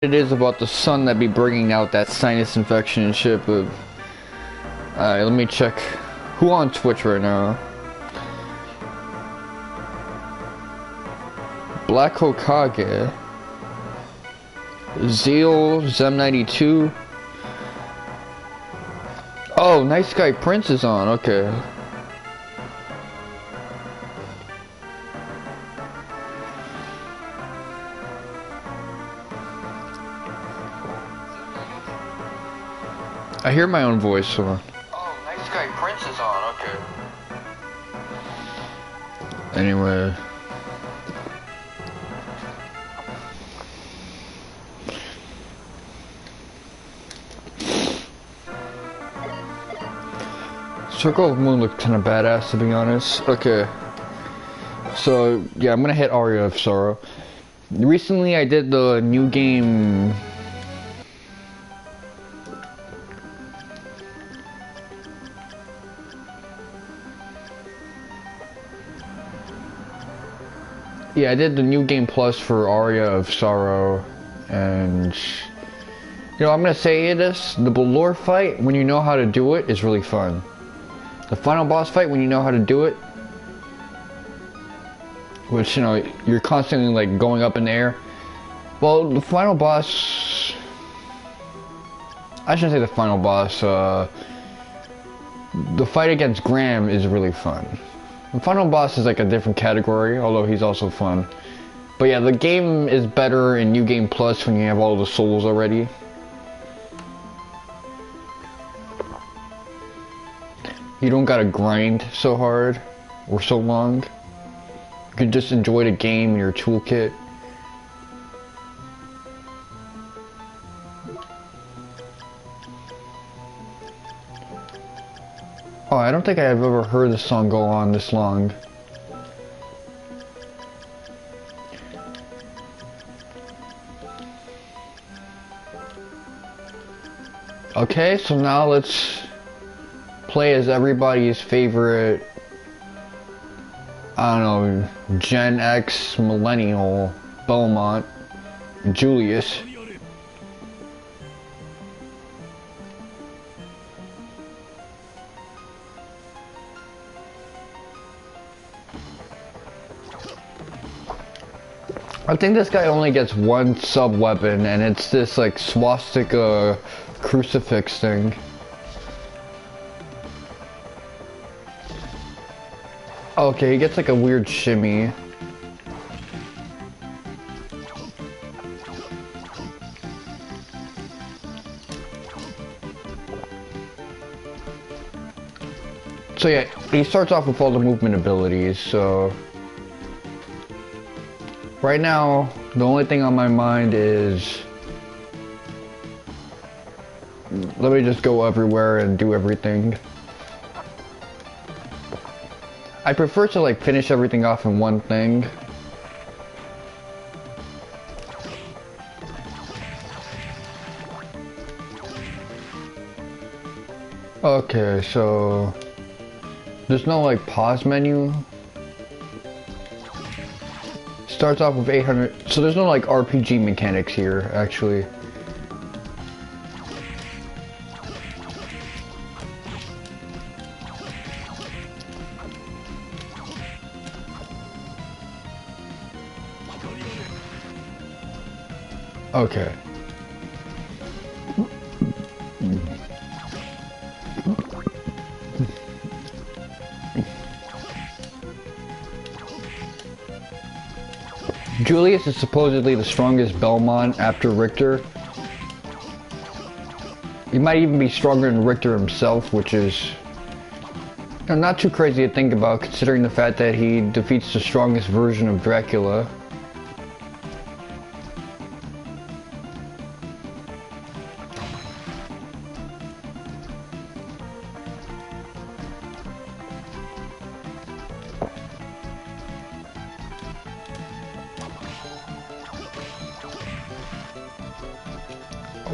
It is about the sun that be bringing out that sinus infection and shit, but alright, let me check who on Twitch right now. Black Hokage, Zeal, Zem92. Oh, Nice Guy Prince is on, okay. I hear my own voice, hold on. Oh, Nice Guy Prince is on, okay. Anyway. Circle of Moon looked kind of badass, to be honest. Okay. So, yeah, I'm gonna hit Aria of Sorrow. Recently I did the new game... Yeah, I did the new game plus for Aria of Sorrow, and you know, I'm gonna say this: the Balor fight, when you know how to do it, is really fun. The final boss fight, when you know how to do it, which, you know, you're constantly like going up in the air. Well, the final boss, I shouldn't say the final boss. The fight against Graham is really fun. The final boss is like a different category, although he's also fun. But yeah, the game is better in New Game Plus when you have all the souls already. You don't gotta grind so hard or so long. You can just enjoy the game in your toolkit. Oh, I don't think I've ever heard this song go on this long. Okay, so now let's play as everybody's favorite, I don't know, Gen X millennial Belmont, Julius. I think this guy only gets one sub-weapon, and it's this like swastika crucifix thing. Okay, he gets like a weird shimmy. So yeah, he starts off with all the movement abilities, so... Right now, the only thing on my mind is... Let me just go everywhere and do everything. I prefer to like finish everything off in one thing. Okay, so... There's no like pause menu. Starts off with 800, so there's no like RPG mechanics here, actually. Okay. Julius is supposedly the strongest Belmont after Richter. He might even be stronger than Richter himself, which is, you know, not too crazy to think about considering the fact that he defeats the strongest version of Dracula.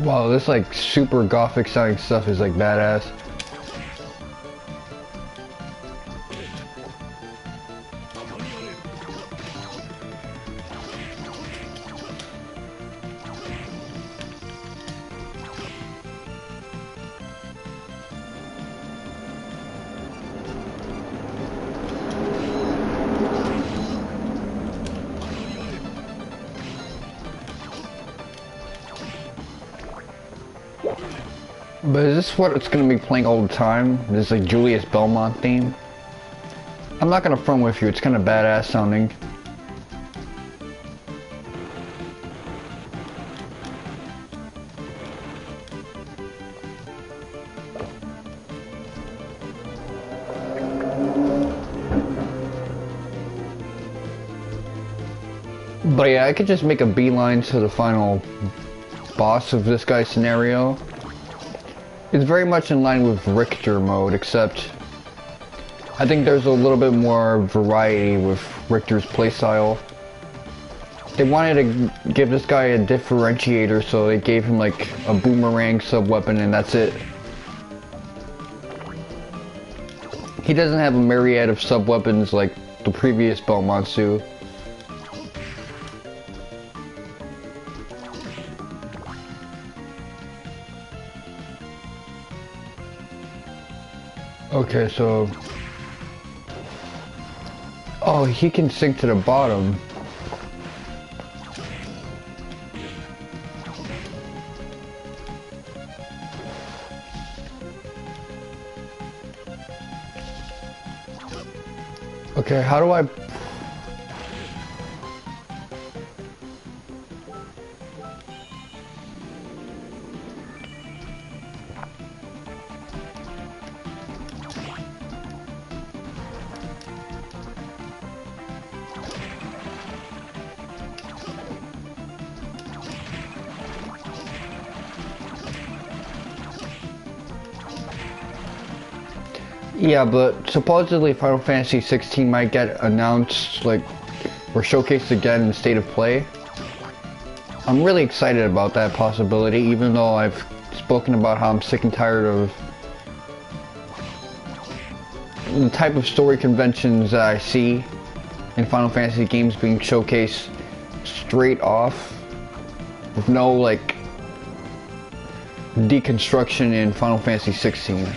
Wow, this like super gothic sounding stuff is like badass. But is this what it's gonna be playing all the time? This like Julius Belmont theme? I'm not gonna front with you, it's kinda badass sounding. But yeah, I could just make a beeline to the final boss of this guy's scenario. It's very much in line with Richter Mode, except I think there's a little bit more variety with Richter's playstyle. They wanted to give this guy a differentiator, so they gave him like a boomerang sub-weapon and that's it. He doesn't have a myriad of sub-weapons like the previous Belmonts do. Okay, so... Oh, he can sink to the bottom. Okay, how do I... Yeah, but supposedly Final Fantasy 16 might get announced, like, or showcased again in State of Play. I'm really excited about that possibility, even though I've spoken about how I'm sick and tired of the type of story conventions that I see in Final Fantasy games being showcased straight off, with no, like, deconstruction in Final Fantasy 16.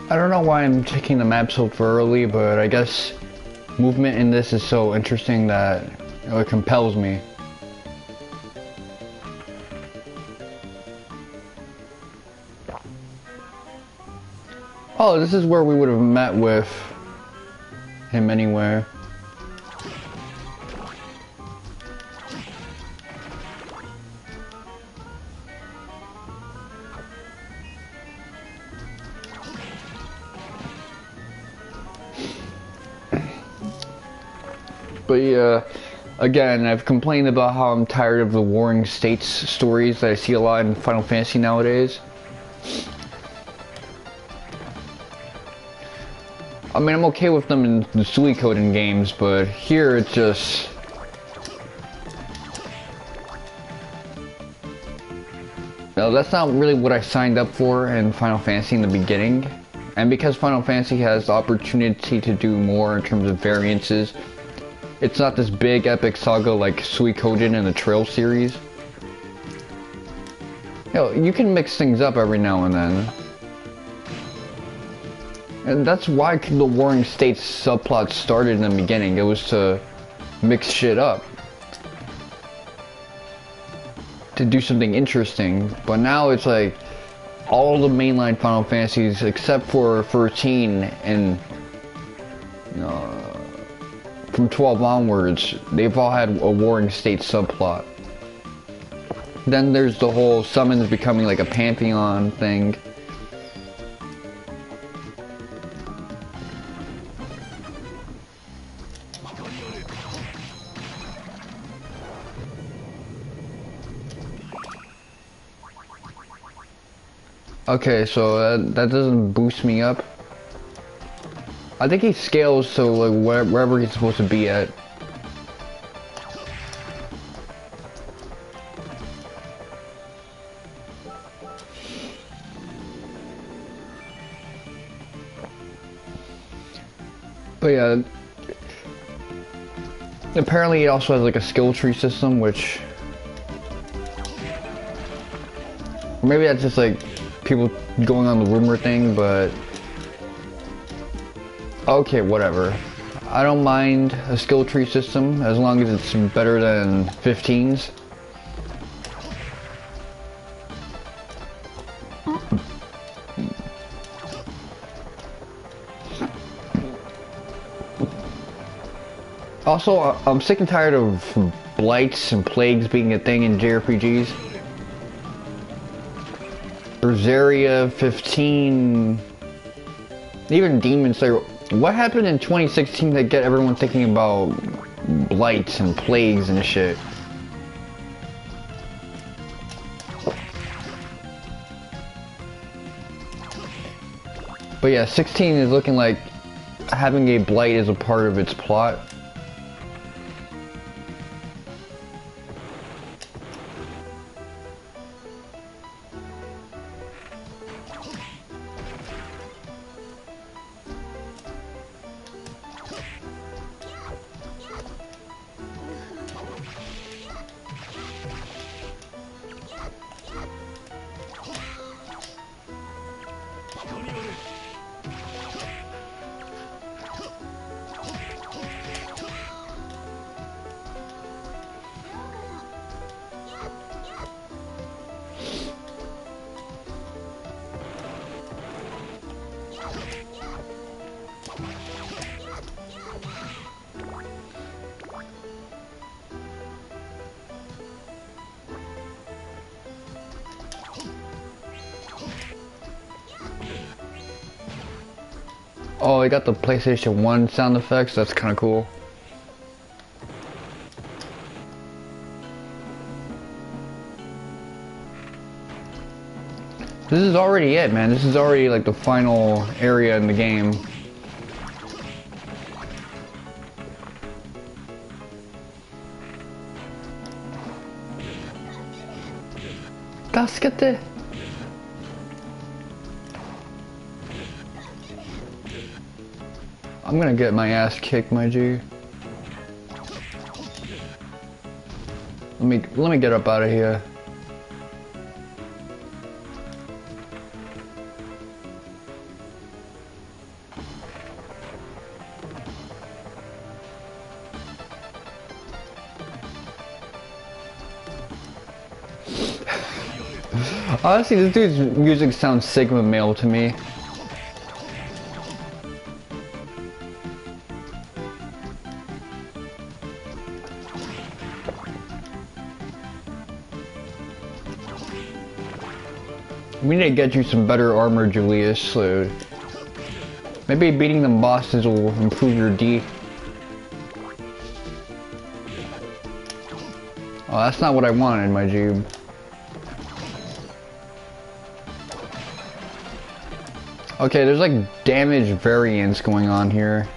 I don't know why I'm checking the map so thoroughly, but I guess movement in this is so interesting that it compels me. Oh, this is where we would have met with him anyway. But yeah, again, I've complained about how I'm tired of the warring states stories that I see a lot in Final Fantasy nowadays. I mean, I'm okay with them in the Suikoden games, but here it's just... No, that's not really what I signed up for in Final Fantasy in the beginning. And because Final Fantasy has the opportunity to do more in terms of variances, it's not this big epic saga like Suikoden and the Trail series. You know, you can mix things up every now and then. And that's why the Warring States subplot started in the beginning. It was to mix shit up. To do something interesting. But now it's like all the mainline Final Fantasies except for 13 and from 12 onwards, they've all had a Warring States subplot. Then there's the whole summons becoming like a pantheon thing. Okay, so that doesn't boost me up. I think he scales so like wherever he's supposed to be at. But yeah, apparently it also has like a skill tree system, which maybe that's just like people going on the rumor thing, but okay, whatever. I don't mind a skill tree system as long as it's better than 15s. Also, I'm sick and tired of blights and plagues being a thing in JRPGs. Berseria 15, even Demon Slayer. What happened in 2016 that get everyone thinking about blights and plagues and shit? But yeah, 16 is looking like having a blight is a part of its plot. Oh, I got the PlayStation 1 sound effects, that's kind of cool. This is already it, man. This is already like the final area in the game. Casquete. I'm gonna get my ass kicked, my G. Let me get up out of here. Honestly, this dude's music sounds Sigma male to me. We need to get you some better armor, Julius, so maybe beating them bosses will improve your D. Oh, that's not what I wanted, my G. Okay, there's like damage variance going on here.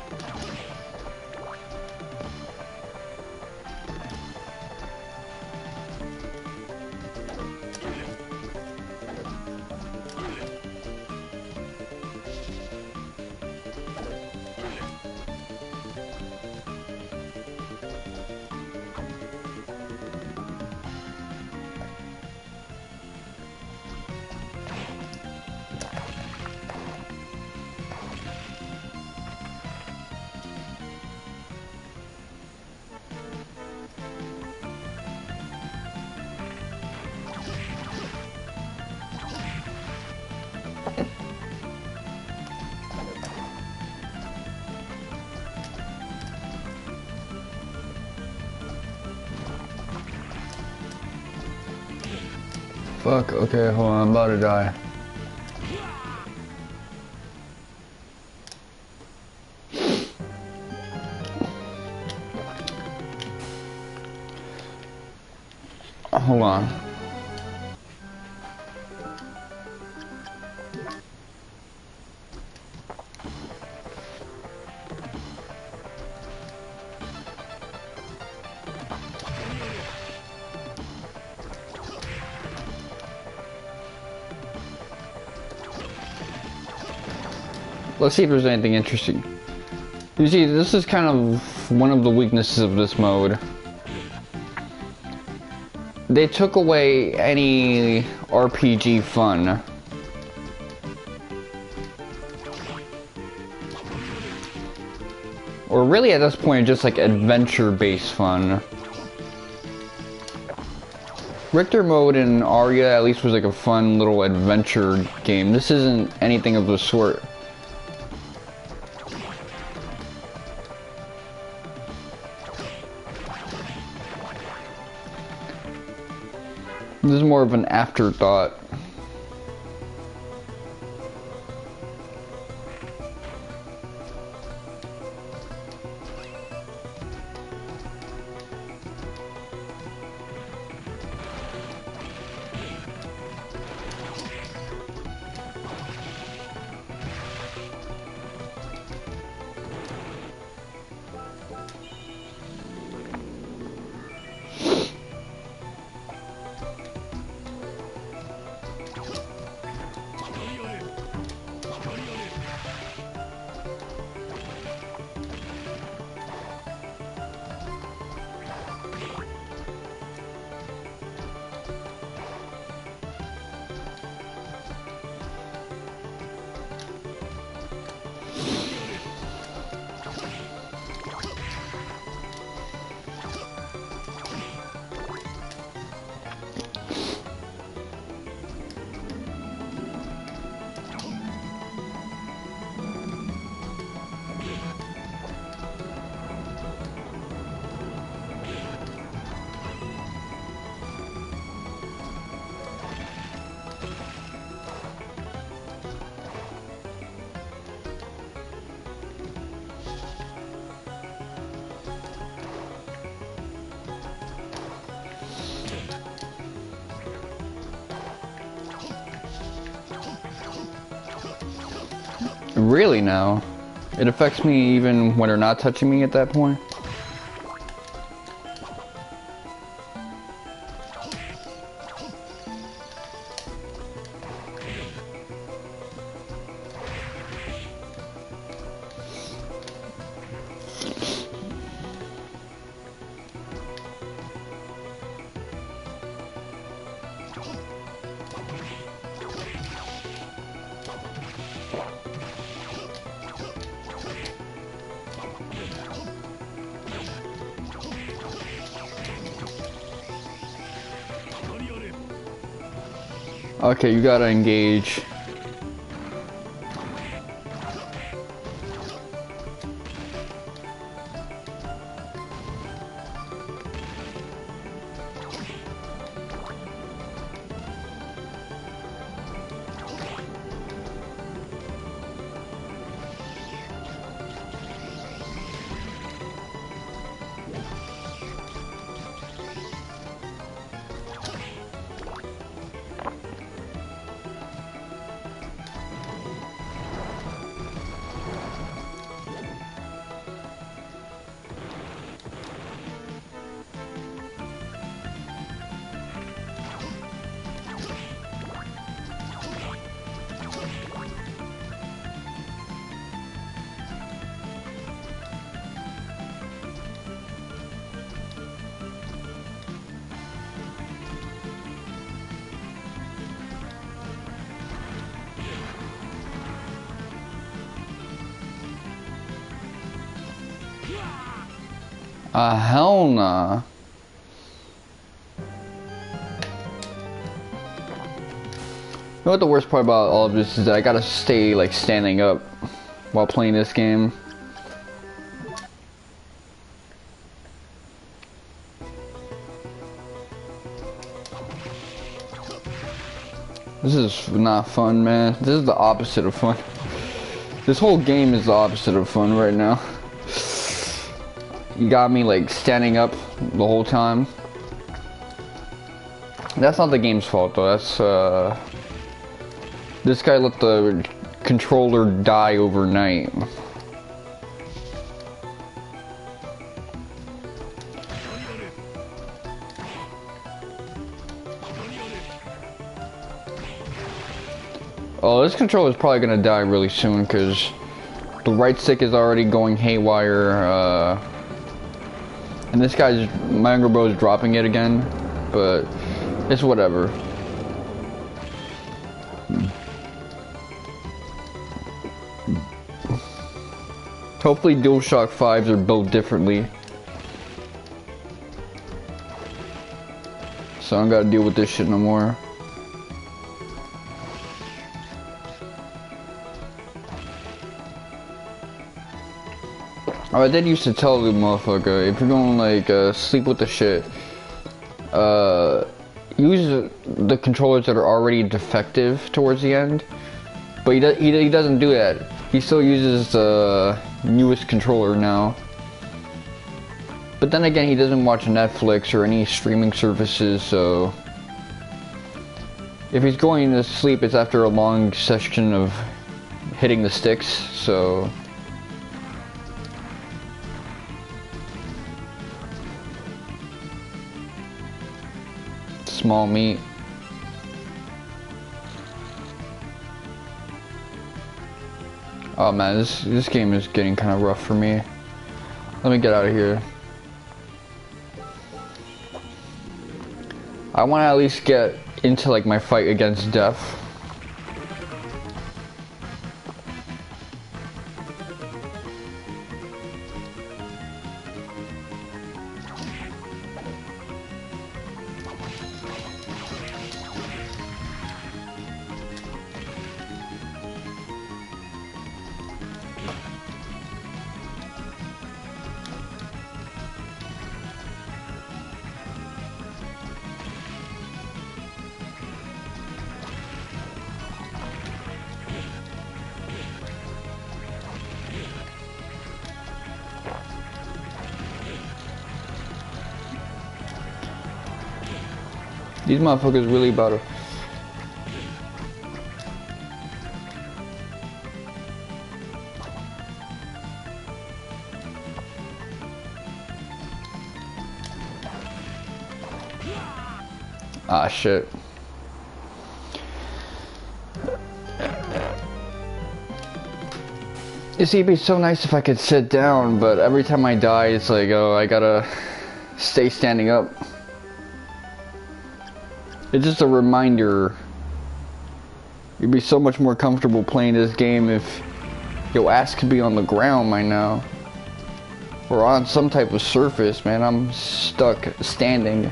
Fuck, okay, hold on, I'm about to die. Hold on. Let's see if there's anything interesting. You see, this is kind of one of the weaknesses of this mode. They took away any RPG fun. Or really at this point, just like adventure-based fun. Richter Mode in Aria at least was like a fun little adventure game. This isn't anything of the sort. This is more of an afterthought. Really now? It affects me even when they're not touching me at that point? Okay, you gotta engage. Hell nah. You know what the worst part about all of this is that I gotta stay like standing up while playing this game. This is not fun, man. This is the opposite of fun. This whole game is the opposite of fun right now. You got me like standing up the whole time. That's not the game's fault though. That's this guy let the controller die overnight. Oh, this controller is probably gonna die really soon because The right stick is already going haywire, and this guy's, my younger bro is dropping it again, but it's whatever. Hopefully DualShock 5s are built differently, so I don't gotta deal with this shit no more. Oh, I did used to tell the motherfucker, if you're gonna like sleep with the shit, use the controllers that are already defective towards the end. But he doesn't do that. He still uses the newest controller now. But then again, he doesn't watch Netflix or any streaming services, so if he's going to sleep, it's after a long session of hitting the sticks, so small meat. Oh man, this game is getting kind of rough for me. Let me get out of here. I want to at least get into like my fight against death. These motherfuckers really about to... Ah, shit. You see, it'd be so nice if I could sit down, but every time I die, it's like, oh, I gotta stay standing up. It's just a reminder. You'd be so much more comfortable playing this game if your ass could be on the ground by now. Or on some type of surface, man. I'm stuck standing.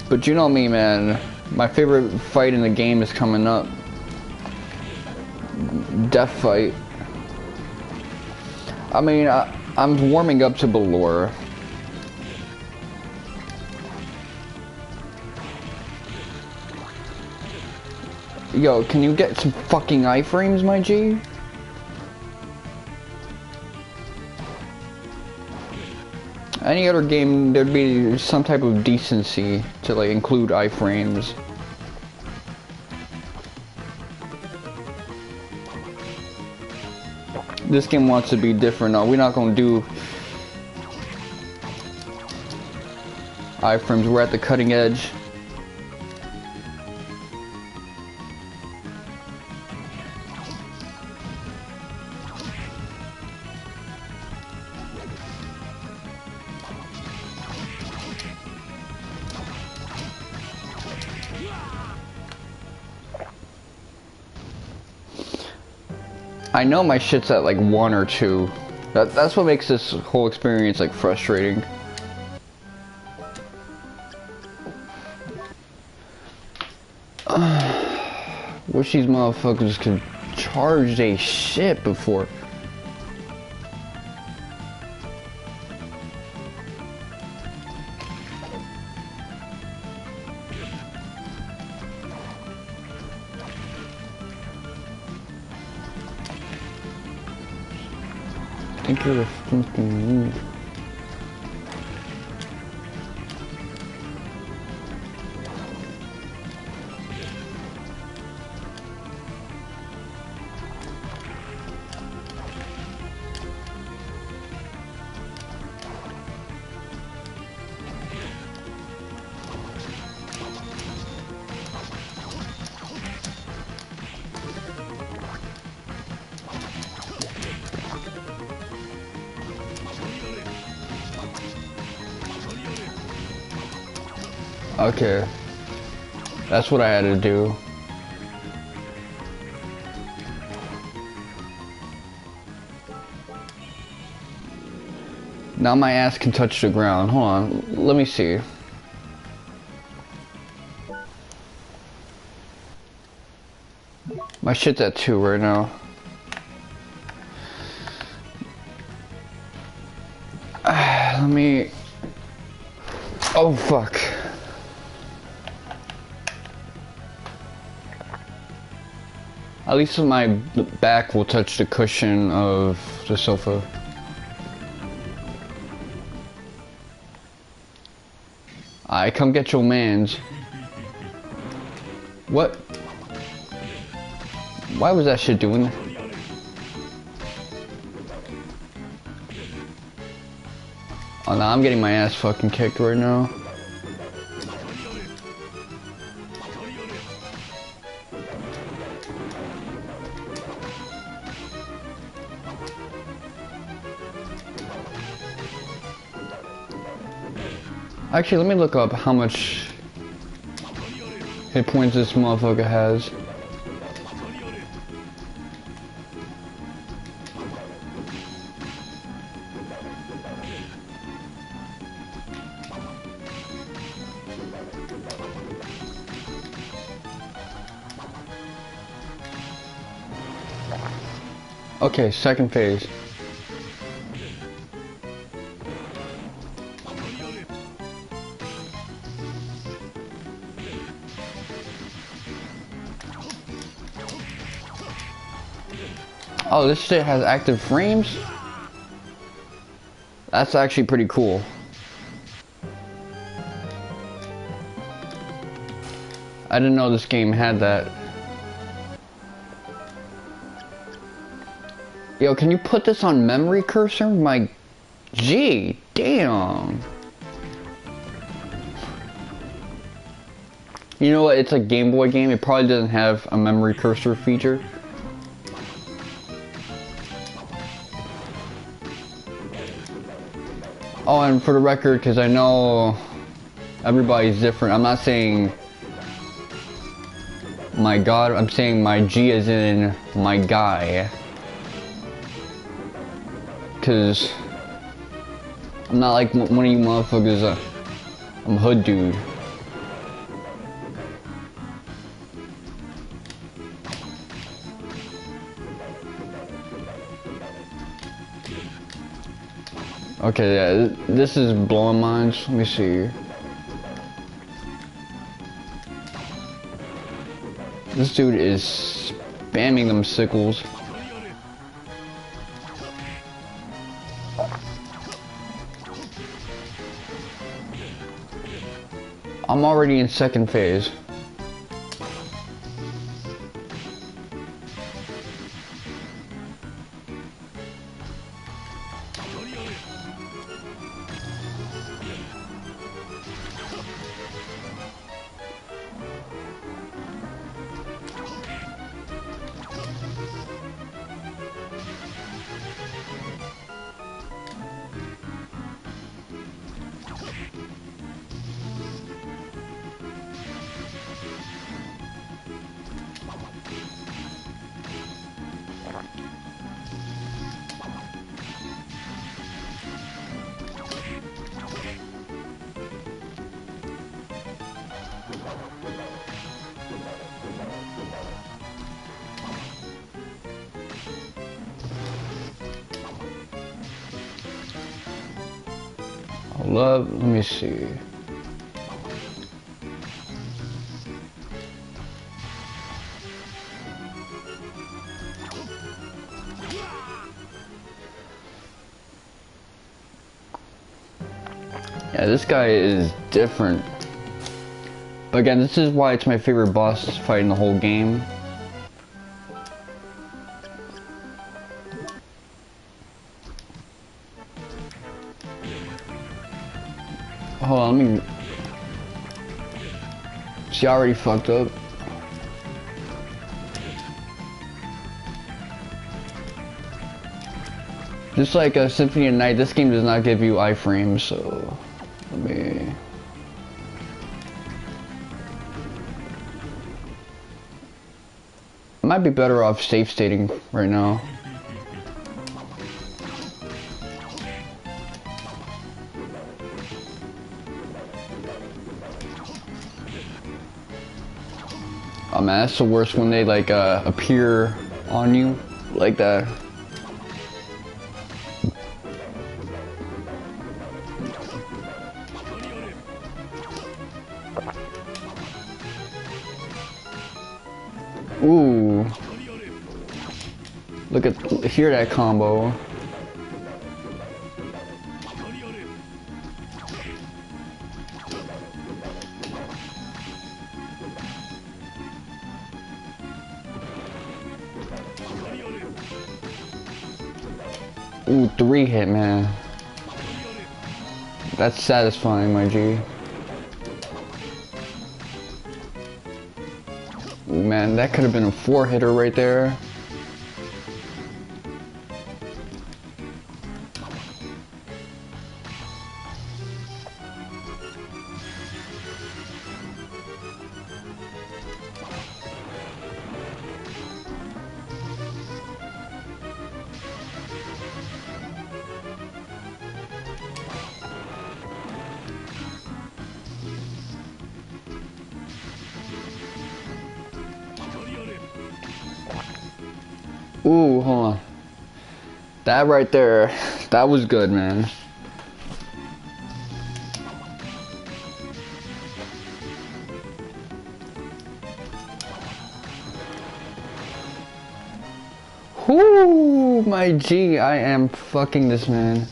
But you know me, man. My favorite fight in the game is coming up. Death fight. I mean, I'm warming up to Balor. Yo, can you get some fucking iframes, my G? Any other game, there'd be some type of decency to like include iframes. This game wants to be different. No, we're not gonna do iframes. We're at the cutting edge. I know my shit's at like 1 or 2. That's what makes this whole experience like frustrating. Wish these motherfuckers could charge their shit before. I think you're a fucking move. Okay. That's what I had to do. Now my ass can touch the ground. Hold on, let me see. My shit's at 2 right now. Let me... Oh fuck. At least my back will touch the cushion of the sofa. I come get your mans. What? Why was that shit doing that? Oh no, I'm getting my ass fucking kicked right now. Actually, let me look up how much hit points this motherfucker has. Okay, second phase. Oh, this shit has active frames? That's actually pretty cool. I didn't know this game had that. Yo, can you put this on memory cursor? My G, damn. You know what, it's a Game Boy game, it probably doesn't have a memory cursor feature. Oh, and for the record, because I know everybody's different, I'm not saying my god, I'm saying my G as in my guy. Because I'm not like one of you motherfuckers, I'm hood dude. Okay, yeah, this is blowing minds. Let me see. This dude is spamming them sickles. I'm already in second phase. Let me see. Yeah, this guy is different. But again, this is why it's my favorite boss fight in the whole game. Hold on, let me... She already fucked up. Just like a Symphony of the Night, this game does not give you iframes, so... Let me... I might be better off safe stating right now. Oh man, that's the worst when they like appear on you like that. Ooh. Hear that combo. Ooh, 3 hit, man. That's satisfying, my G. Ooh, man, that could have been a 4-hitter right there. Ooh, hold on. That right there, that was good, man. Whoo, my G, I am fucking this man.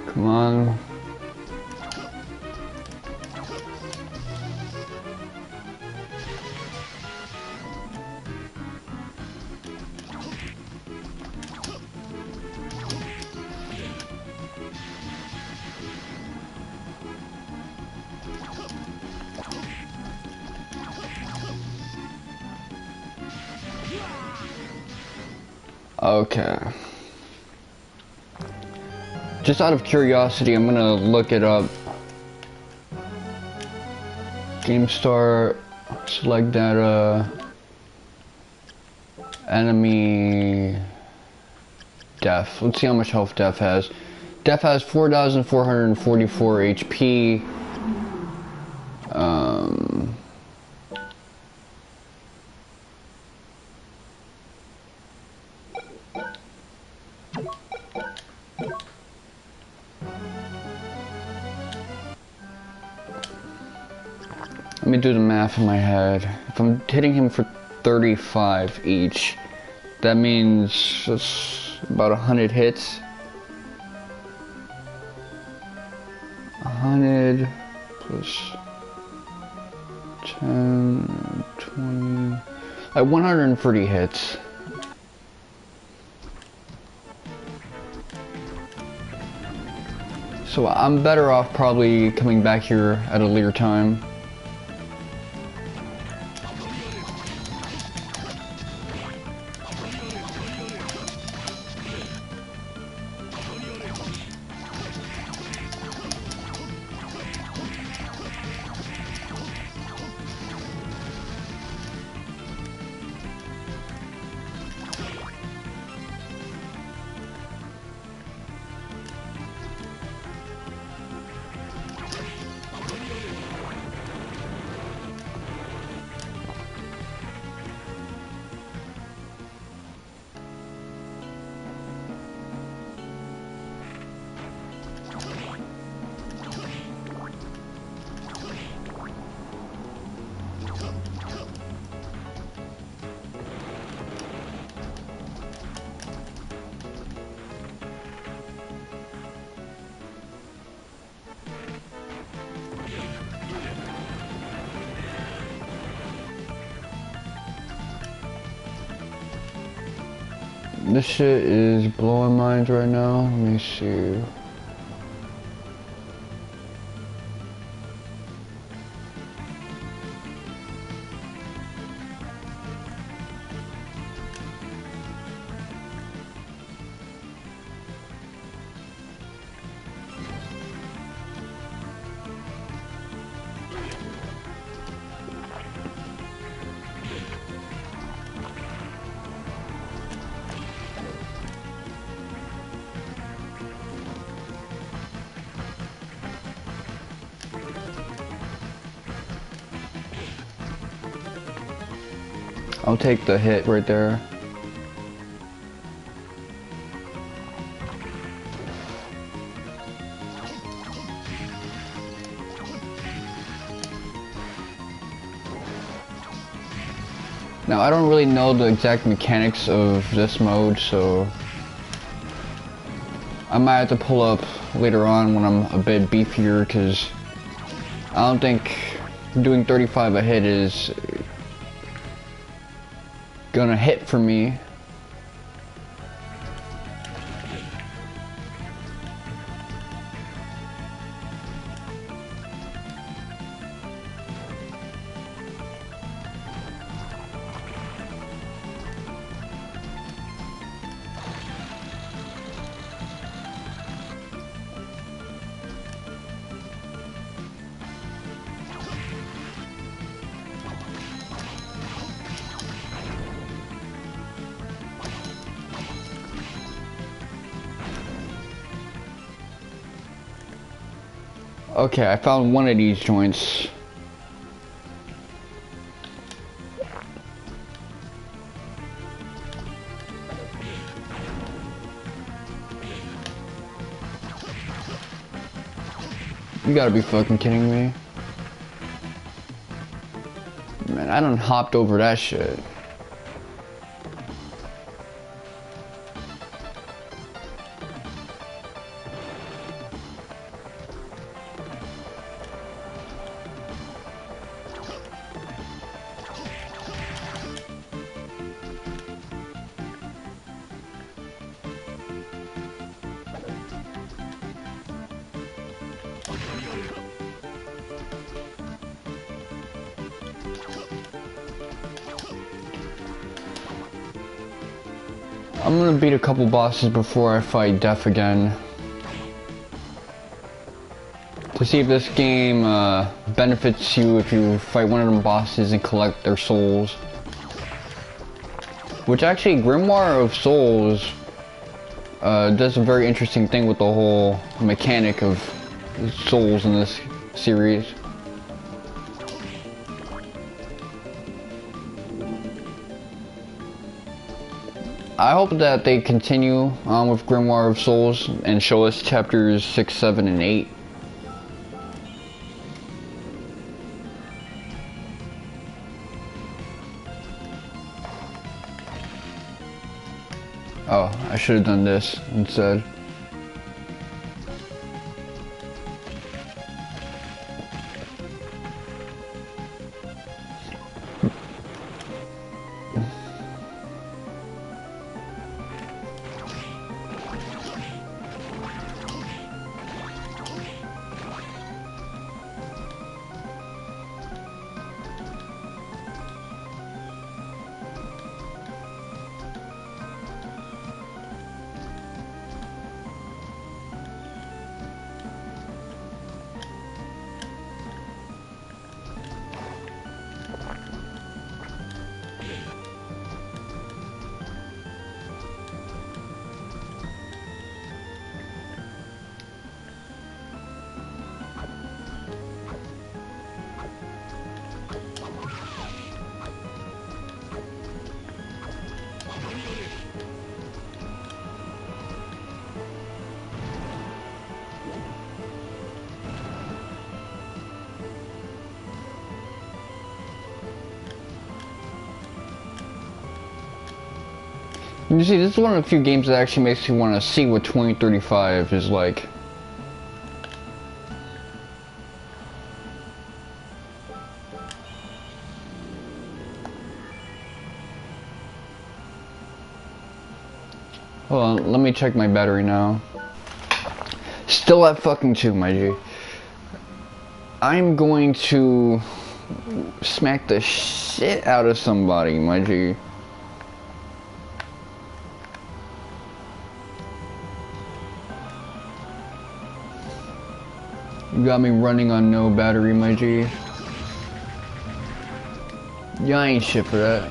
Come on. Okay. Just out of curiosity, I'm gonna look it up. Game start, select data, enemy, Def. Let's see how much health Def has. Def has 4,444 HP. Let me do the math in my head. If I'm hitting him for 35 each, that means that's about 100 hits. 100 plus 10, 20, like 130 hits. So I'm better off probably coming back here at a later time. This shit is blowing minds right now. Let me see. I'll take the hit right there. Now I don't really know the exact mechanics of this mode, so I might have to pull up later on when I'm a bit beefier, because I don't think doing 35 a hit is gonna hit for me. Okay, I found one of these joints. You gotta be fucking kidding me. Man, I done hopped over that shit. I'm gonna beat a couple bosses before I fight Death again, to see if this game benefits you if you fight one of them bosses and collect their souls. Which actually, Grimoire of Souls does a very interesting thing with the whole mechanic of souls in this series. I hope that they continue on with Grimoire of Souls and show us chapters 6, 7, and 8. Oh, I should have done this instead. You see, this is one of the few games that actually makes you want to see what 2035 is like. Hold on, let me check my battery now. Still at fucking 2, my G. I'm going to smack the shit out of somebody, my G. You got me running on no battery, my G. Yeah, I ain't shit for that.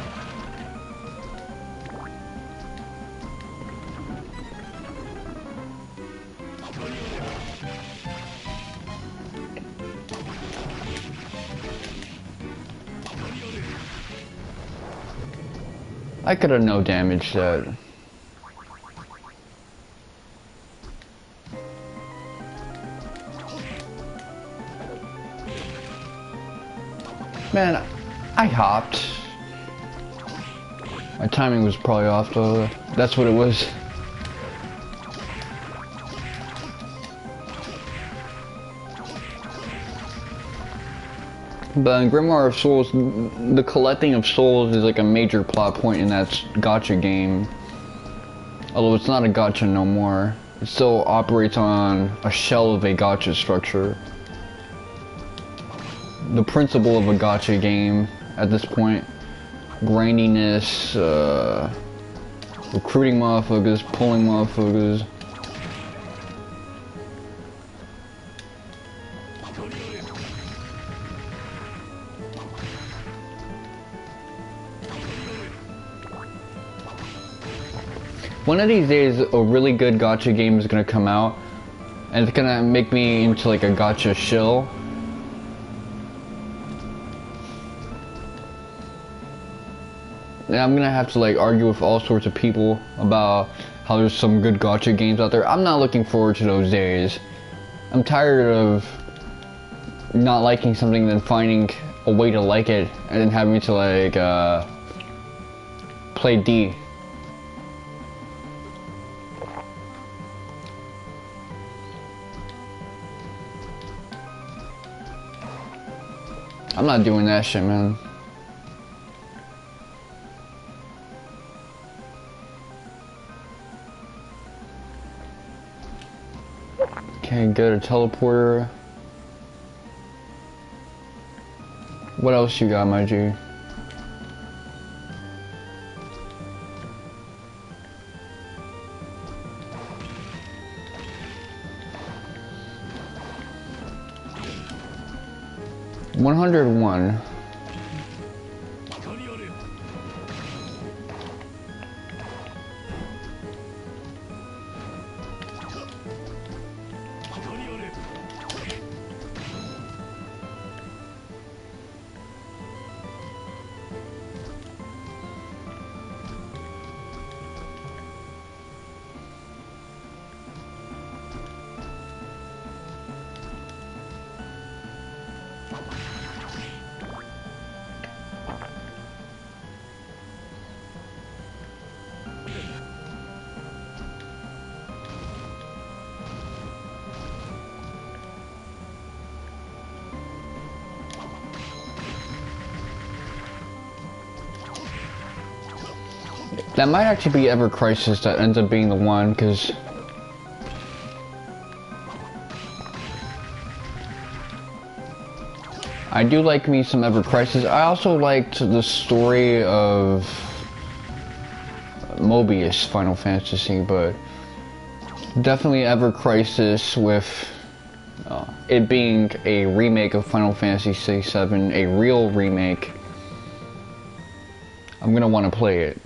I could have no damaged that. Man, I hopped. My timing was probably off though. That's what it was. But in Grimoire of Souls, the collecting of souls is like a major plot point in that gacha game. Although it's not a gacha no more. It still operates on a shell of a gacha structure. The principle of a gacha game at this point. Grindiness, recruiting motherfuckers, pulling motherfuckers. One of these days, a really good gacha game is gonna come out, and it's gonna make me into like a gacha shill. And I'm gonna have to like argue with all sorts of people about how there's some good gacha games out there. I'm not looking forward to those days. I'm tired of not liking something and then finding a way to like it and then having to like play D. I'm not doing that shit, man. Okay, go to teleporter. What else you got, my G? $101. That might actually be Ever Crisis that ends up being the one, because I do like me some Ever Crisis. I also liked the story of Mobius Final Fantasy, but definitely Ever Crisis with it being a remake of Final Fantasy VII, a real remake. I'm gonna want to play it.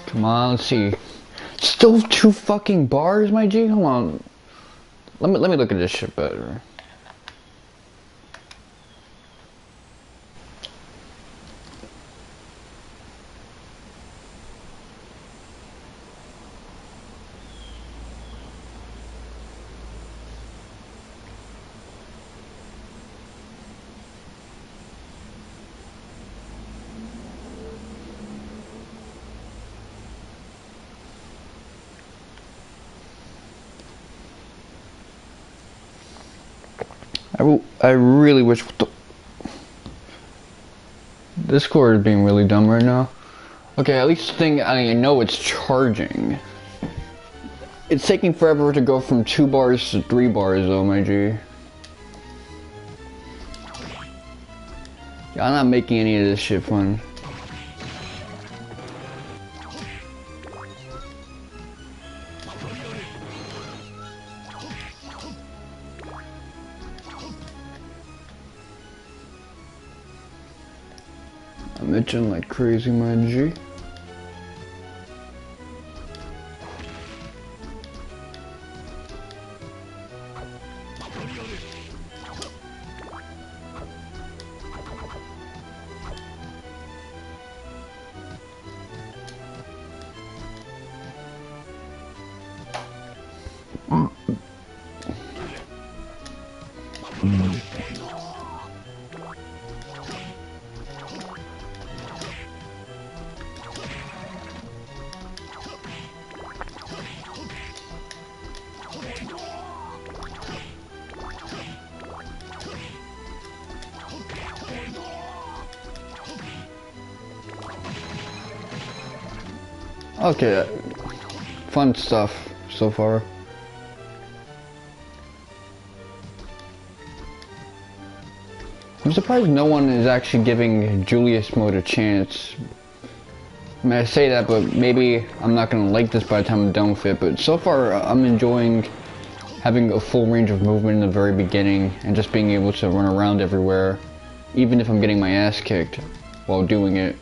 Come on, let's see. Still 2 fucking bars, my G? Hold on. Let me look at this shit better. I really wish Discord is being really dumb right now. Okay, at least I know it's charging. It's taking forever to go from 2 bars to 3 bars though, my G. Yeah, I'm not making any of this shit fun. I'm itching like crazy, my G. Okay, fun stuff so far. I'm surprised no one is actually giving Julius Mode a chance. I mean, I say that, but maybe I'm not gonna like this by the time I'm done with it, but so far I'm enjoying having a full range of movement in the very beginning and just being able to run around everywhere, even if I'm getting my ass kicked while doing it.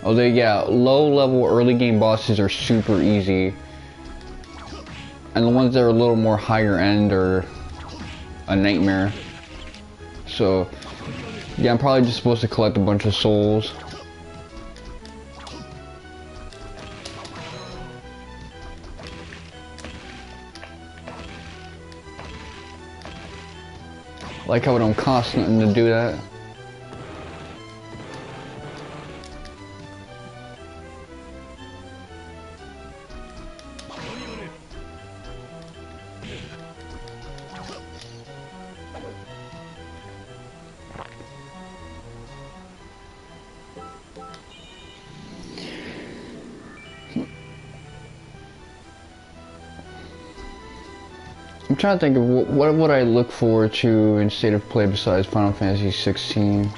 Although, yeah, low-level early game bosses are super easy, and the ones that are a little more higher end are a nightmare. So, yeah, I'm probably just supposed to collect a bunch of souls. Like how it don't cost nothing to do that. I'm trying to think of what would I look forward to in State of Play besides Final Fantasy 16.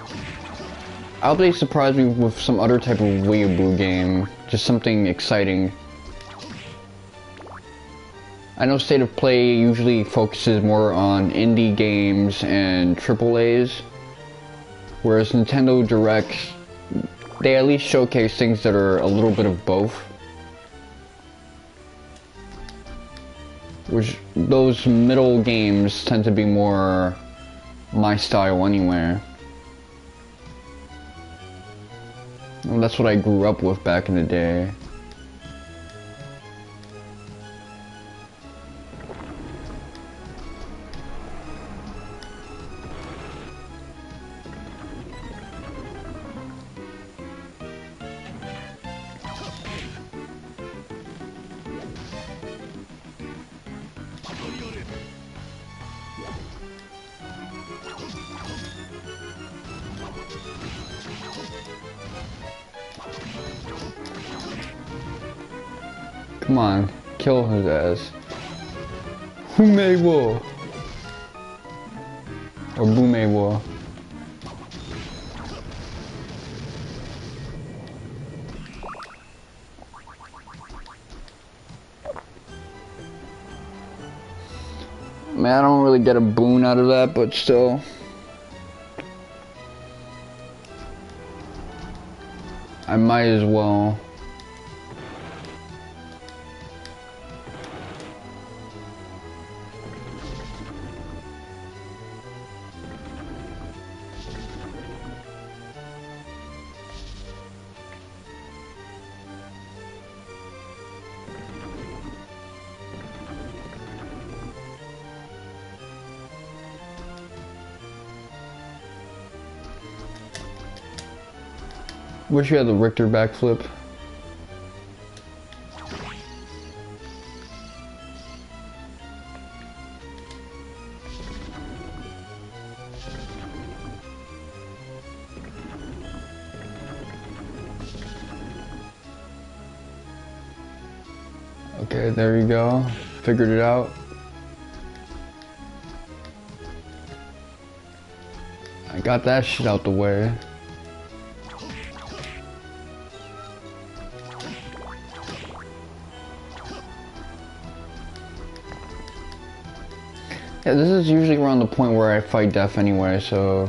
I'll be surprised me with some other type of weeaboo game, just something exciting. I know State of Play usually focuses more on indie games and AAAs, whereas Nintendo Direct, they at least showcase things that are a little bit of both. Which, those middle games tend to be more my style anyway. Well, that's what I grew up with back in the day. Come on, kill his ass. Humewo! Or Bumewo. Man, I don't really get a boon out of that, but still. I might as well. Wish you had the Richter backflip. Okay, there you go. figured it out. I got that shit out the way. Yeah, this is usually around the point where I fight death anyway, so...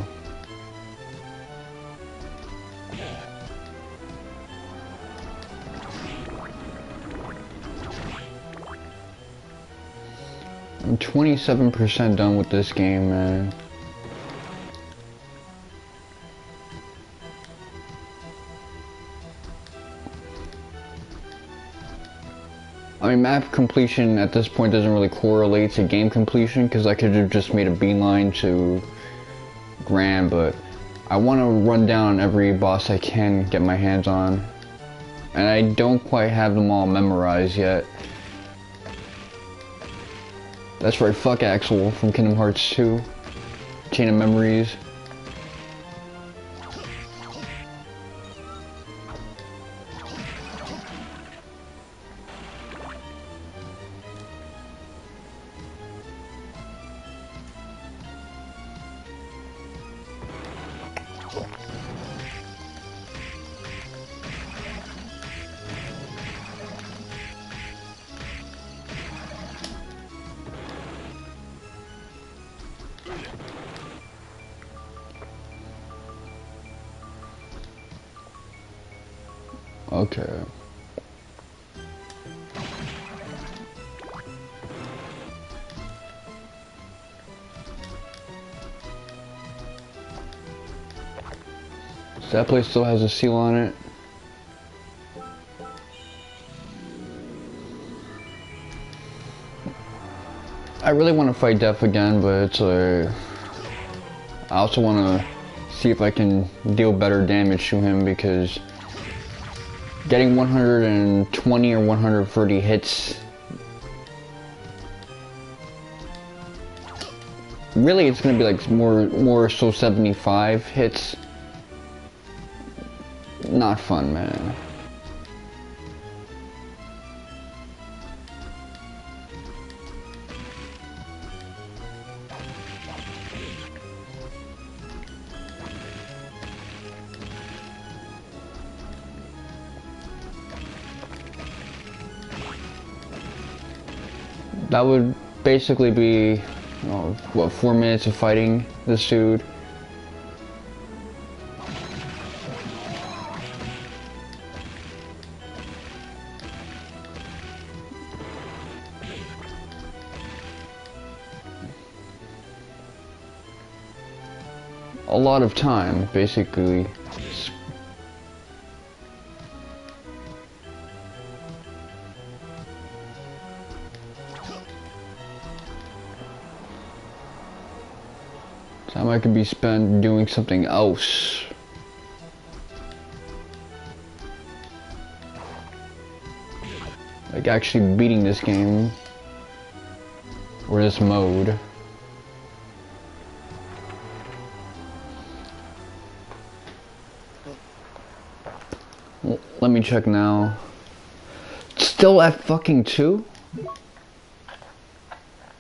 I'm 27% done with this game, man. I mean, map completion at this point doesn't really correlate to game completion, because I could have just made a beeline to Grand, but I want to run down every boss I can get my hands on. And I don't quite have them all memorized yet. That's right, fuck Axel from Kingdom Hearts 2. Chain of Memories. Okay. So that place still has a seal on it. I really want to fight Death again, but it's I also want to see if I can deal better damage to him, because getting 120 or 130 hits, really it's gonna be like more so 75 hits. Not fun, man. That would basically be, what, 4 minutes of fighting this dude. A lot of time, basically. Time I could be spent doing something else. Like actually beating this game. Or this mode. Well, let me check now. Still at fucking 2?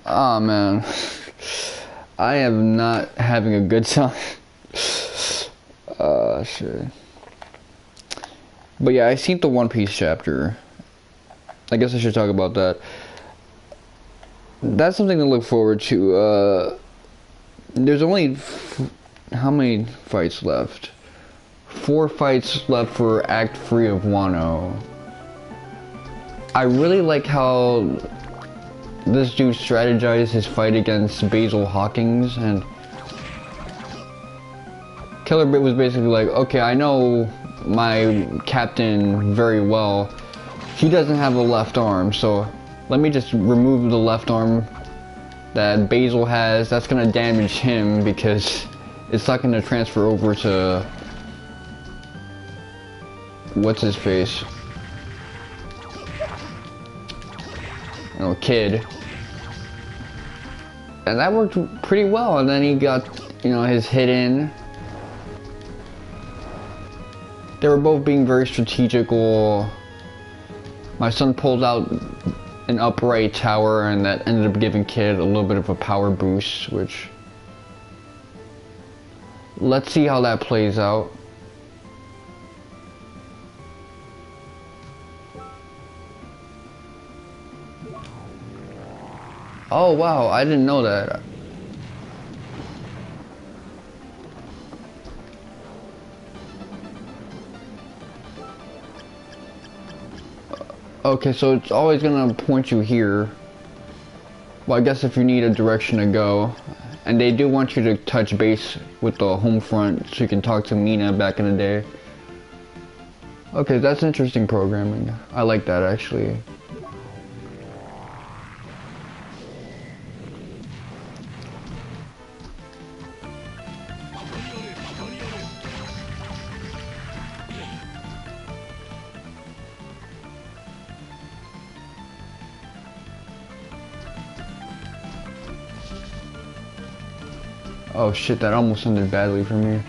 Oh man. I am not having a good time. Shit. But yeah, I seen the One Piece chapter. I guess I should talk about that. That's something to look forward to. There's only how many fights left? 4 fights left for Act 3 of Wano. I really like how this dude strategized his fight against Basil Hawkins, and Killer Bit was basically like, okay, I know my captain very well. He doesn't have a left arm, so let me just remove the left arm that Basil has. That's gonna damage him because it's not gonna transfer over to what's his face? Kid. And that worked pretty well, and then he got, his hit in. They were both being very strategical. My son pulled out an upright tower, and that ended up giving Kid a little bit of a power boost, which... Let's see how that plays out. Oh wow, I didn't know that. Okay, so it's always gonna point you here. Well, I guess if you need a direction to go. And they do want you to touch base with the home front so you can talk to Mina back in the day. Okay, that's interesting programming. I like that actually. Oh shit, that almost ended badly for me.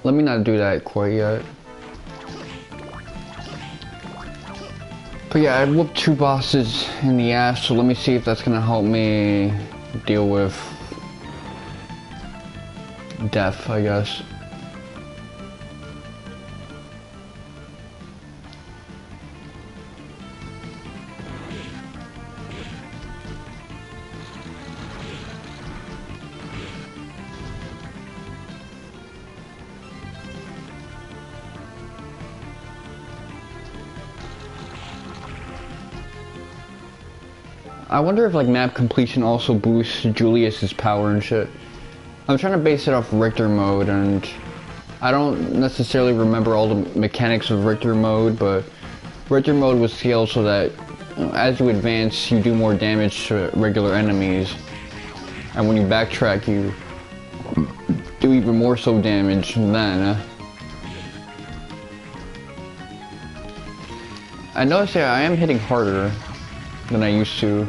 Let me not do that quite yet. But yeah, I whooped 2 bosses in the ass, so let me see if that's gonna help me deal with death, I guess. I wonder if like map completion also boosts Julius's power and shit. I'm trying to base it off Richter Mode, and I don't necessarily remember all the mechanics of Richter Mode, but Richter Mode was scaled so that as you advance, you do more damage to regular enemies, and when you backtrack, you do even more so damage then. I noticed that I am hitting harder than I used to.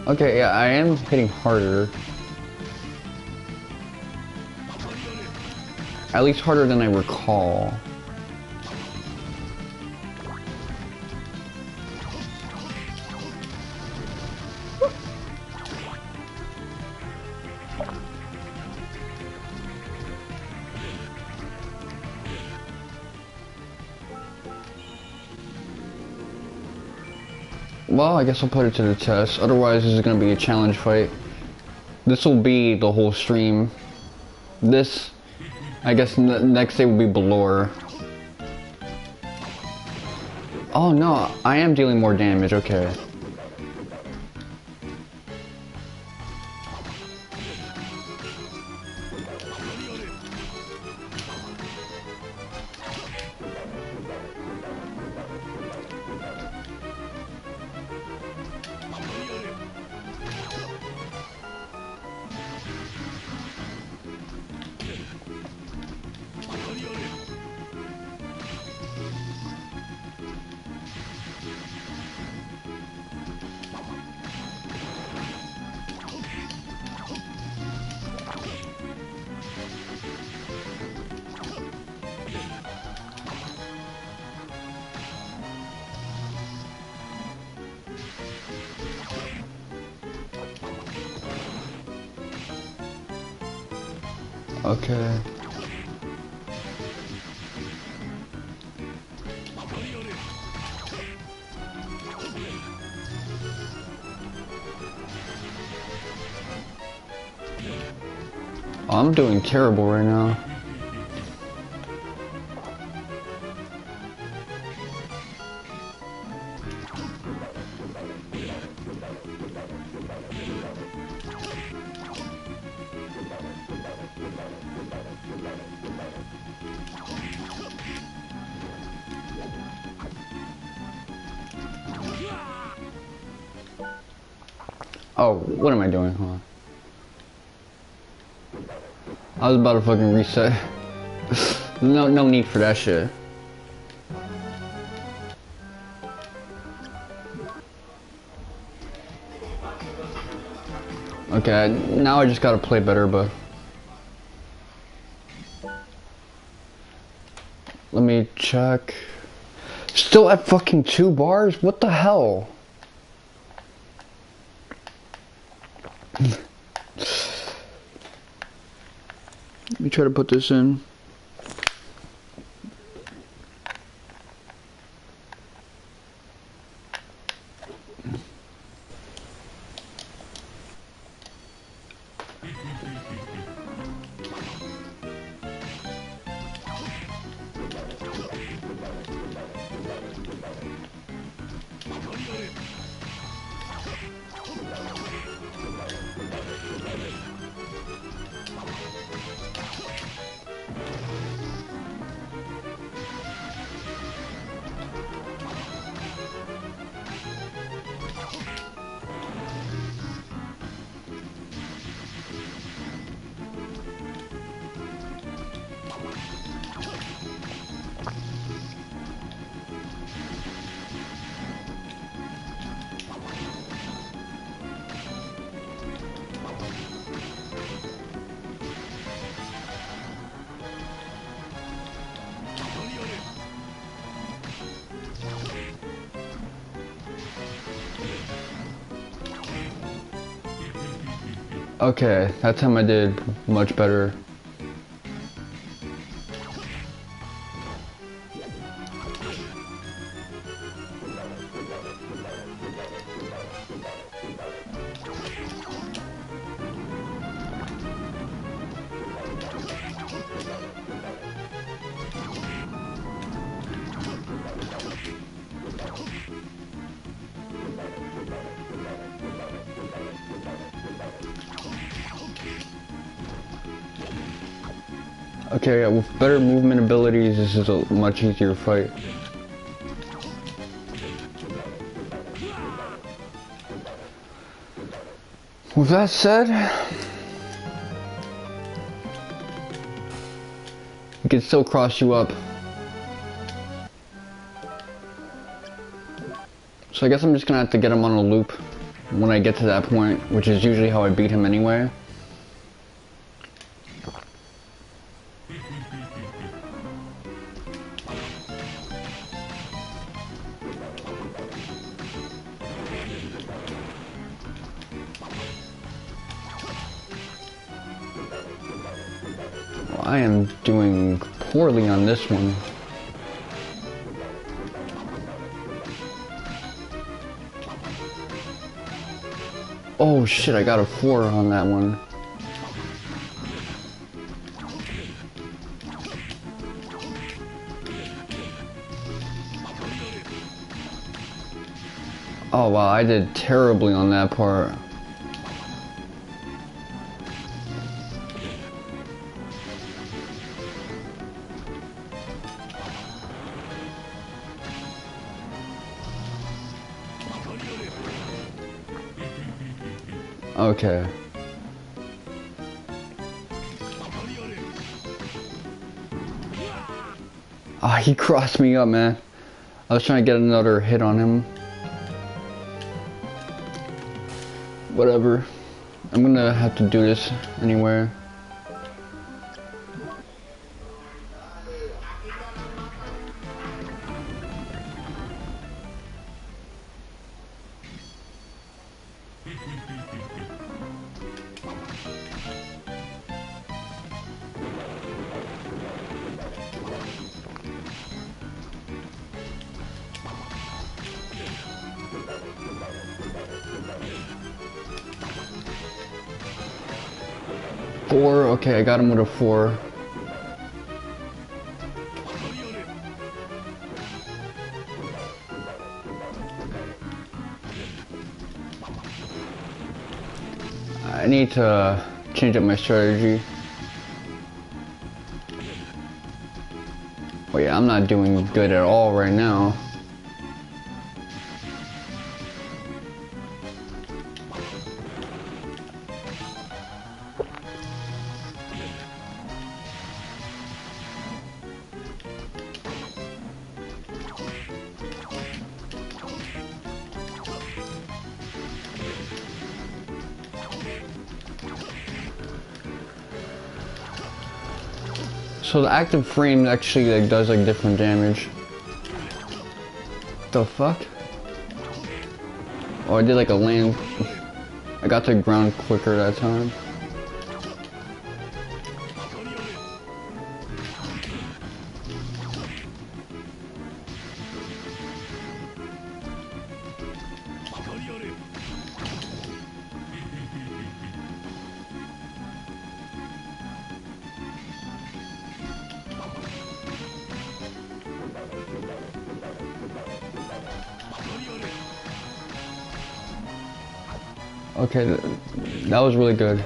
Okay, yeah, I am hitting harder. At least harder than I recall. Well, I guess I'll put it to the test. Otherwise, this is going to be a challenge fight. This will be the whole stream. This, I guess, next day will be Belore. Oh no, I am dealing more damage, okay. Okay. Oh, I'm doing terrible right now. Oh, what am I doing? Hold on. I was about to fucking reset. No need for that shit. Okay, now I just gotta play better, but let me check. Still at fucking 2 bars? What the hell? Let me try to put this in. Okay, that time I did much better. Okay, yeah, with better movement abilities, this is a much easier fight. With that said, he can still cross you up. So I guess I'm just gonna have to get him on a loop when I get to that point, which is usually how I beat him anyway. I am doing poorly on this one. Oh shit, I got a 4 on that one. Oh wow, I did terribly on that part. Okay. Ah, he crossed me up, man. I was trying to get another hit on him. Whatever. I'm gonna have to do this anyway. 4, okay, I got him with a 4. I need to change up my strategy. Oh yeah, I'm not doing good at all right now. So the active frame actually like does like different damage. The fuck? Oh, I did like a land. I got to the ground quicker that time. Okay, that was really good.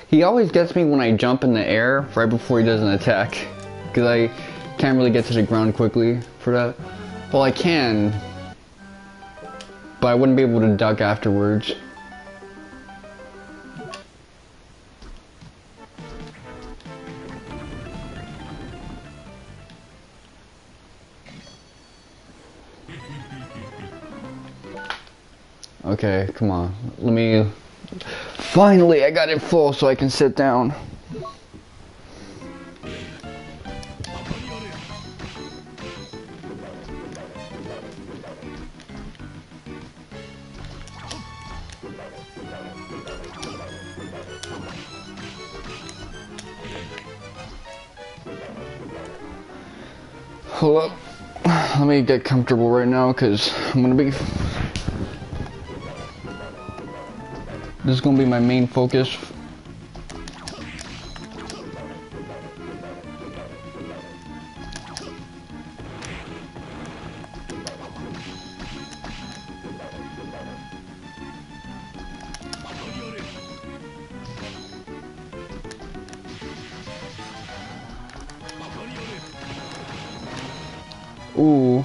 He always gets me when I jump in the air right before he does an attack, because I can't really get to the ground quickly for that. Well, I can, but I wouldn't be able to duck afterwards. Okay, come on. Let me... Finally, I got it full so I can sit down. Hold up. Let me get comfortable right now because I'm gonna be... This is gonna be my main focus. Ooh.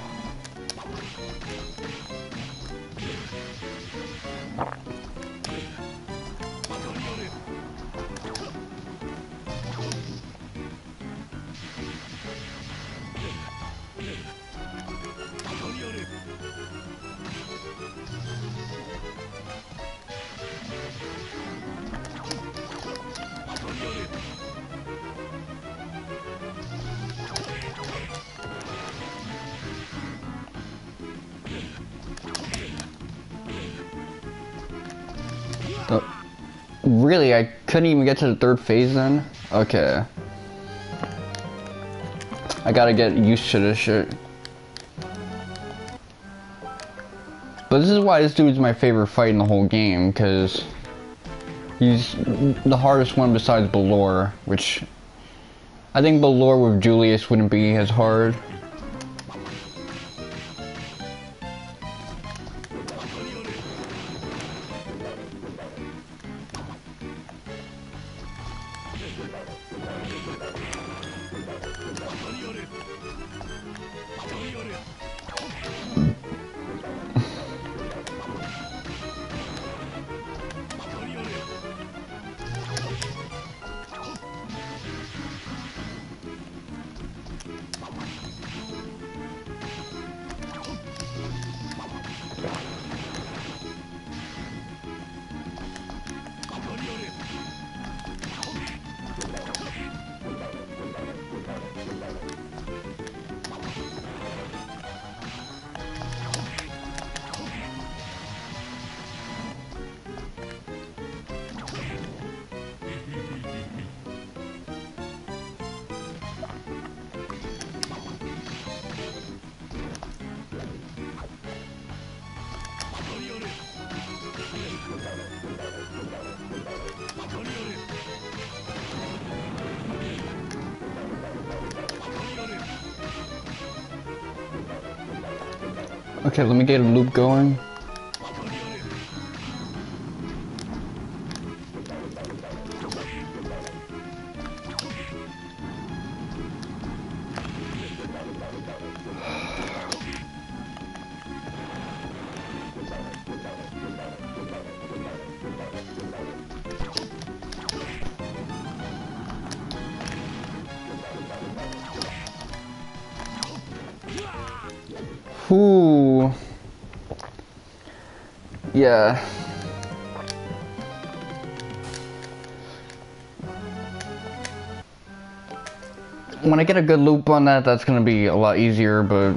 Really? I couldn't even get to the third phase then? Okay. I gotta get used to this shit. But this is why this dude's my favorite fight in the whole game, because he's the hardest one besides Balor, which I think Balor with Julius wouldn't be as hard. Okay, let me get a loop going. Ooh. Yeah. When I get a good loop on that, that's gonna be a lot easier, but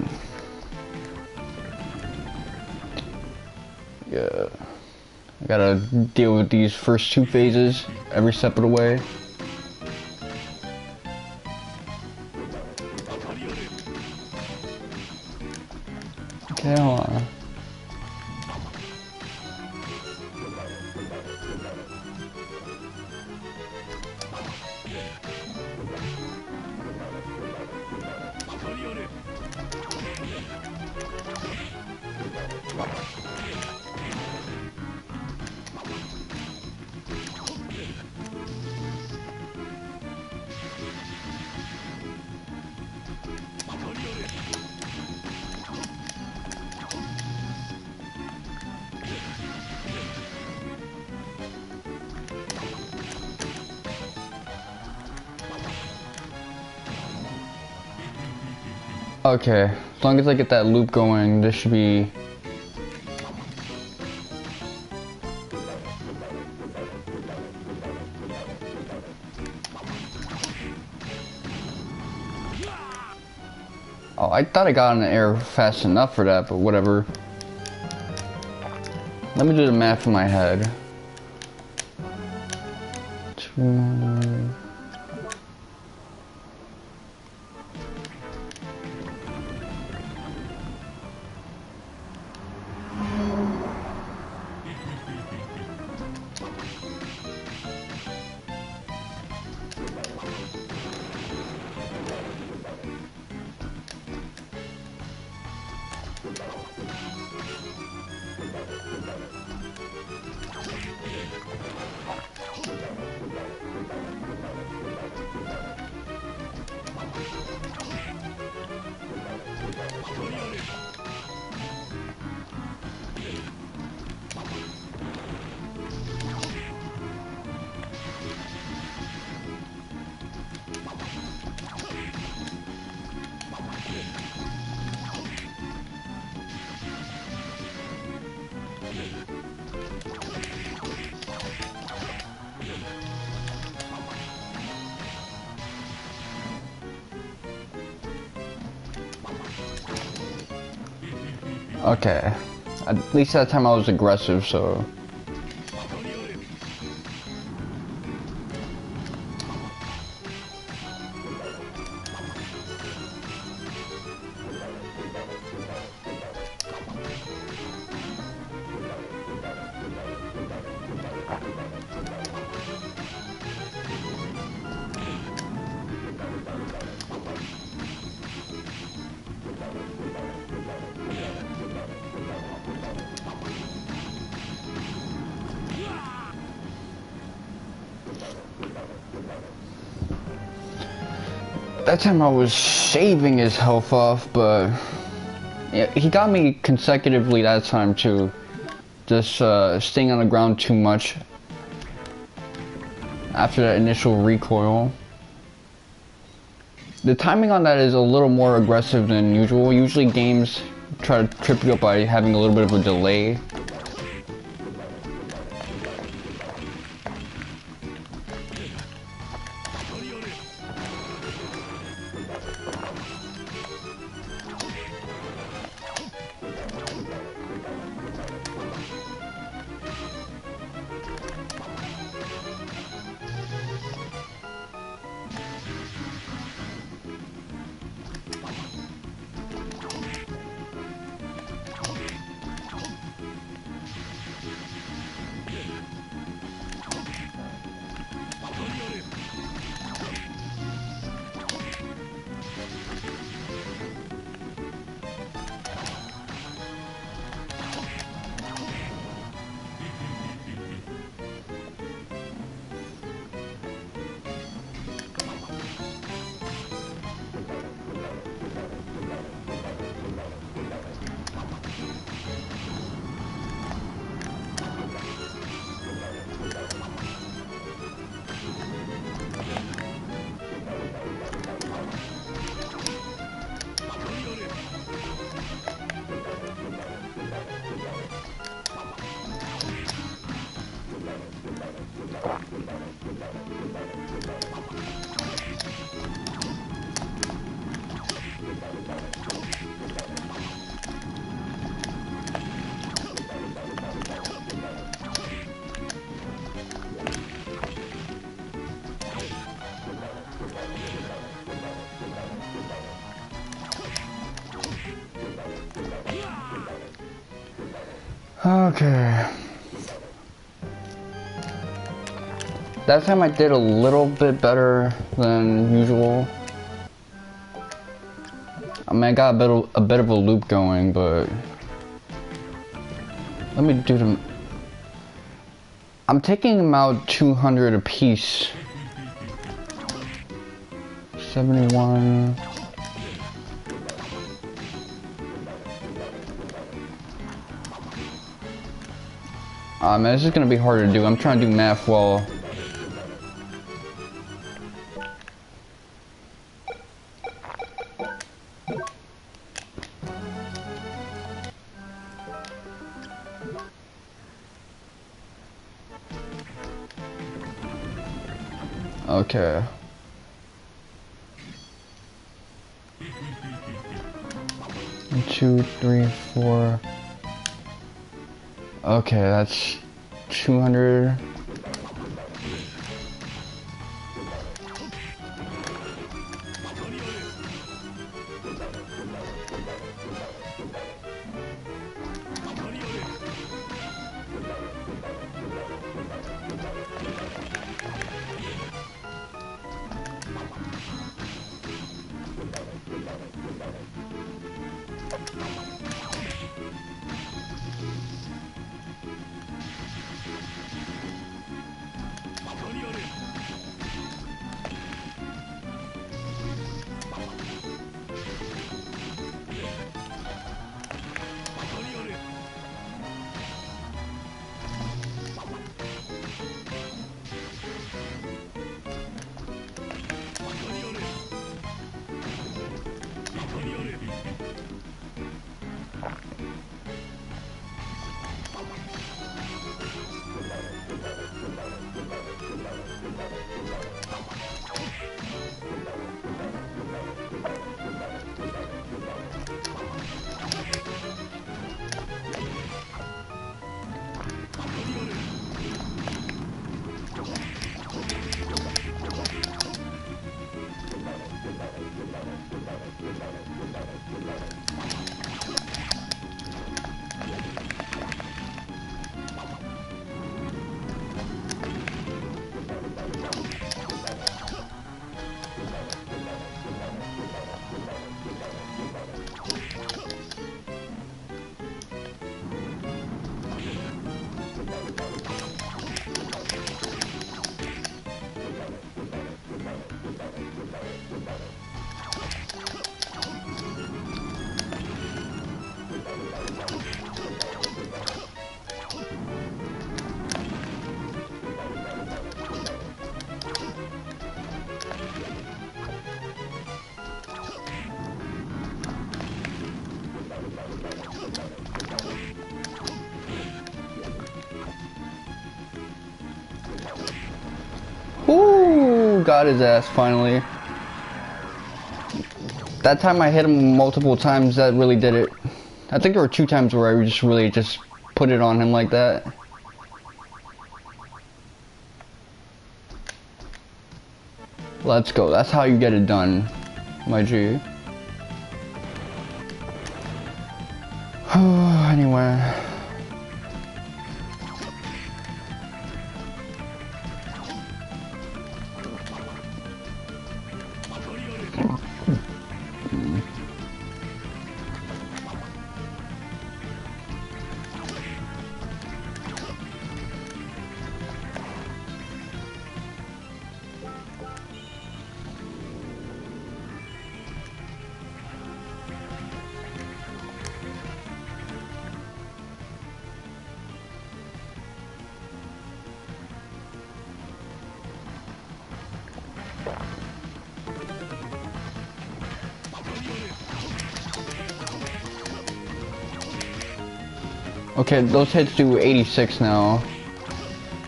yeah. I gotta deal with these first two phases every step of the way. Okay, hold on. Okay, as long as I get that loop going, this should be... Oh, I thought I got in the air fast enough for that, but whatever. Let me do the math in my head. Okay. At least that time I was aggressive, so... That time I was shaving his health off, but yeah, he got me consecutively that time too. Just staying on the ground too much after that initial recoil. The timing on that is a little more aggressive than usual. Usually games try to trip you up by having a little bit of a delay. Okay. That time I did a little bit better than usual. I mean, I got a bit of a loop going, but let me do them. I'm taking them out 200 a piece. 71. Man, this is gonna be hard to do. I'm trying to do math while. Okay. One, 2, 3, 4. Okay, that's 200. Ooh, got his ass finally. That time I hit him multiple times, that really did it. I think there were 2 times where I just really put it on him like that. Let's go. That's how you get it done, my G. Anyway. Okay, those hits do 86 now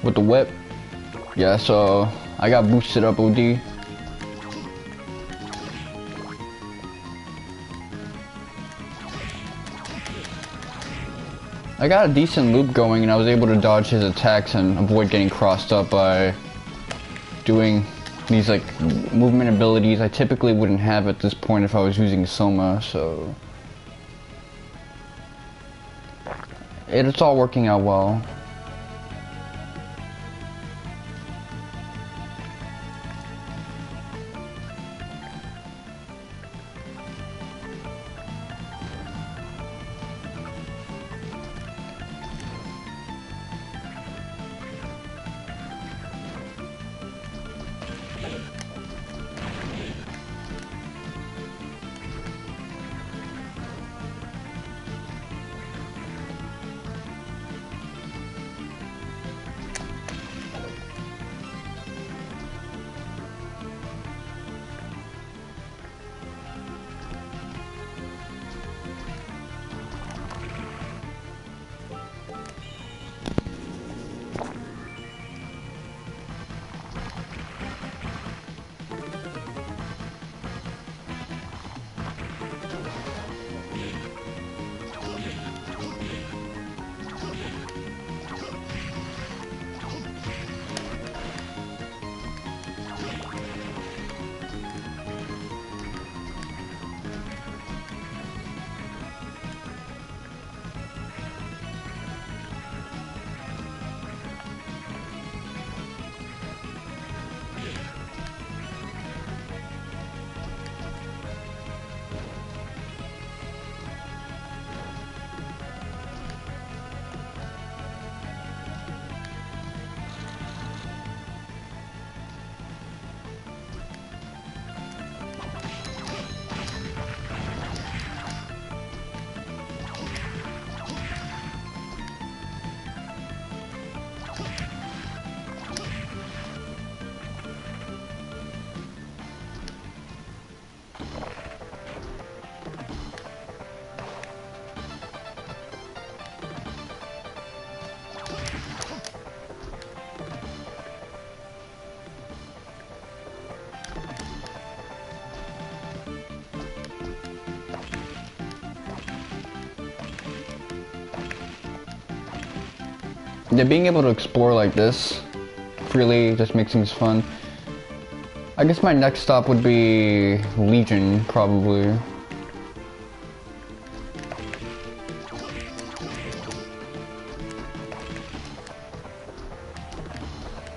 with the whip. Yeah, so I got boosted up OD. I got a decent loop going and I was able to dodge his attacks and avoid getting crossed up by doing these like movement abilities I typically wouldn't have at this point if I was using Soma, so it's all working out well. Yeah, being able to explore like this freely just makes things fun. I guess my next stop would be Legion, probably.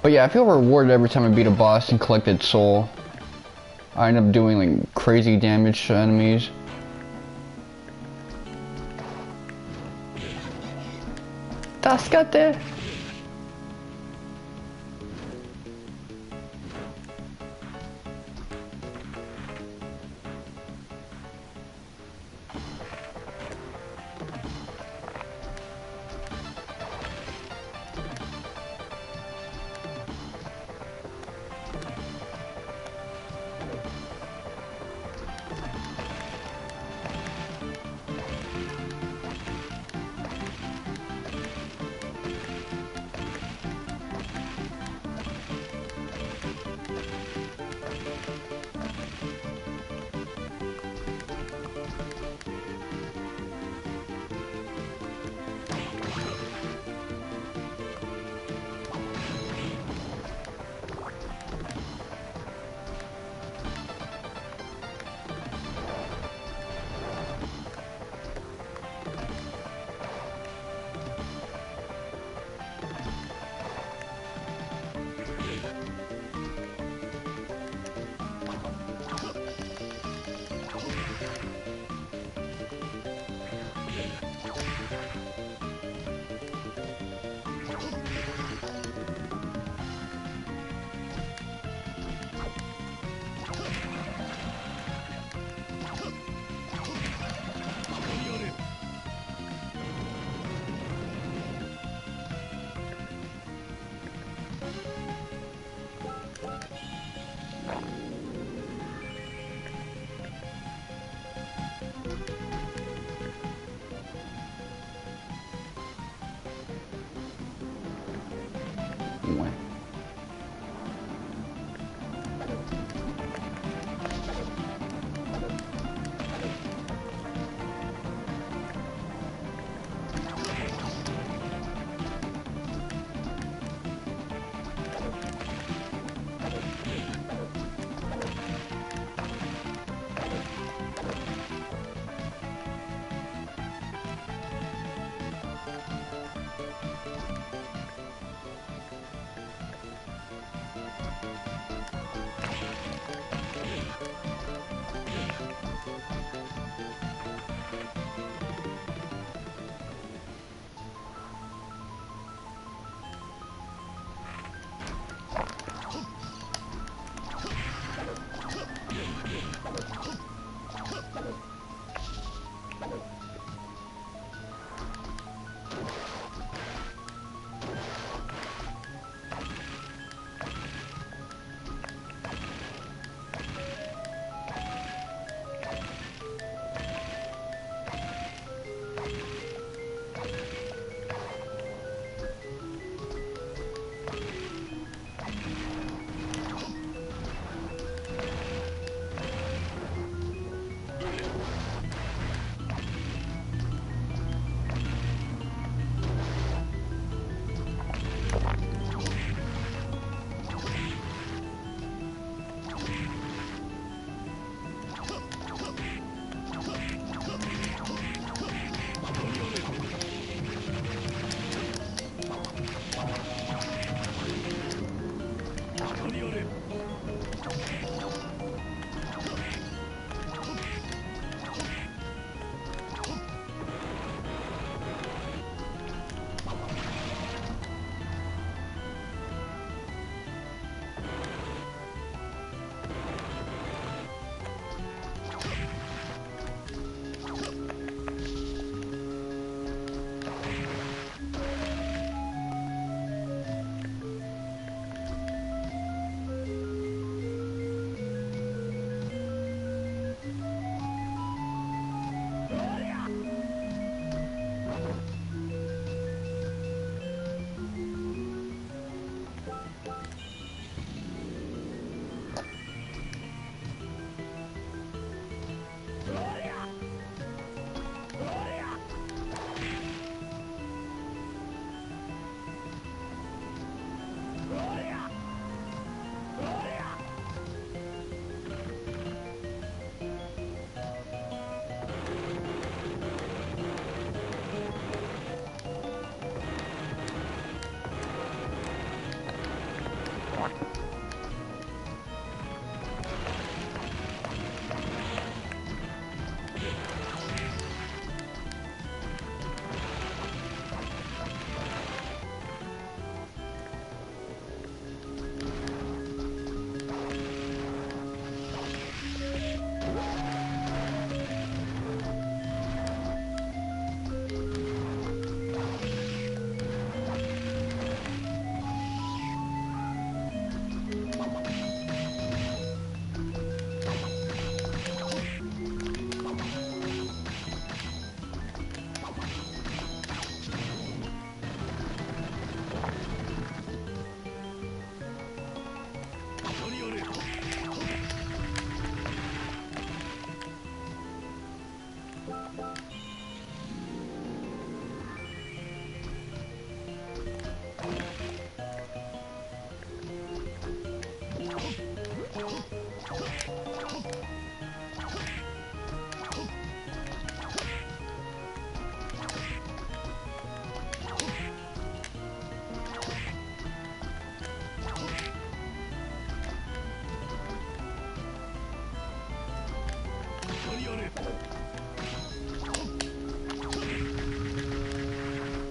But yeah, I feel rewarded every time I beat a boss and collect its soul. I end up doing like crazy damage to enemies. Tascate!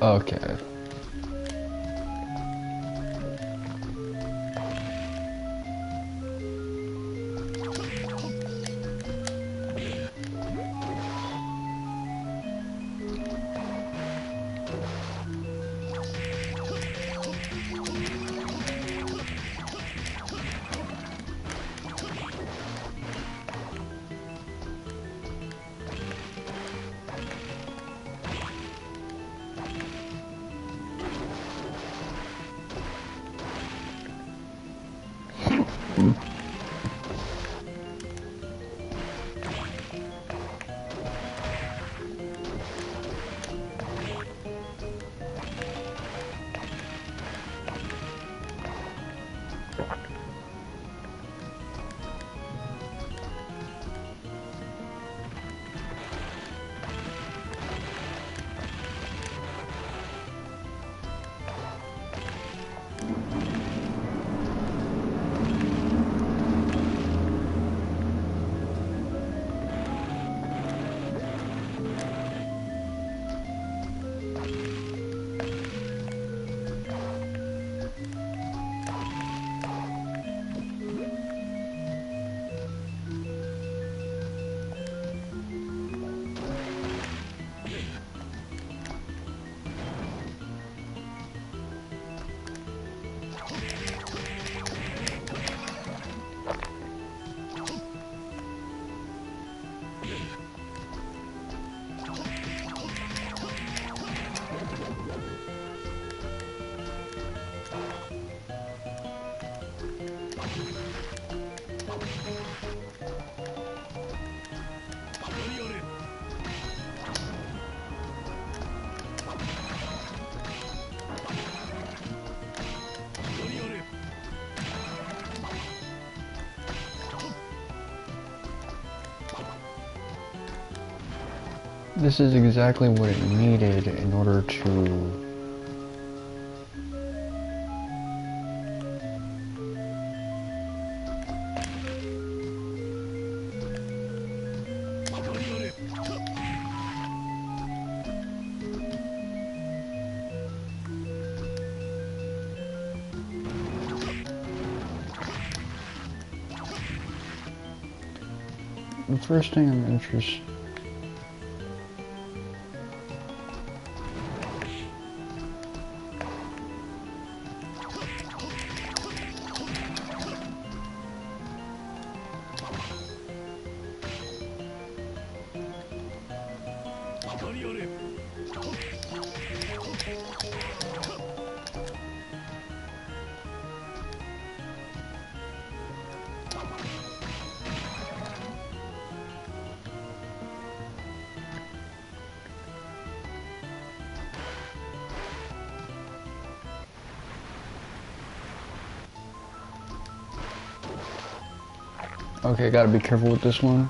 Okay. This is exactly what it needed in order to... The first thing I'm interested... Okay, gotta be careful with this one.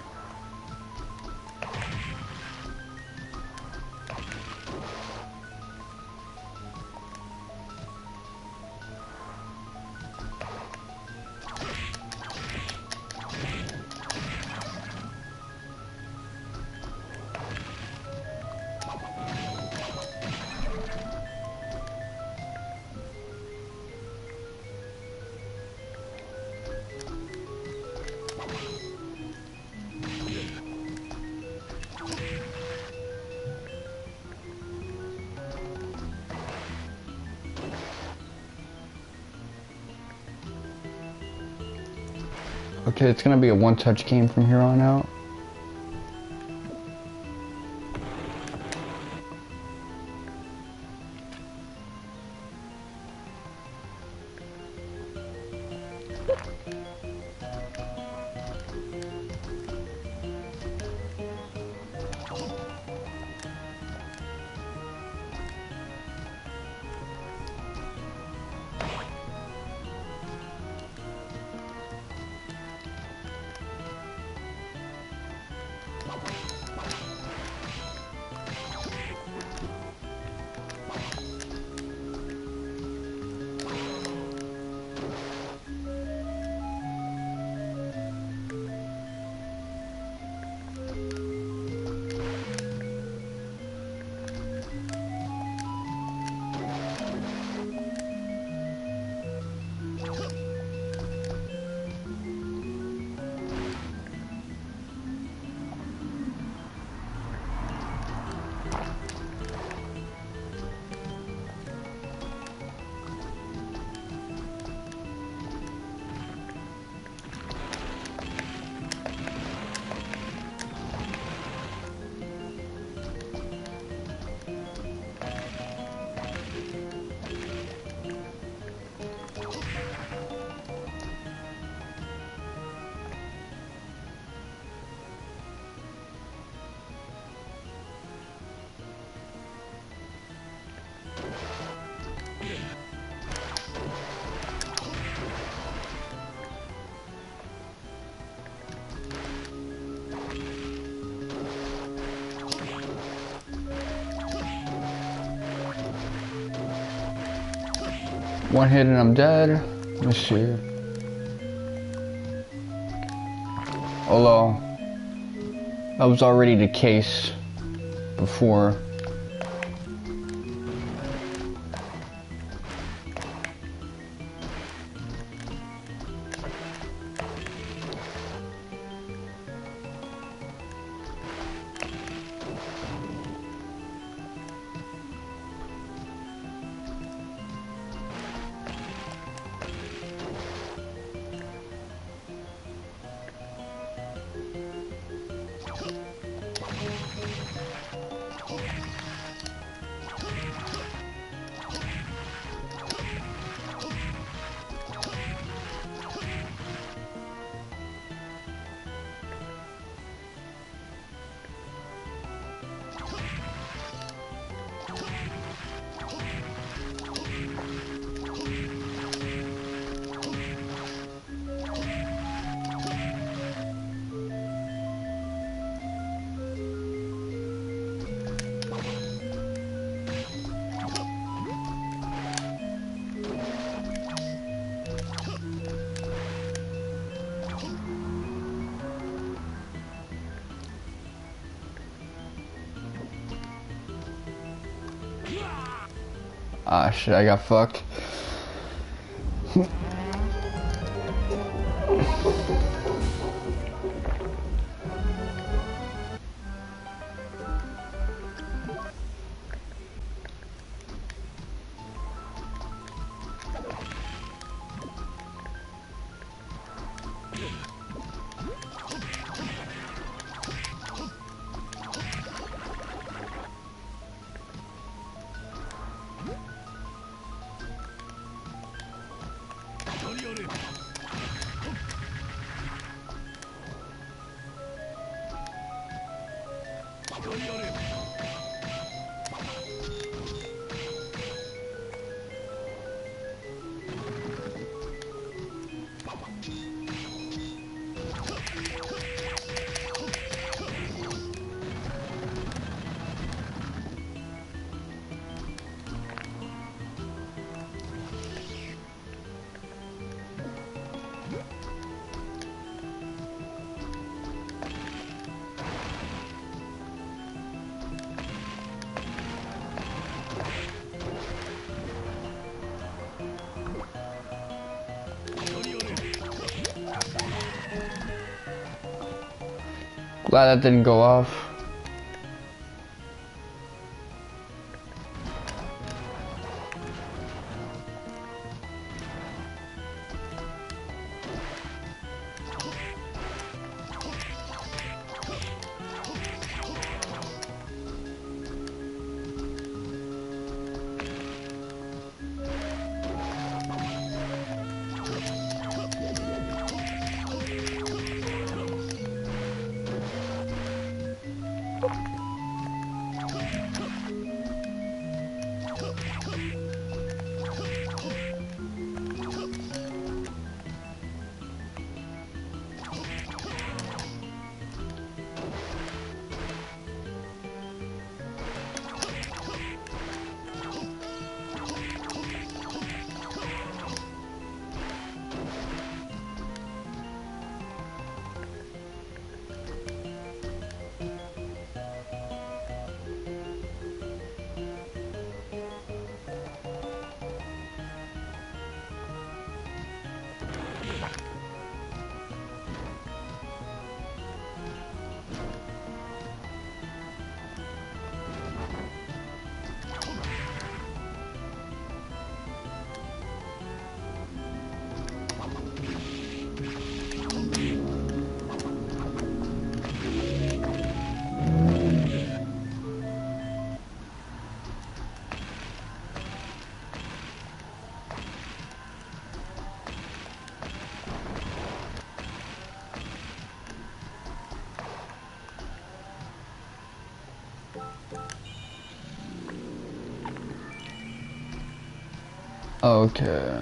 Okay, it's gonna be a one-touch game from here on out. One hit and I'm dead. Let me see. Although, that was already the case before. Ah, shit, I got fucked. Glad that didn't go off. Okay.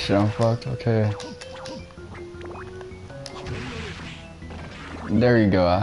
shit, I'm fucked. Okay. There you go.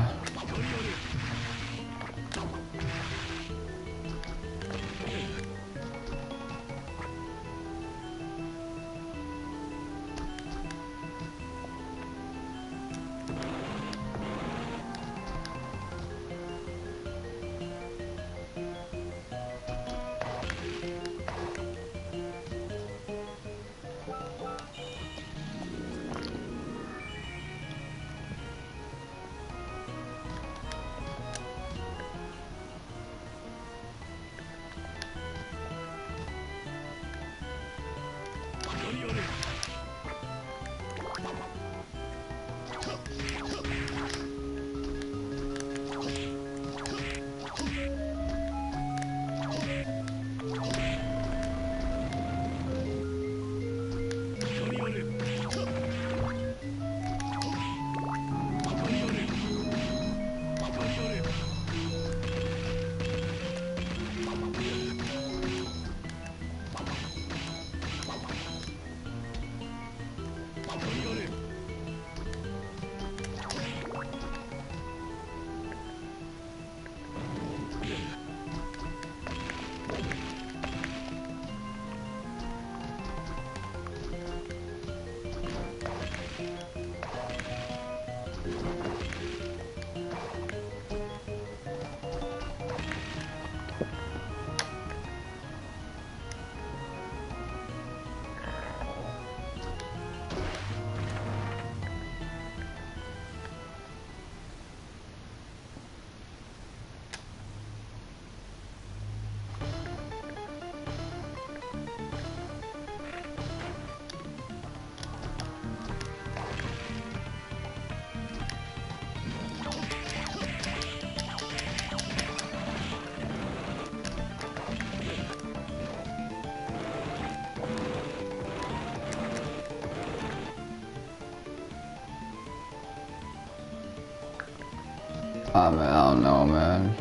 Oh man, I don't know, man.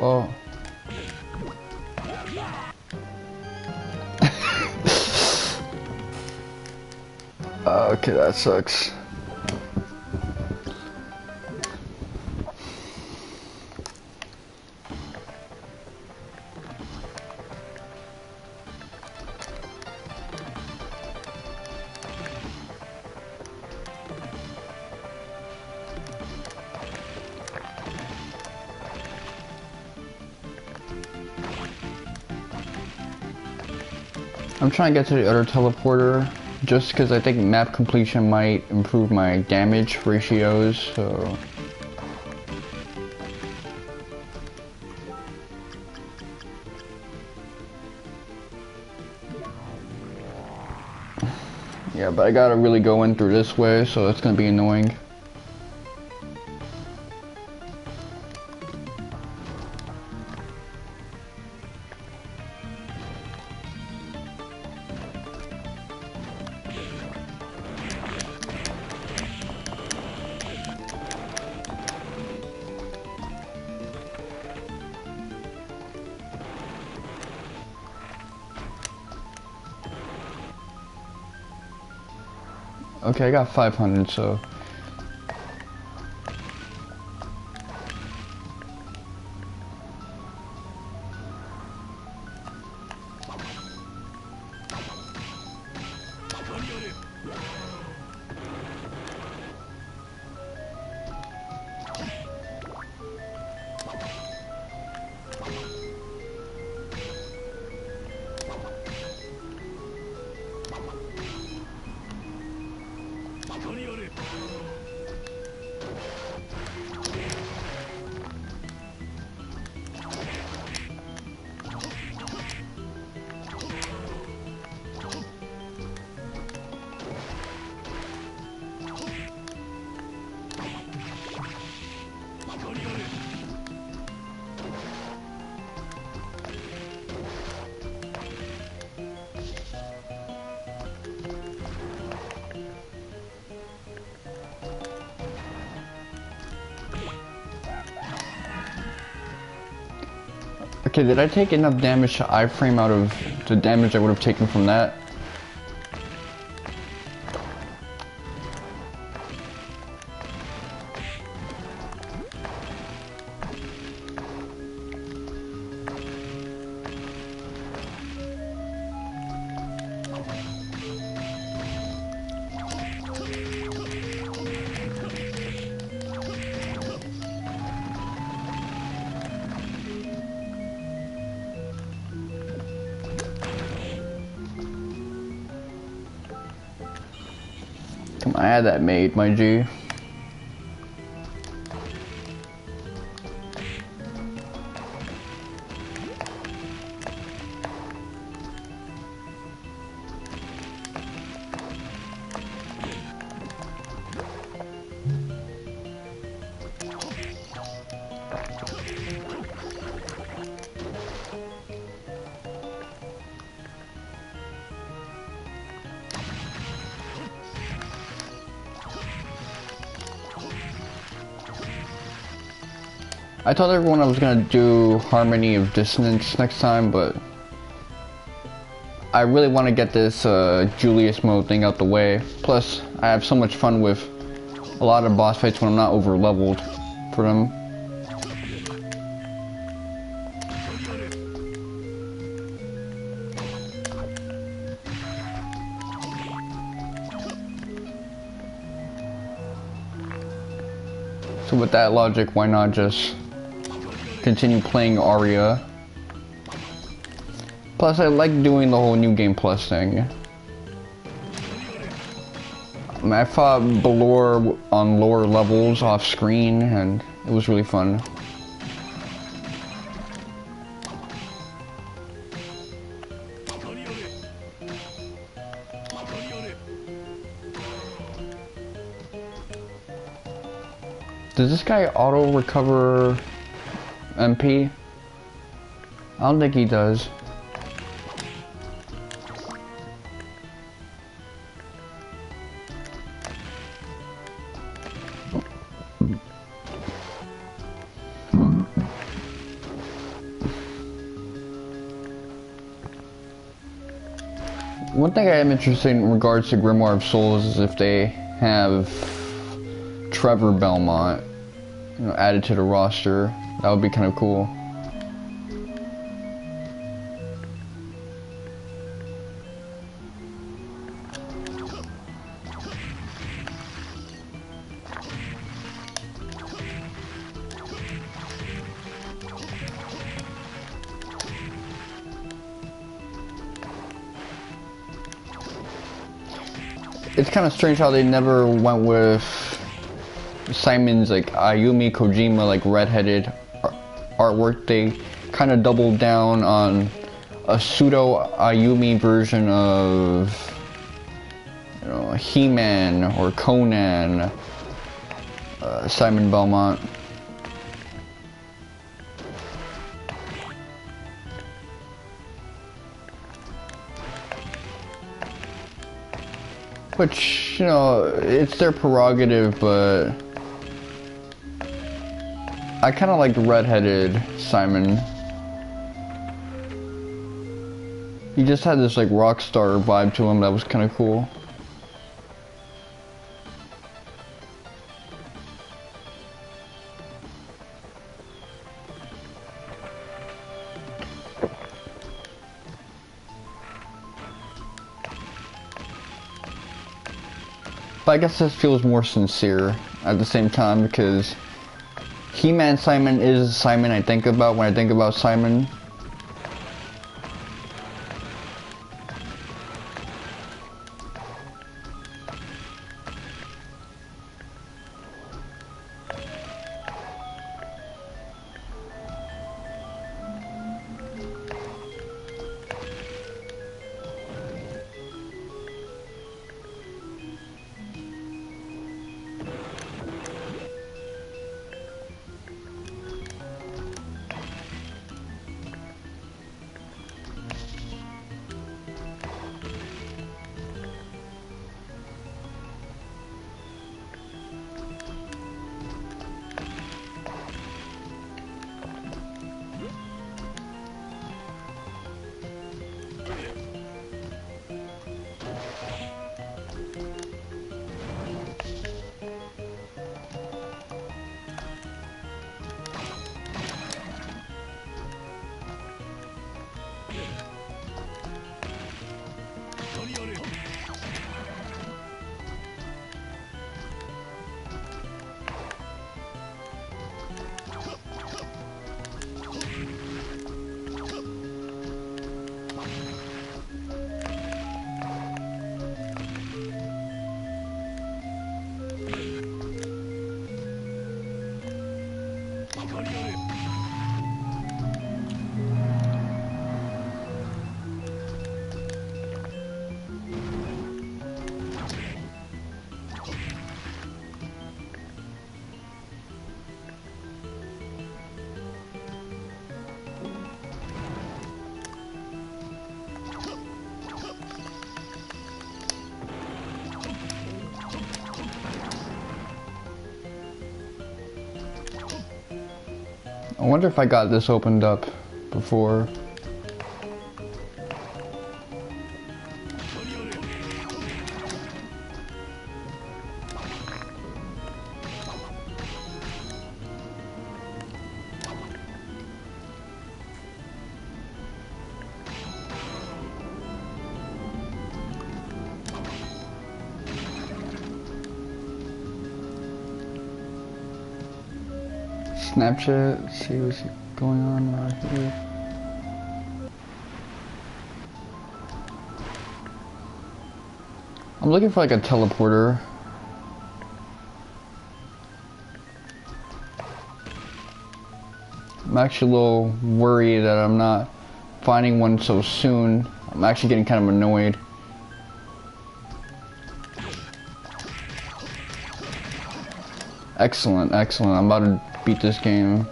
Well. Okay, that sucks. I'm trying to get to the other teleporter just because I think map completion might improve my damage ratios, so... Yeah, but I gotta really go in through this way, so it's gonna be annoying. Okay, I got 500, so... Okay, did I take enough damage to iframe out of the damage I would have taken from that? Come on, I had that made, my G. I told everyone I was gonna do Harmony of Dissonance next time, but I really want to get this Julius mode thing out the way. Plus, I have so much fun with a lot of boss fights when I'm not over leveled for them. So with that logic, why not just continue playing Aria? Plus, I like doing the whole New Game Plus thing. I fought Balor on lower levels off screen, and it was really fun. Does this guy auto recover MP? I don't think he does. One thing I am interested in regards to Grimoire of Souls is if they have Trevor Belmont, you know, added to the roster. That would be kind of cool. It's kind of strange how they never went with Simon's like Ayumi Kojima like redheaded artwork. They kind of doubled down on a pseudo Ayumi version of, you know, He-Man or Conan, Simon Belmont. Which, you know, it's their prerogative, but I kind of like the redheaded Simon. He just had this like rock star vibe to him that was kind of cool. But I guess this feels more sincere at the same time, because He-Man Simon is Simon I think about when I think about Simon. I wonder if I got this opened up before. Snapchat, see what's going on right here. I'm looking for like a teleporter. I'm actually a little worried that I'm not finding one so soon. I'm actually getting kind of annoyed. Excellent, excellent. I'm about to beat this game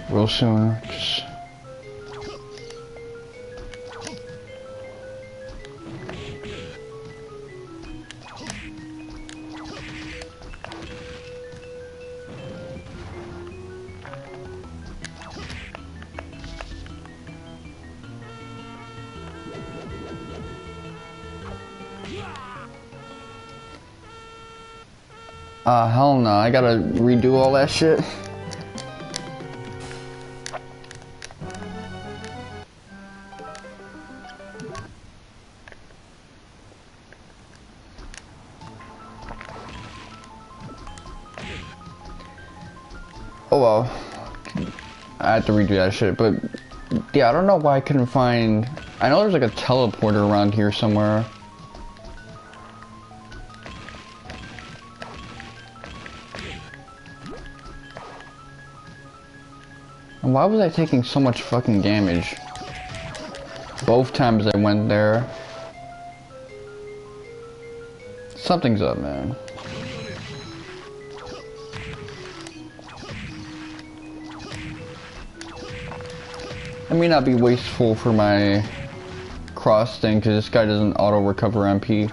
real soon. Just Hell no, I gotta redo all that shit. Oh well, I had to redo that shit, but yeah, I don't know why I couldn't find, I know there's like a teleporter around here somewhere. And why was I taking so much fucking damage? Both times I went there. Something's up, man. I may not be wasteful for my cross thing because this guy doesn't auto recover MP.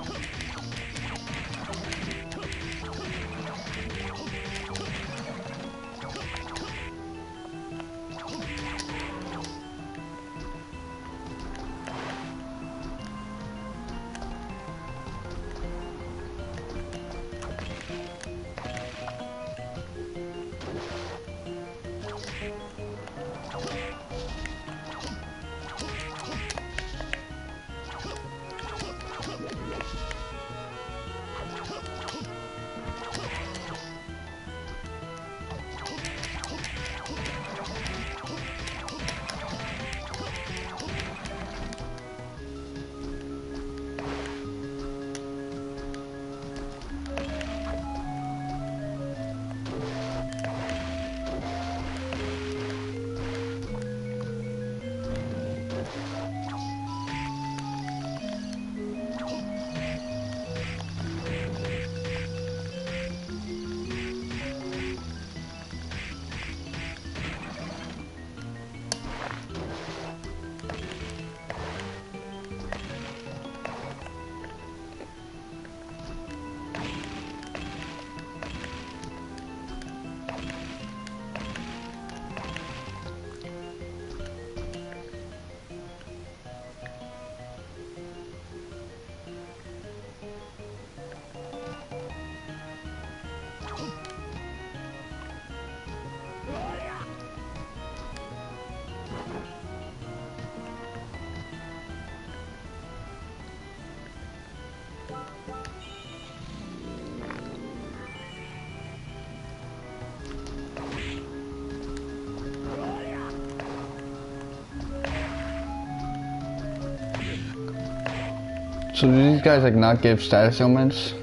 So do these guys like not give status ailments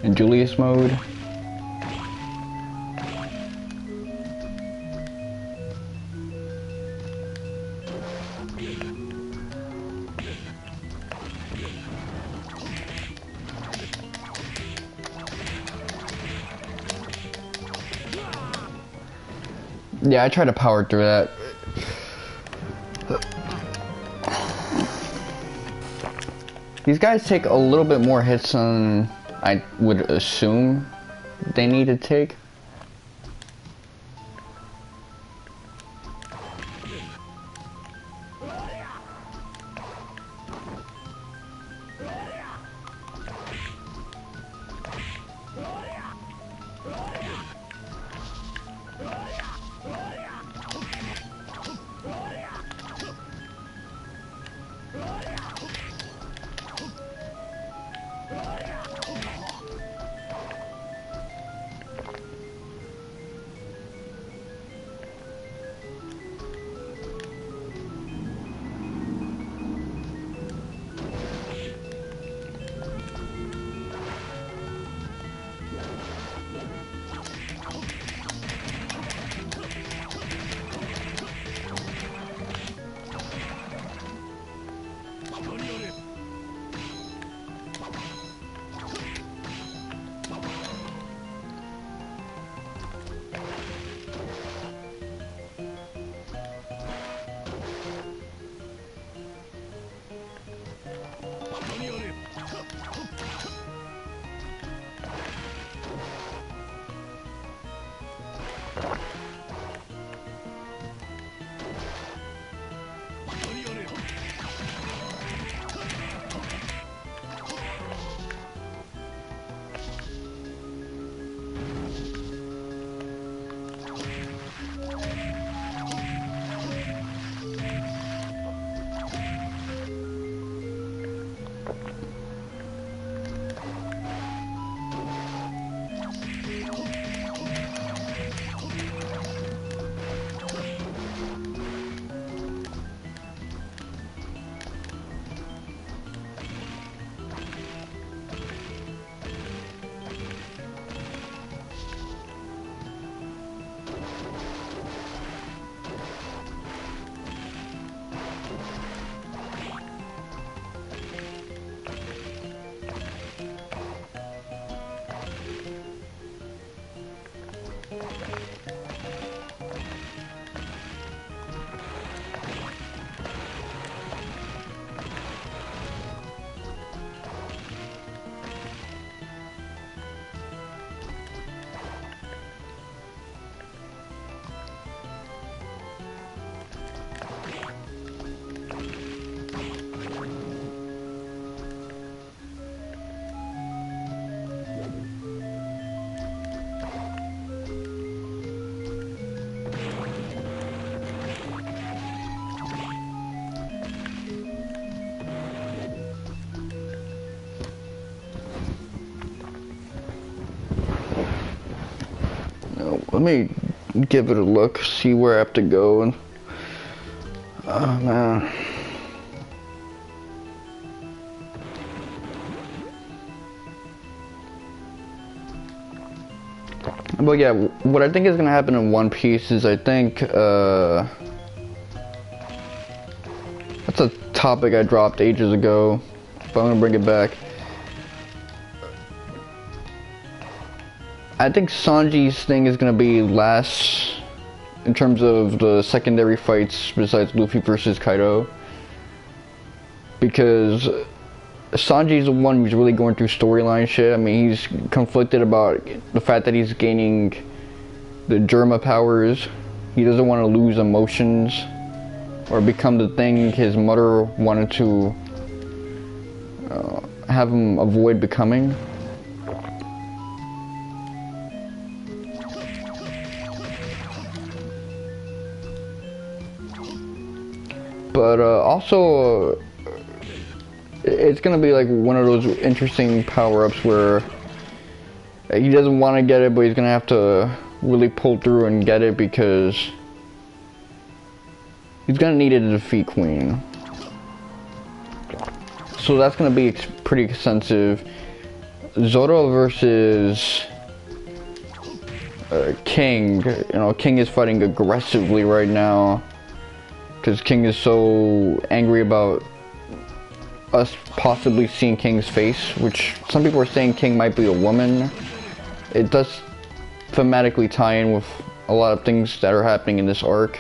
in Julius mode? Yeah, I tried to power through that. These guys take a little bit more hits than I would assume they need to take. Let me give it a look, see where I have to go. And oh man. But yeah, what I think is gonna happen in One Piece is I think that's a topic I dropped ages ago, but I'm gonna bring it back. I think Sanji's thing is gonna be last in terms of the secondary fights besides Luffy versus Kaido, because Sanji's the one who's really going through storyline shit. I mean, he's conflicted about the fact that he's gaining the Germa powers. He doesn't want to lose emotions or become the thing his mother wanted to have him avoid becoming. But also, it's gonna be like one of those interesting power-ups where he doesn't want to get it, but he's gonna have to really pull through and get it because he's gonna need it to defeat Queen. So that's gonna be pretty extensive. Zoro versus King. You know, King is fighting aggressively right now because King is so angry about us possibly seeing King's face, which some people are saying King might be a woman. It does thematically tie in with a lot of things that are happening in this arc,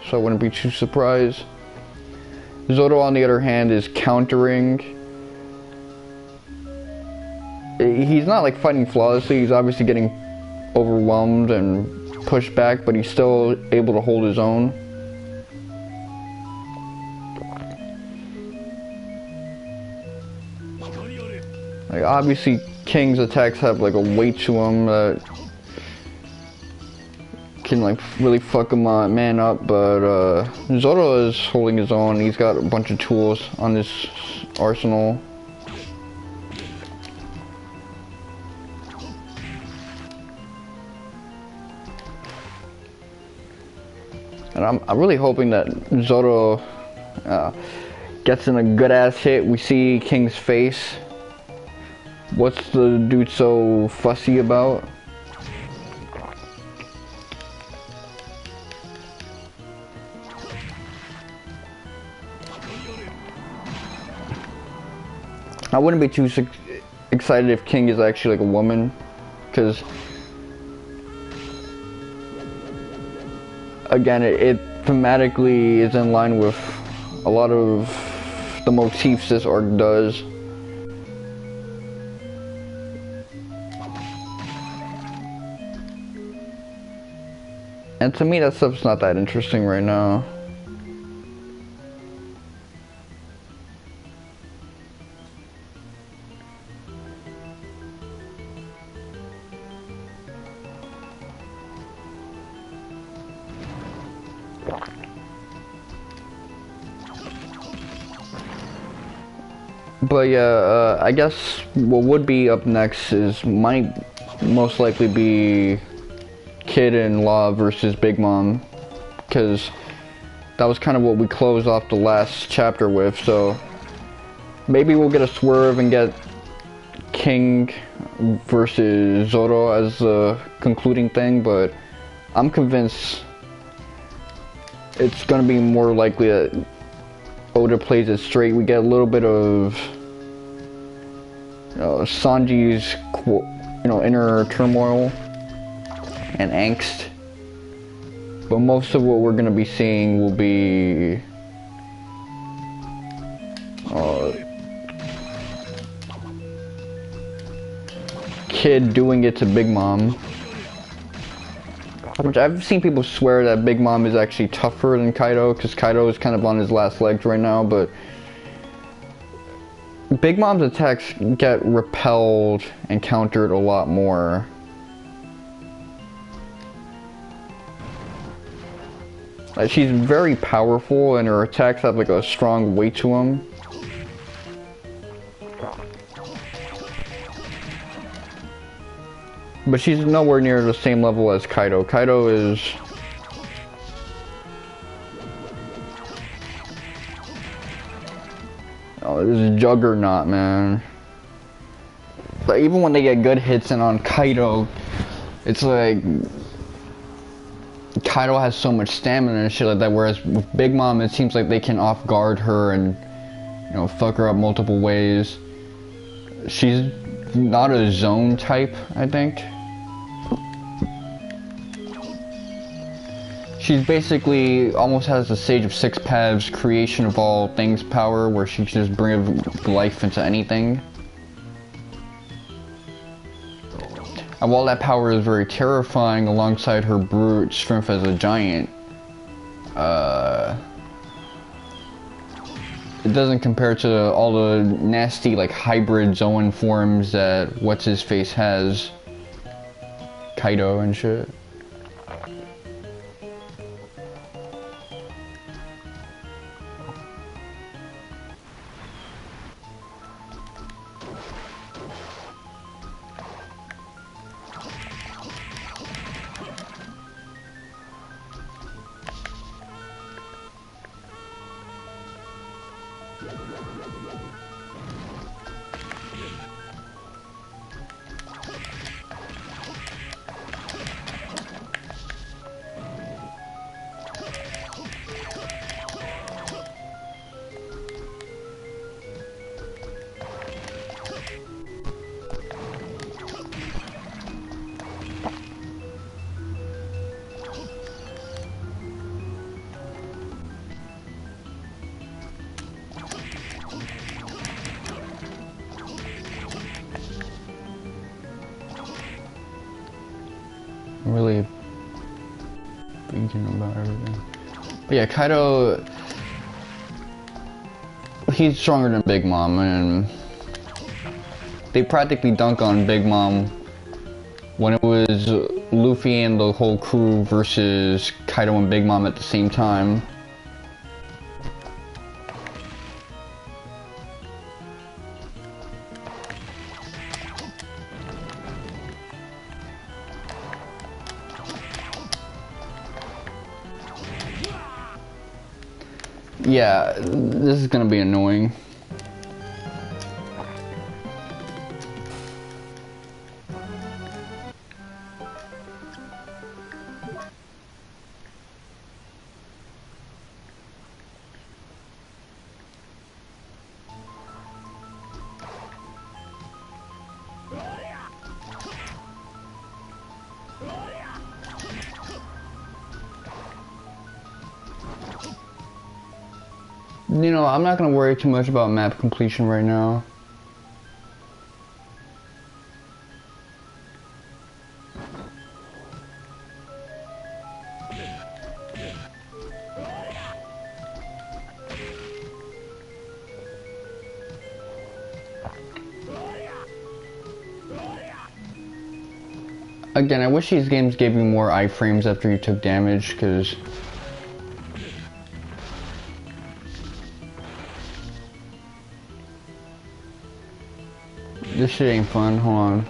so I wouldn't be too surprised. Zoro, on the other hand, is countering. He's not like fighting flawlessly. He's obviously getting overwhelmed and pushed back, but he's still able to hold his own. Like, obviously, King's attacks have like a weight to them that can like really fuck him man up, but Zoro is holding his own. He's got a bunch of tools on his arsenal. And I'm really hoping that Zoro gets in a good ass hit. We see King's face. What's the dude so fussy about? I wouldn't be too excited if King is actually like a woman, because again, it thematically is in line with a lot of the motifs this arc does. And to me, that stuff's not that interesting right now. But yeah, I guess what would be up next might most likely be Kid and Law versus Big Mom, because that was kind of what we closed off the last chapter with. So maybe we'll get a swerve and get King versus Zoro as the concluding thing, but I'm convinced it's gonna be more likely that Oda plays it straight. We get a little bit of Sanji's inner turmoil and angst, but most of what we're gonna be seeing will be Kid doing it to Big Mom, which I've seen people swear that Big Mom is actually tougher than Kaido, because Kaido is kind of on his last legs right now, but Big Mom's attacks get repelled and countered a lot more. Like, she's very powerful and her attacks have like a strong weight to them. But she's nowhere near the same level as Kaido. Kaido is... Oh, this is Juggernaut, man. But even when they get good hits in on Kaido, it's like... Kaido has so much stamina and shit like that, whereas with Big Mom, it seems like they can off-guard her and, you know, fuck her up multiple ways. She's not a zone type, I think. She's basically almost has the Sage of Six Paths, creation of all things power, where she can just bring life into anything. And while that power is very terrifying alongside her brute strength as a giant, it doesn't compare to all the nasty like hybrid Zoan forms that what's-his-face has. Kaido and shit. Really thinking about everything. But yeah, Kaido, he's stronger than Big Mom, and they practically dunk on Big Mom when it was Luffy and the whole crew versus Kaido and Big Mom at the same time. Yeah, this is gonna be annoying. You know, I'm not gonna worry too much about map completion right now. Again, I wish these games gave you more iframes after you took damage, because this shit ain't fun. Hold on.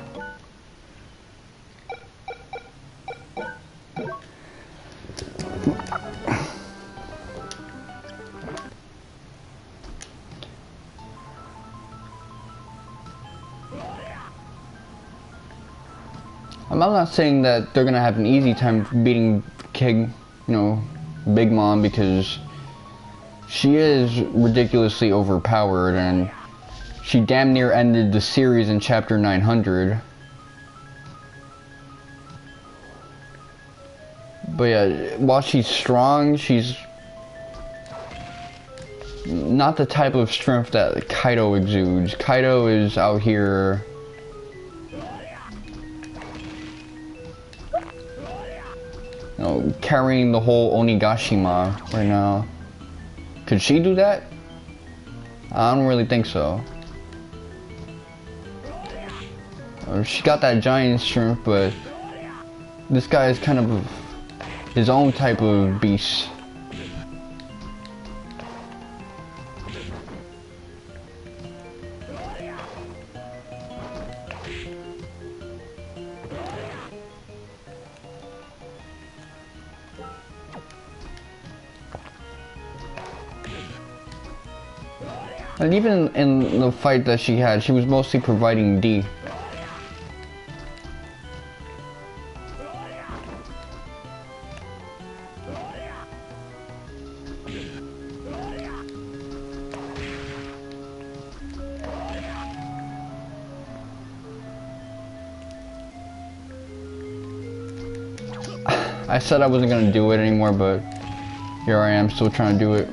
I'm not saying that they're gonna have an easy time beating Big Mom, because she is ridiculously overpowered, and she damn near ended the series in chapter 900. But yeah, while she's strong, she's not the type of strength that Kaido exudes. Kaido is out here carrying the whole Onigashima right now. Could she do that? I don't really think so. She got that giant strength, but this guy is kind of his own type of beast. And even in the fight that she had, she was mostly providing D. I said I wasn't gonna do it anymore, but here I am still trying to do it.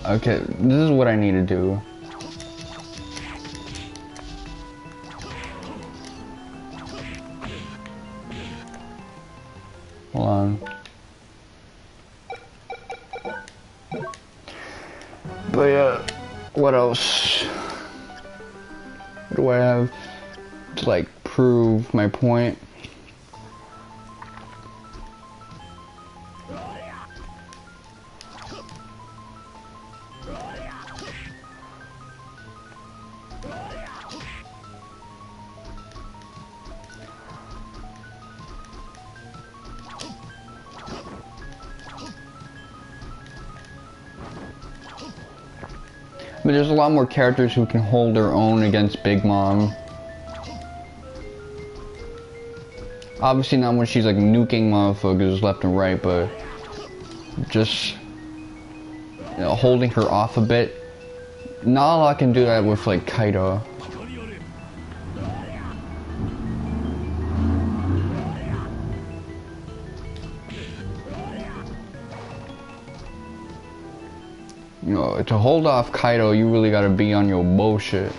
Okay, this is what I need to do. Hold on. But yeah, what else? What do I have to like prove my point? But there's a lot more characters who can hold their own against Big Mom. Obviously not when she's like nuking motherfuckers left and right, but just, you know, holding her off a bit. Not a lot can do that with like Kaido. You know, to hold off Kaido, you really gotta be on your bullshit.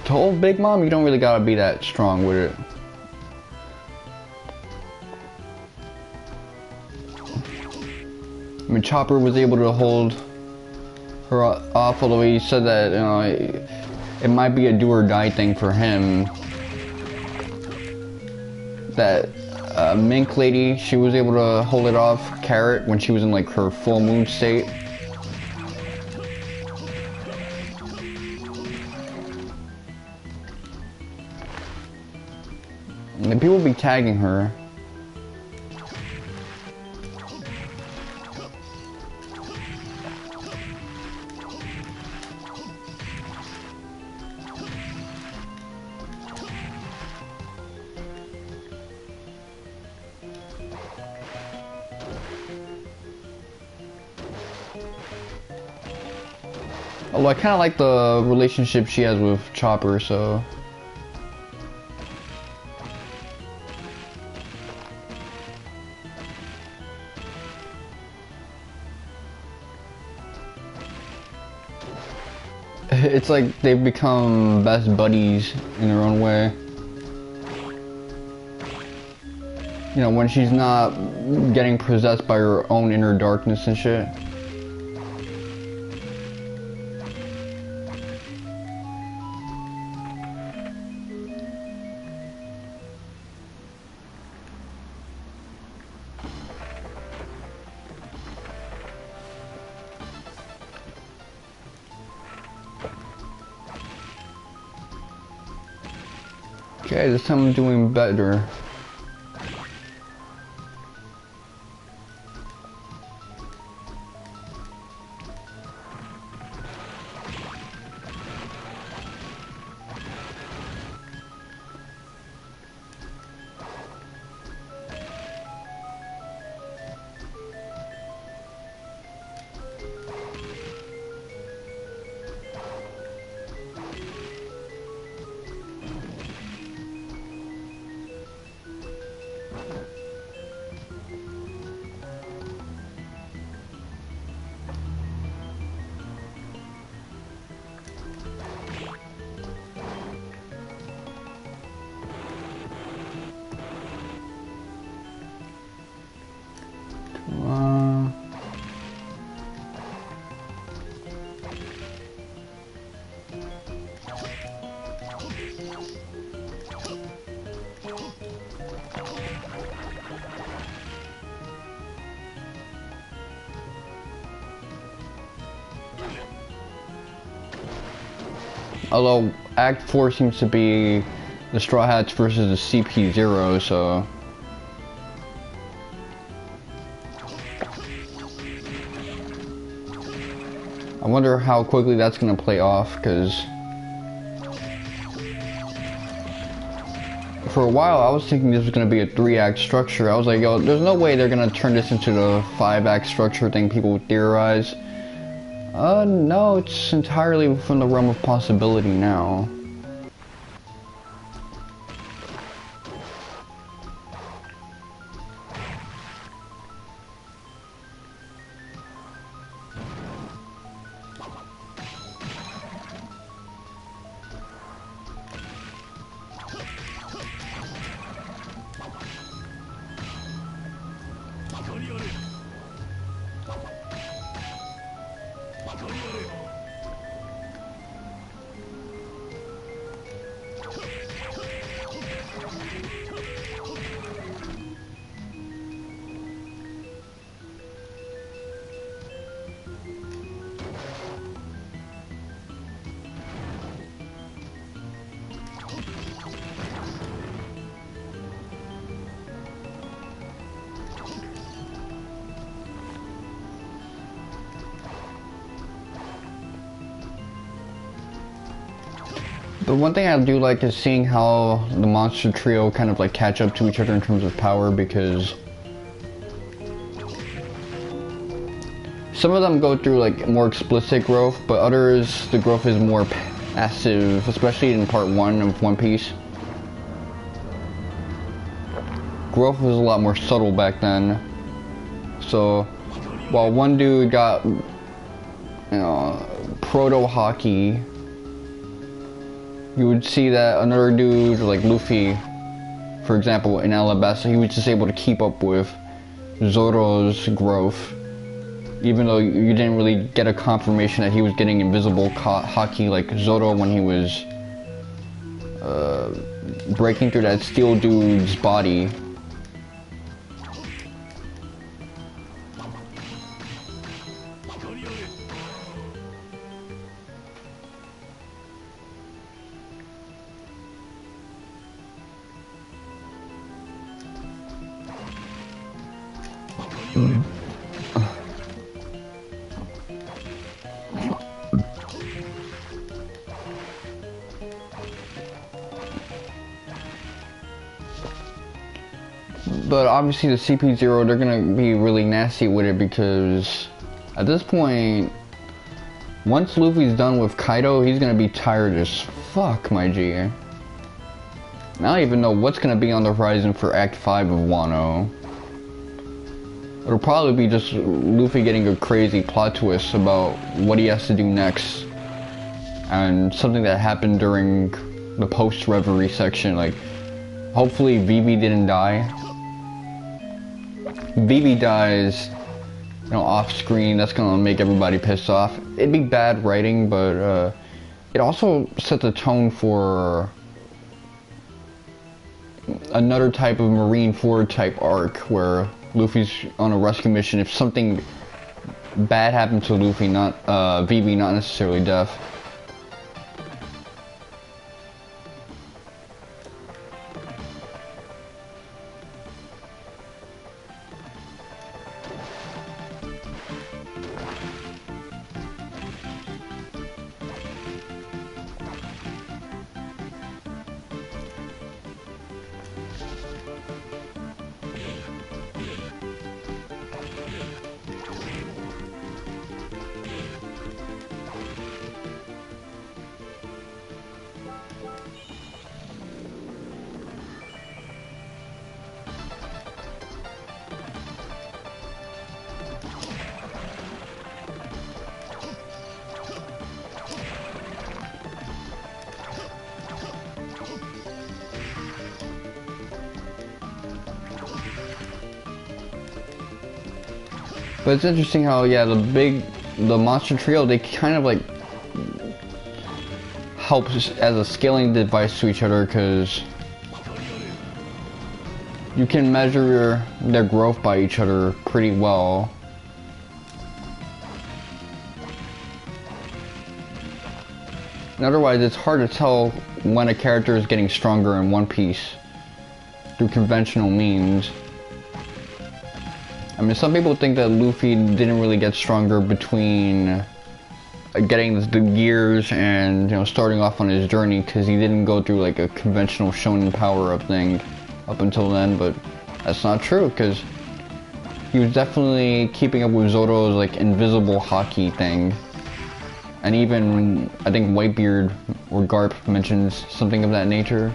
To hold Big Mom, you don't really gotta be that strong with it. I mean, Chopper was able to hold her off, although he said that, you know, it might be a do or die thing for him. That Mink lady, she was able to hold it off Carrot when she was in like her full moon state. And people be tagging her. Although I kind of like the relationship she has with Chopper, so... It's like they've become best buddies in their own way. You know, when she's not getting possessed by her own inner darkness and shit. Okay, this time I'm doing better. Although Act 4 seems to be the Straw Hats versus the CP0, so... I wonder how quickly that's gonna play off, because... For a while, I was thinking this was gonna be a 3-act structure. I was like, yo, there's no way they're gonna turn this into the 5-act structure thing people theorize. No, it's entirely from the realm of possibility now. The one thing I do like is seeing how the monster trio kind of like catch up to each other in terms of power, because some of them go through like more explicit growth, but others the growth is more passive, especially in part 1 of One Piece. Growth was a lot more subtle back then. So while one dude got, you know, proto hockey, you would see that another dude, like Luffy, for example, in Alabasta, he was just able to keep up with Zoro's growth, even though you didn't really get a confirmation that he was getting invisible hockey like Zoro when he was breaking through that steel dude's body. But obviously the CP0, they're gonna be really nasty with it, because at this point, once Luffy's done with Kaido, he's gonna be tired as fuck, my G. And I don't even know what's gonna be on the horizon for Act 5 of Wano. It'll probably be just Luffy getting a crazy plot twist about what he has to do next, and something that happened during the post-reverie section. Like, hopefully Vivi didn't die. Vivi dies, you know, off screen. That's gonna make everybody pissed off. It'd be bad writing, but it also sets a tone for another type of Marineford type arc where Luffy's on a rescue mission. If something bad happened to Luffy, not Vivi, not necessarily death. But it's interesting how, yeah, the monster trio, they kind of like help as a scaling device to each other, because you can measure their growth by each other pretty well. And otherwise, it's hard to tell when a character is getting stronger in One Piece through conventional means. I mean, some people think that Luffy didn't really get stronger between getting the gears and, you know, starting off on his journey, because he didn't go through like a conventional shonen power-up thing up until then, but that's not true, because he was definitely keeping up with Zoro's like invisible hockey thing. And even, I think Whitebeard or Garp mentions something of that nature.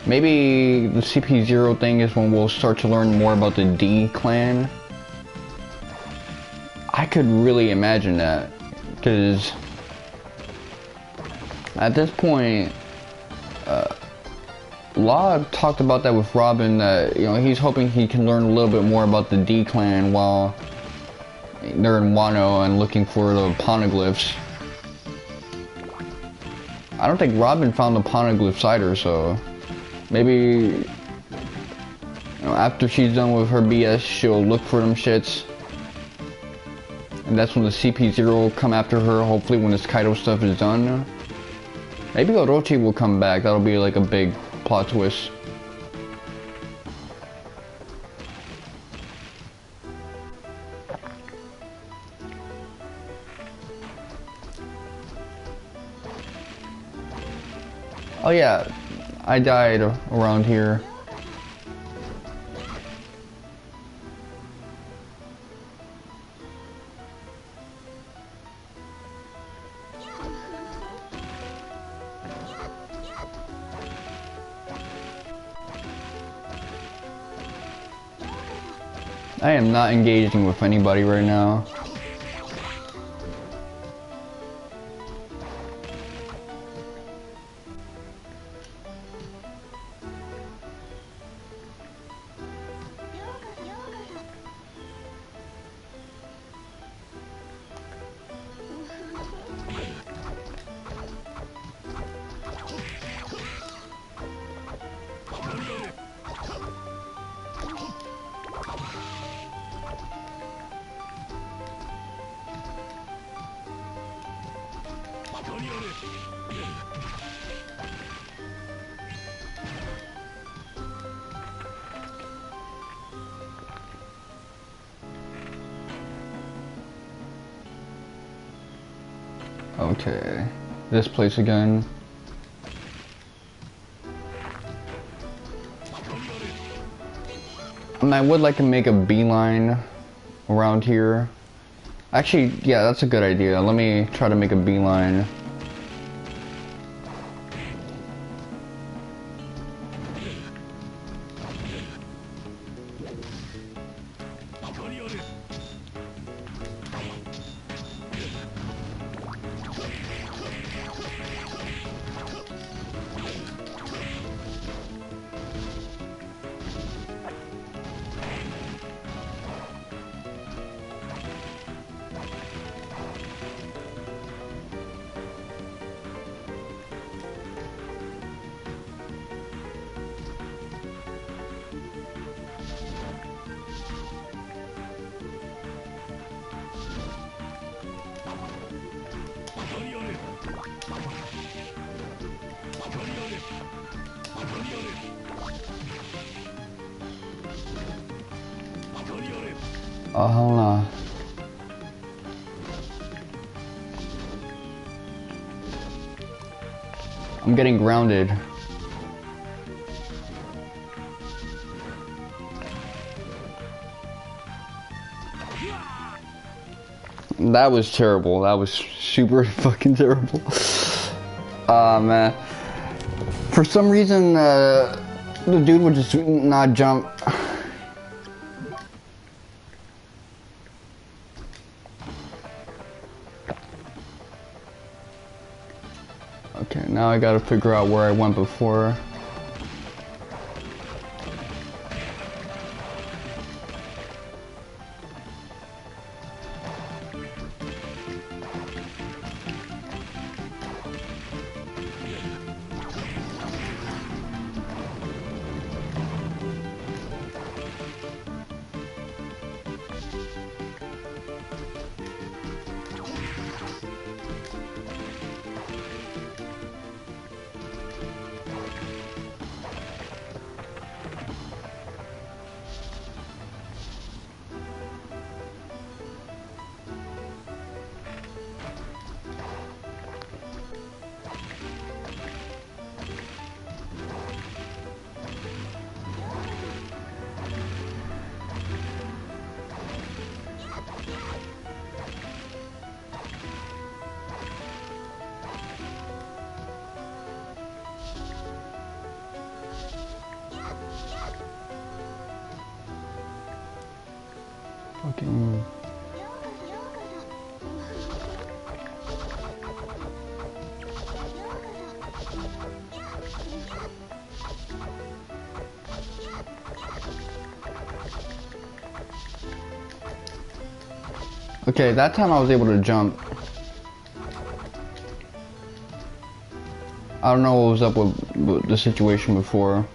Maybe the CP0 thing is when we'll start to learn more about the D clan. I could really imagine that, because at this point, Law talked about that with Robin, that, you know, he's hoping he can learn a little bit more about the D clan while they're in Wano and looking for the poneglyphs. I don't think Robin found the poneglyphs either, so maybe, you know, after she's done with her BS, she'll look for them shits. And that's when the CP0 will come after her, hopefully when this Kaido stuff is done. Maybe Orochi will come back, that'll be like a big plot twist. Oh yeah, I died around here. I am not engaging with anybody right now. Okay, this place again. I mean, I would like to make a beeline around here. Actually, yeah, that's a good idea. Let me try to make a beeline. Hold on. I'm getting grounded. That was terrible. That was super fucking terrible. Man. For some reason, the dude would just not jump. Okay, now I gotta figure out where I went before. Fucking. Okay, that time I was able to jump. I don't know what was up with the situation before.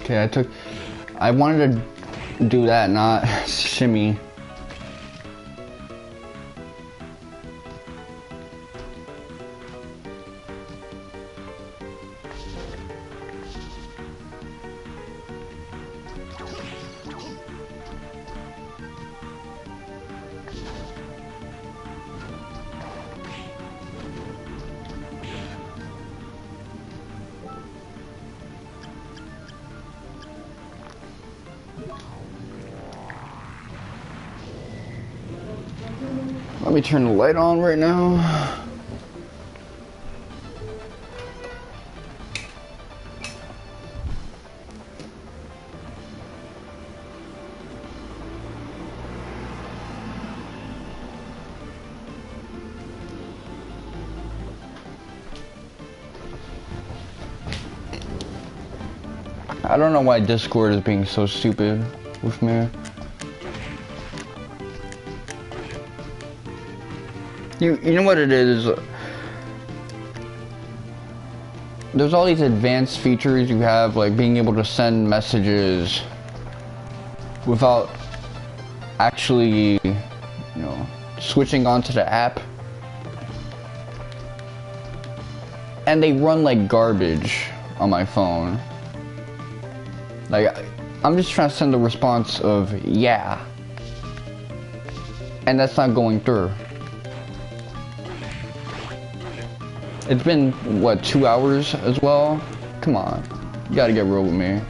Okay, I wanted to do that, not shimmy. Let me turn the light on right now. I don't know why Discord is being so stupid with me. You know what it is? There's all these advanced features you have, like being able to send messages without actually, you know, switching onto the app. And they run like garbage on my phone. Like, I'm just trying to send a response of, yeah. And that's not going through. It's been, what, 2 hours as well? Come on. You gotta get real with me.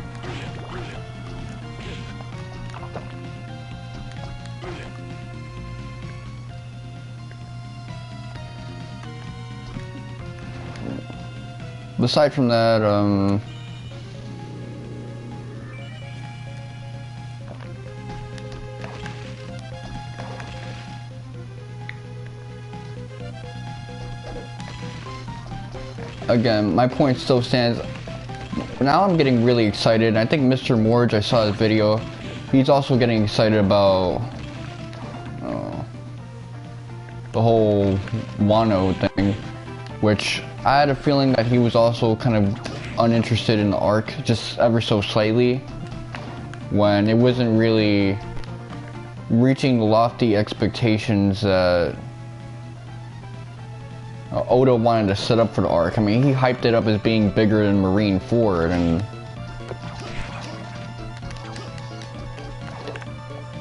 Aside from that, again, my point still stands. Now I'm getting really excited. I think Mr. Morge, I saw his video. He's also getting excited about the whole Wano thing, which I had a feeling that he was also kind of uninterested in the arc, just ever so slightly, when it wasn't really reaching the lofty expectations that Oda wanted to set up for the arc. I mean, he hyped it up as being bigger than Marineford, and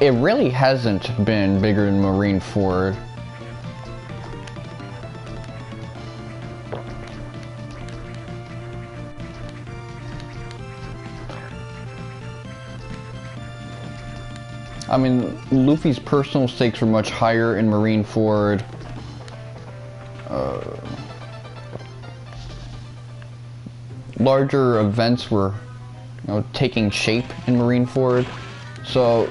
it really hasn't been bigger than Marineford. I mean, Luffy's personal stakes were much higher in Marineford. Larger events were, you know, taking shape in Marineford. So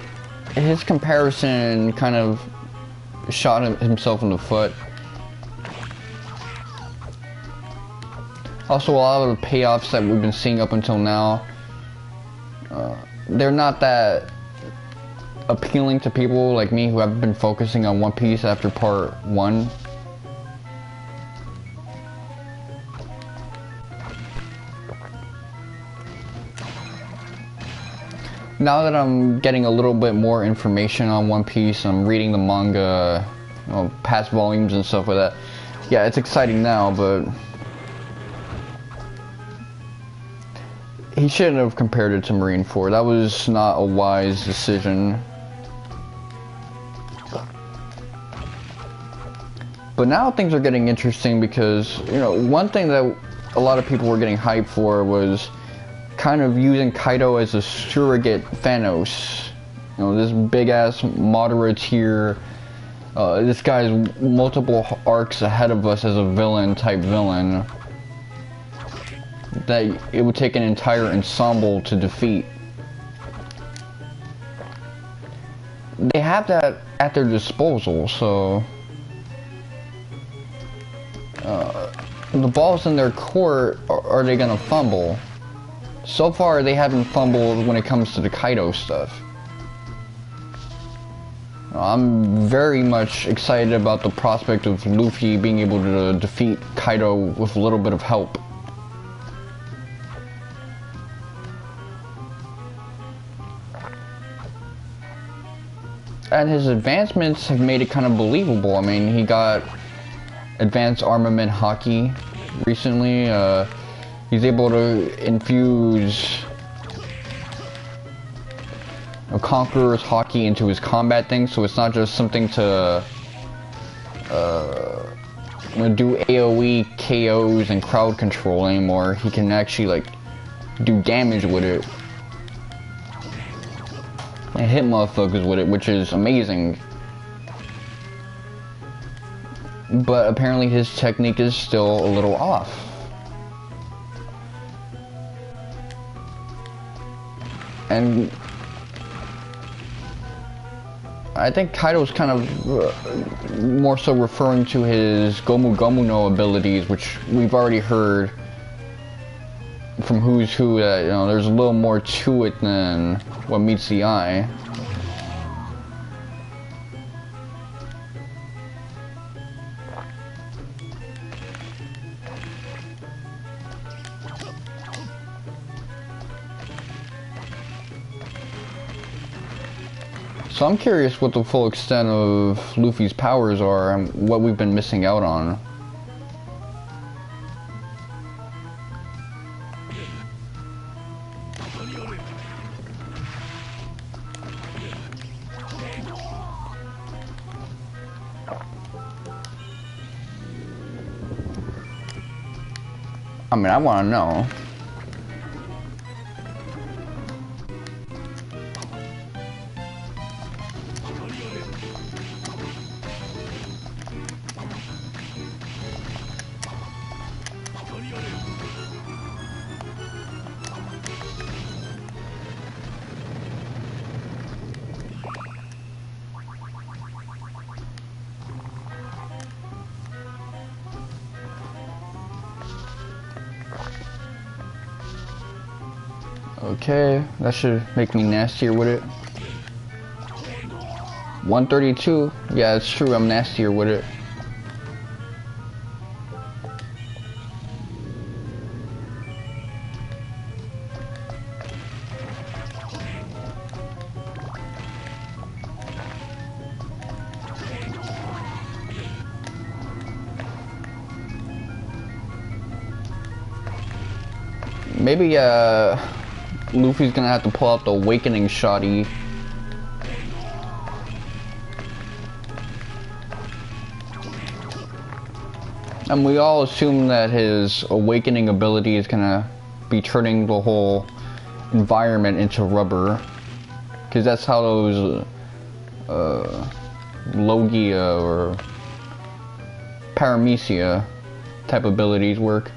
his comparison kind of shot himself in the foot. Also, a lot of the payoffs that we've been seeing up until now, they're not that appealing to people like me who have been focusing on One Piece after part 1. Now that I'm getting a little bit more information on One Piece, I'm reading the manga, you know, past volumes and stuff like that. Yeah, it's exciting now, but he shouldn't have compared it to Marineford. That was not a wise decision. But now things are getting interesting because, you know, one thing that a lot of people were getting hyped for was kind of using Kaido as a surrogate Thanos. You know, this big ass moderate tier, this guy's multiple arcs ahead of us as a villain type villain that it would take an entire ensemble to defeat. They have that at their disposal, so the ball's in their court. Are they gonna fumble? So far they haven't fumbled when it comes to the Kaido stuff. I'm very much excited about the prospect of Luffy being able to defeat Kaido with a little bit of help. And his advancements have made it kind of believable. I mean, he got advanced armament hockey recently. He's able to infuse a Conqueror's hockey into his combat thing, so it's not just something to do AoE KOs and crowd control anymore. He can actually like do damage with it and hit motherfuckers with it, which is amazing. But apparently his technique is still a little off. And I think Kaido's kind of more so referring to his Gomu Gomu no abilities, which we've already heard from Who's Who that, you know, there's a little more to it than what meets the eye. So I'm curious what the full extent of Luffy's powers are and what we've been missing out on. I mean, I want to know. Okay, that should make me nastier with it. 132, yeah, it's true, I'm nastier with it. Maybe, Luffy's gonna have to pull out the awakening shoddy. And we all assume that his awakening ability is gonna be turning the whole environment into rubber. Cause that's how those Logia or Paramecia type abilities work.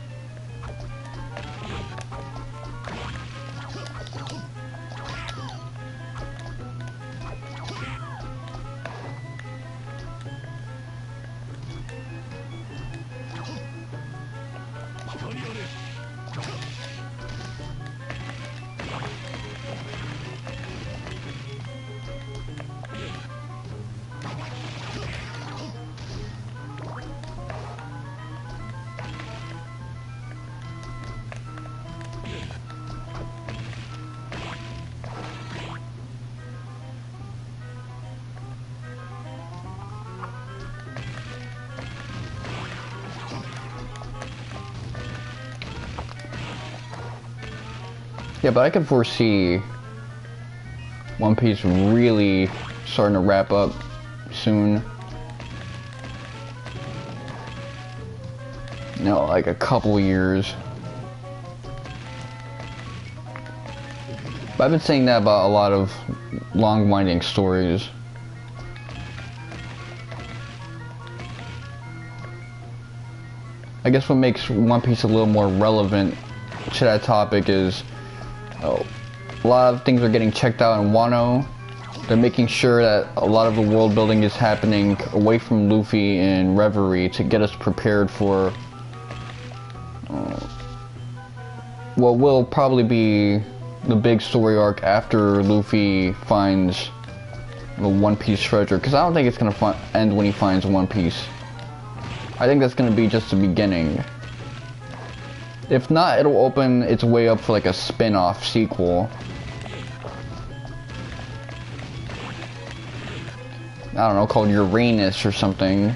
Yeah, but I can foresee One Piece really starting to wrap up soon. you know, like a couple years. But I've been saying that about a lot of long winding stories. I guess what makes One Piece a little more relevant to that topic is a lot of things are getting checked out in Wano. They're making sure that a lot of the world building is happening away from Luffy and Reverie to get us prepared for what will probably be the big story arc after Luffy finds the One Piece treasure. Because I don't think it's going to end when he finds One Piece. I think that's going to be just the beginning. If not, it'll open its way up for like a spin-off sequel. I don't know, called Uranus or something.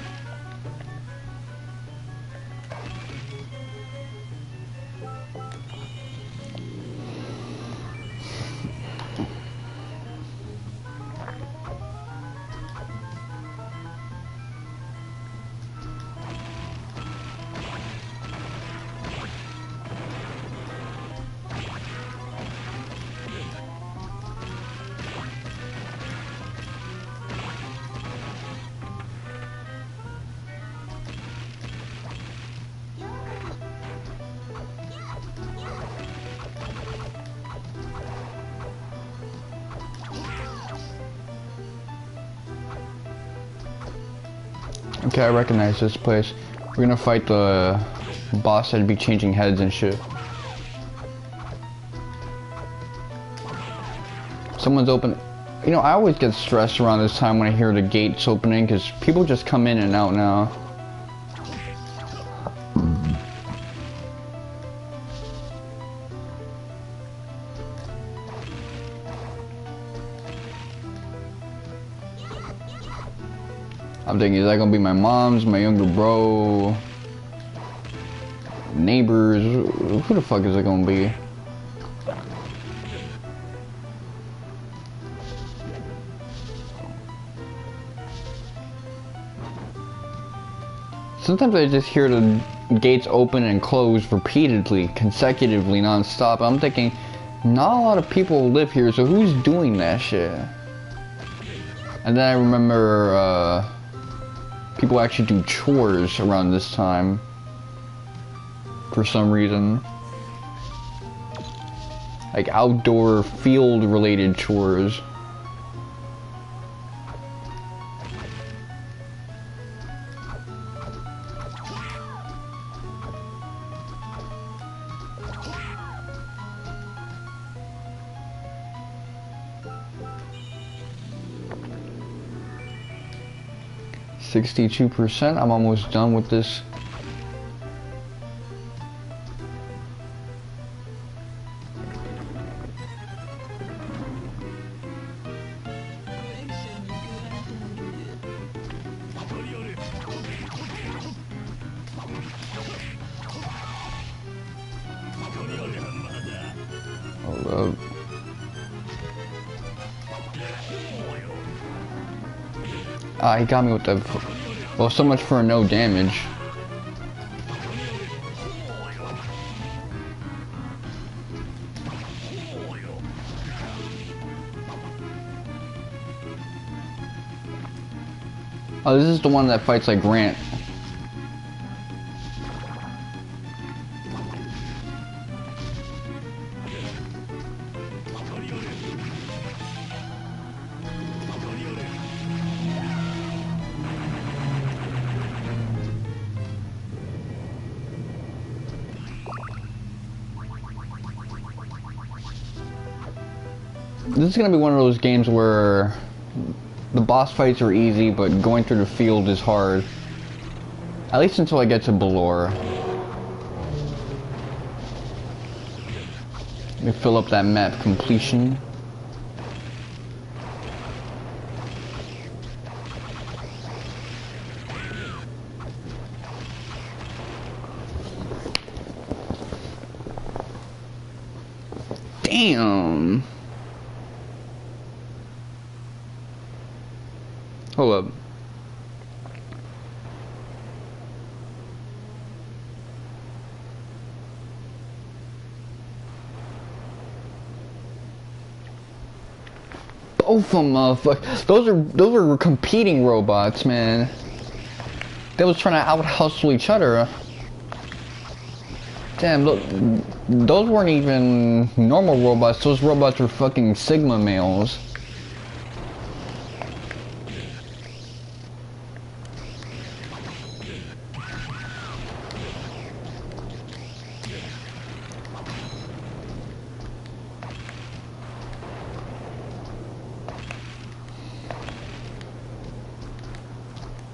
Okay, I recognize this place. We're gonna fight the boss that'd be changing heads and shit. Someone's open. You know, I always get stressed around this time when I hear the gates opening, because people just come in and out now. I'm thinking, is that gonna be my mom's, my younger bro, neighbors? Who the fuck is it gonna be? Sometimes I just hear the gates open and close repeatedly, consecutively, non-stop. I'm thinking, not a lot of people live here, so who's doing that shit? And then I remember, people actually do chores around this time for some reason, like outdoor field related chores. %. I'm almost done with this. Hold up. Ah, he got me with the... Well, so much for no damage. Oh, this is the one that fights like Grant. This is gonna be one of those games where the boss fights are easy, but going through the field is hard. At least until I get to Belor. Let me fill up that map completion. Damn. Hold up. Both of them, motherfuckers. Those are competing robots, man. They was trying to out-hustle each other. Damn, look, those weren't even normal robots. Those robots were fucking Sigma males.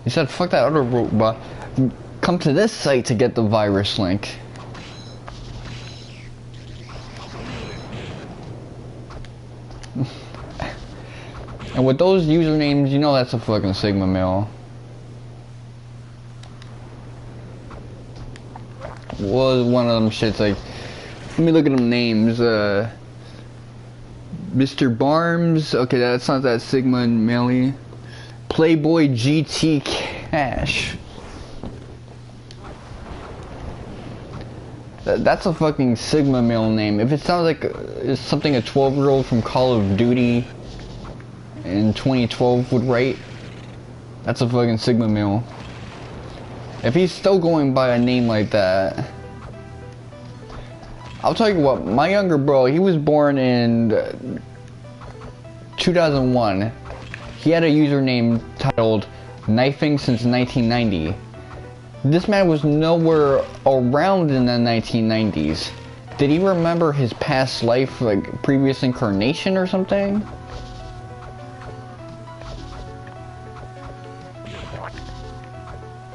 He said, fuck that other robot. Come to this site to get the virus link. And with those usernames, you know that's a fucking Sigma male. Was one of them shits like, let me look at them names. Mr. Barms, okay, that's not that Sigma male. Playboy GT Cash. That's a fucking Sigma male name. If it sounds like it's something a 12-year-old from Call of Duty in 2012 would write, that's a fucking Sigma male. If he's still going by a name like that, I'll tell you what, my younger bro, he was born in 2001. He had a username titled Knifing Since 1990. This man was nowhere around in the 1990s. Did he remember his past life, like previous incarnation or something?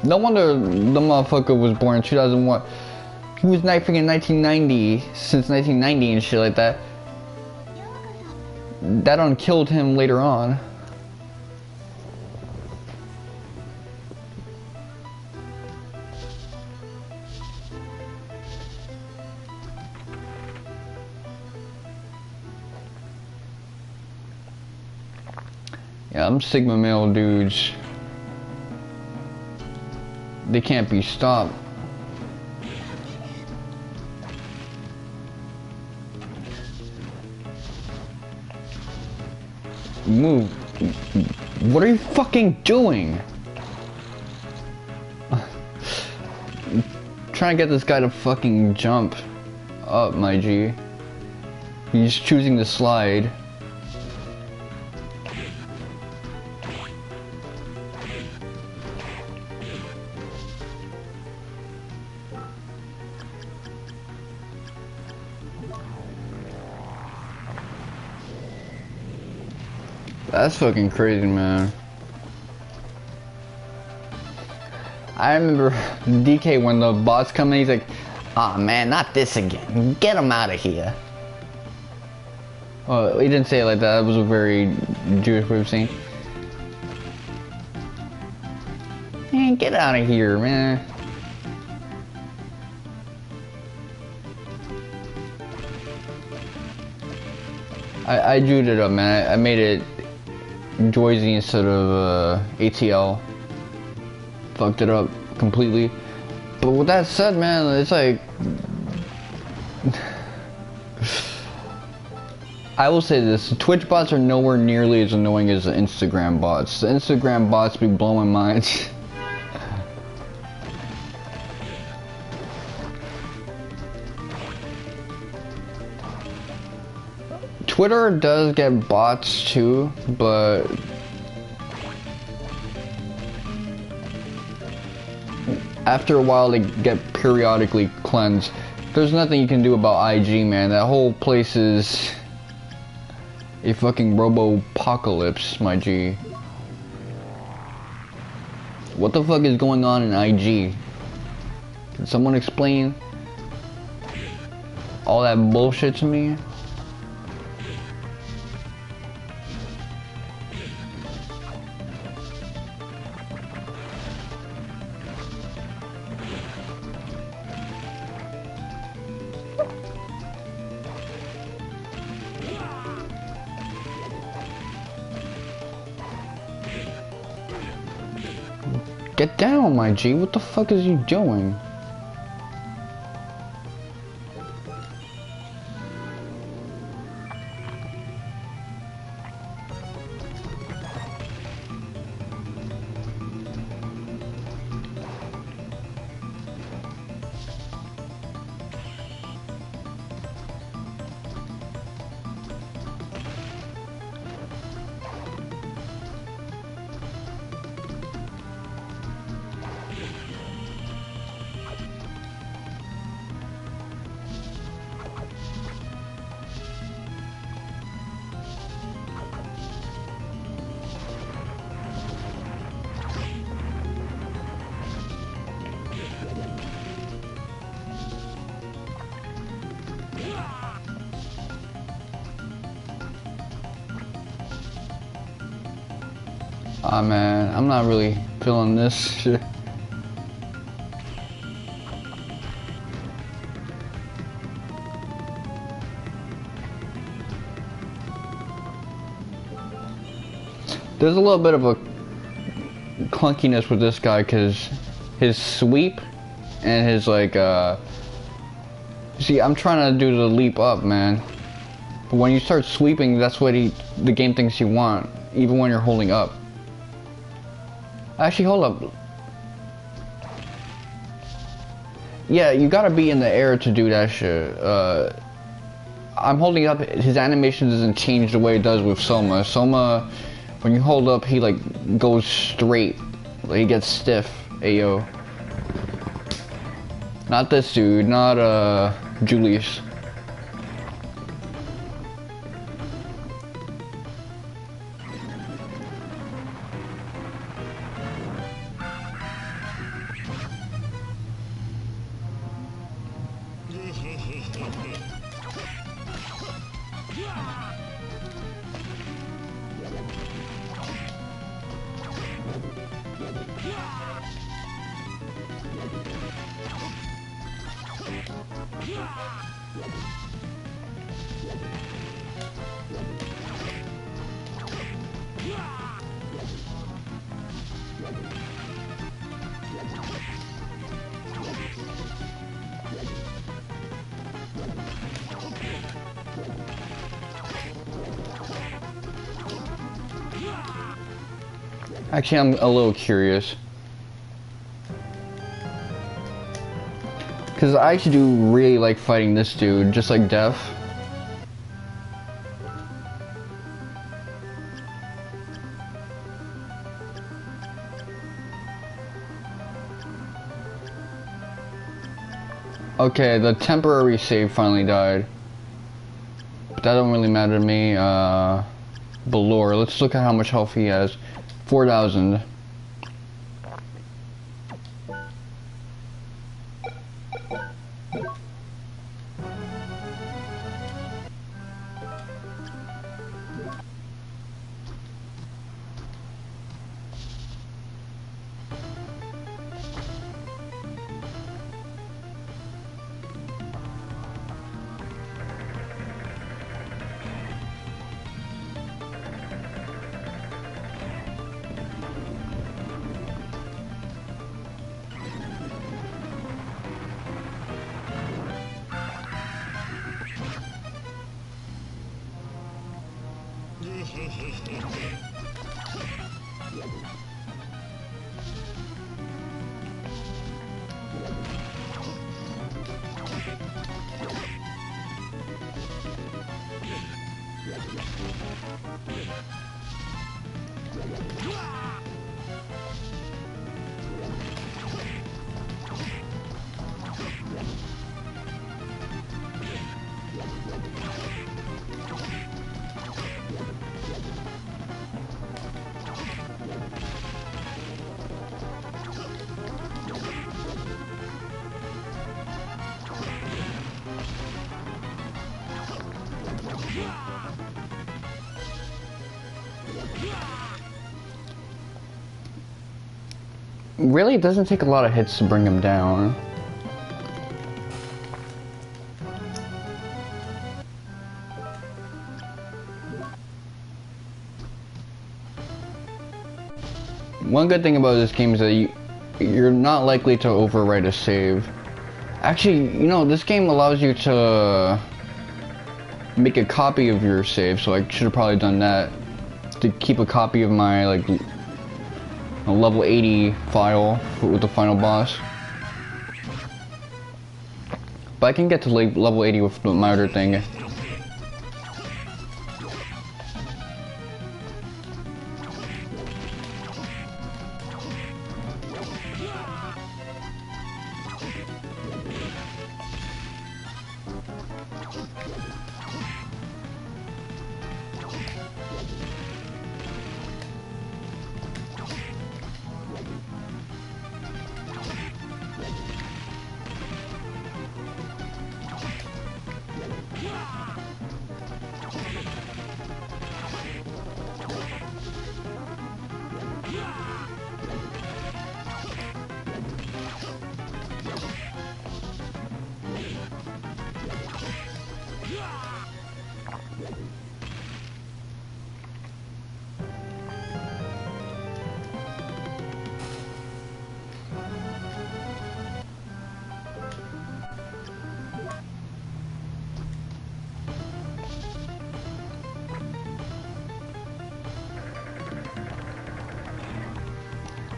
No wonder the motherfucker was born in 2001. He was knifing in 1990, since 1990 and shit like that. That unkilled him later on. Yeah, them Sigma male dudes, they can't be stopped. Move. What are you fucking doing? Trying to get this guy to fucking jump up, my G. He's choosing to slide. That's fucking crazy, man. I remember DK when the bots come in, he's like, "Aw, man, not this again. Get him out of here." Oh, he didn't say it like that. That was a very Jewish way of saying, "Man, get out of here, man." I Jewed it up, man. I made it Joyzy instead of ATL. Fucked it up completely. But with that said, man, it's like, I will say this, Twitch bots are nowhere nearly as annoying as the Instagram bots. The Instagram bots be blowing minds. Twitter does get bots too, but after a while they get periodically cleansed. There's nothing you can do about IG, man. That whole place is a fucking robo-apocalypse, my G. What the fuck is going on in IG? Can someone explain all that bullshit to me? Get down, my G. What the fuck is you doing? Ah man, I'm not really feeling this shit. There's a little bit of a clunkiness with this guy because his sweep and his like see, I'm trying to do the leap up, man. But when you start sweeping, that's what the game thinks you want, even when you're holding up. Actually, hold up. Yeah, you gotta be in the air to do that shit. I'm holding up, his animation doesn't change the way it does with Soma. Soma, when you hold up, he like goes straight. Like, he gets stiff. Ayo. Not this dude, not Julius. Actually, I'm a little curious. Because I actually do really like fighting this dude, just like Def. Okay, the temporary save finally died. But that don't really matter to me. Balor, let's look at how much health he has. 4,000. Really, it doesn't take a lot of hits to bring him down. One good thing about this game is that you're not likely to overwrite a save. Actually, you know, this game allows you to make a copy of your save, so I should have probably done that. To keep a copy of my, like, a level 80 file with the final boss. But I can get to level 80 with my other thing.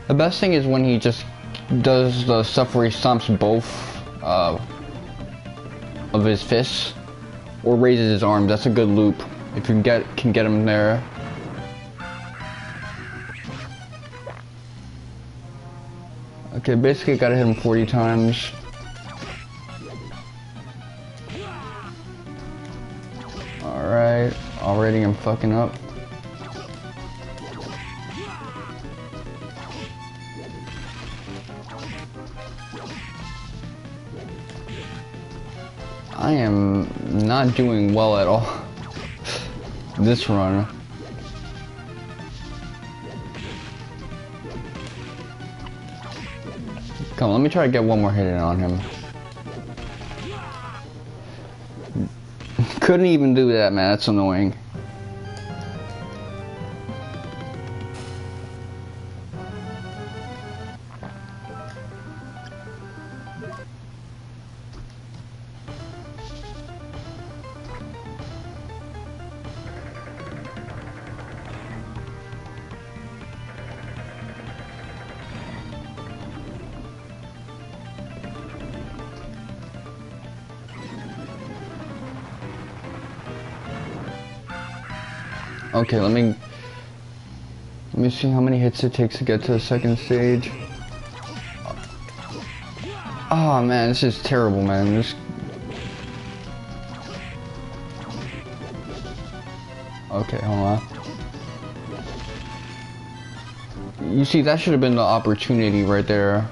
The best thing is when he just does the stuff where he stomps both of his fists or raises his arms. That's a good loop if you can get him there. Okay, basically gotta hit him 40 times. Alright, already I'm fucking up. I am not doing well at all this run. Come on, let me try to get one more hit in on him. Couldn't even do that, man. That's annoying. Okay, let me see how many hits it takes to get to the second stage. Oh man, this is terrible, man. Okay, hold on. You see, that should have been the opportunity right there.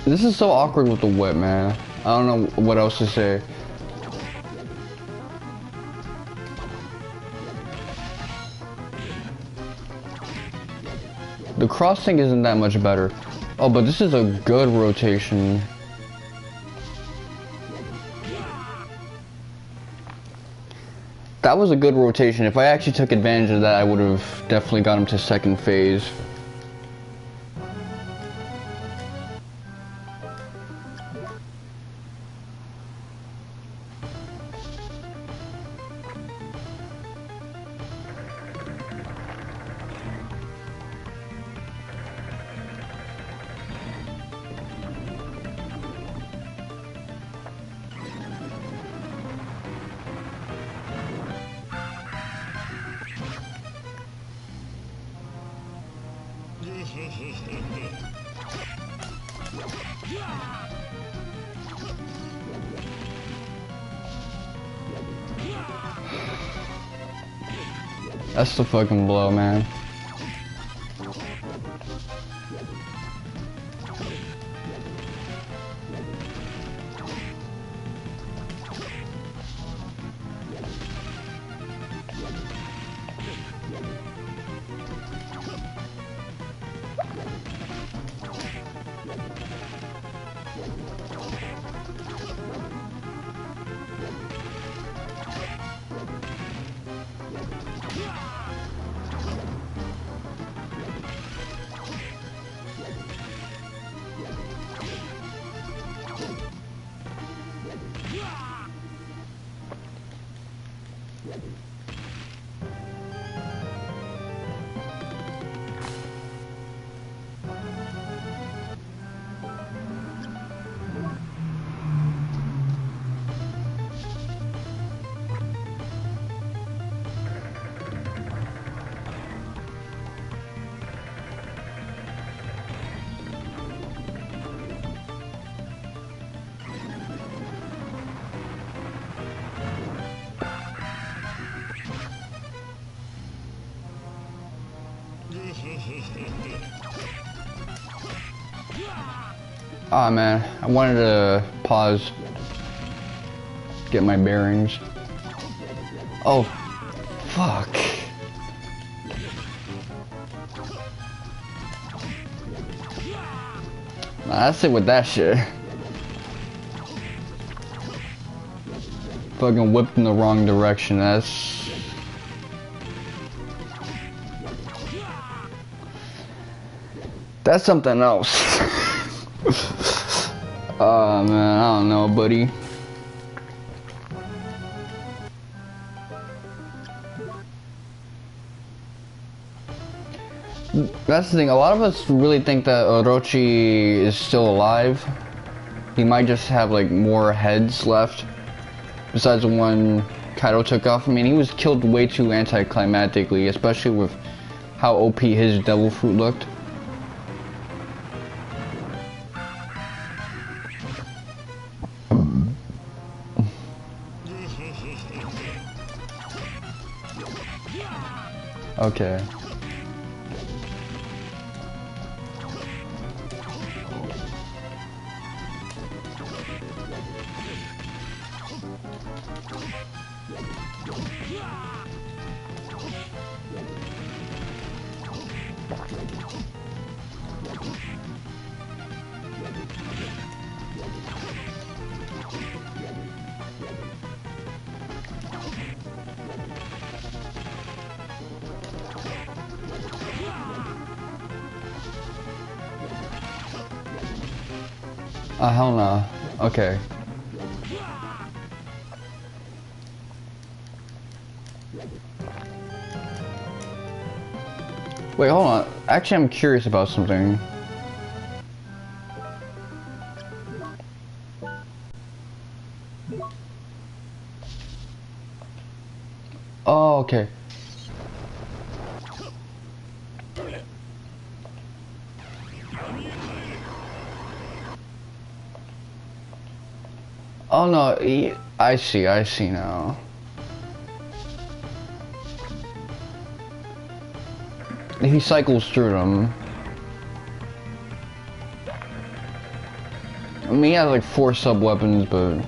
This is so awkward with the whip, man. I don't know what else to say. The cross thing isn't that much better. Oh, but this is a good rotation. That was a good rotation. If I actually took advantage of that, I would have definitely got him to second phase. That's the fucking blow, man. Ah, man, I wanted to pause, get my bearings. Oh, fuck. Nah, that's it with that shit. Fucking whipped in the wrong direction. That's something else. Oh man, I don't know, buddy. That's the thing, a lot of us really think that Orochi is still alive. He might just have like more heads left. Besides the one Kaido took off. I mean, he was killed way too anticlimactically, especially with how OP his devil fruit looked. Okay. Hell no. Okay. Wait, hold on. Actually, I'm curious about something. Oh, okay. Oh no, I see now. He cycles through them. I mean, he has like 4 sub-weapons, but...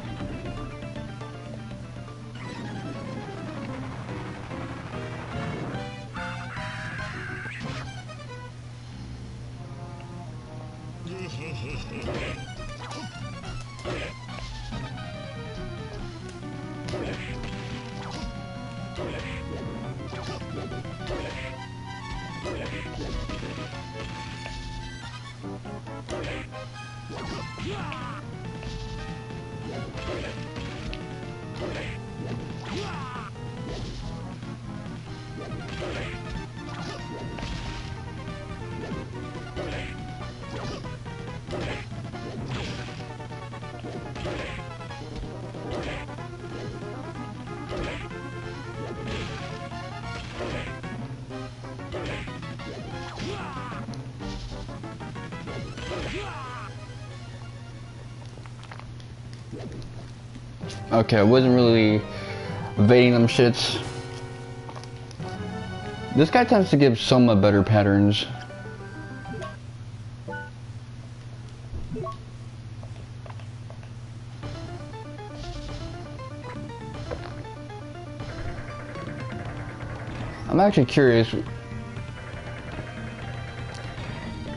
Okay, I wasn't really evading them shits. This guy tends to give somewhat better patterns. I'm actually curious.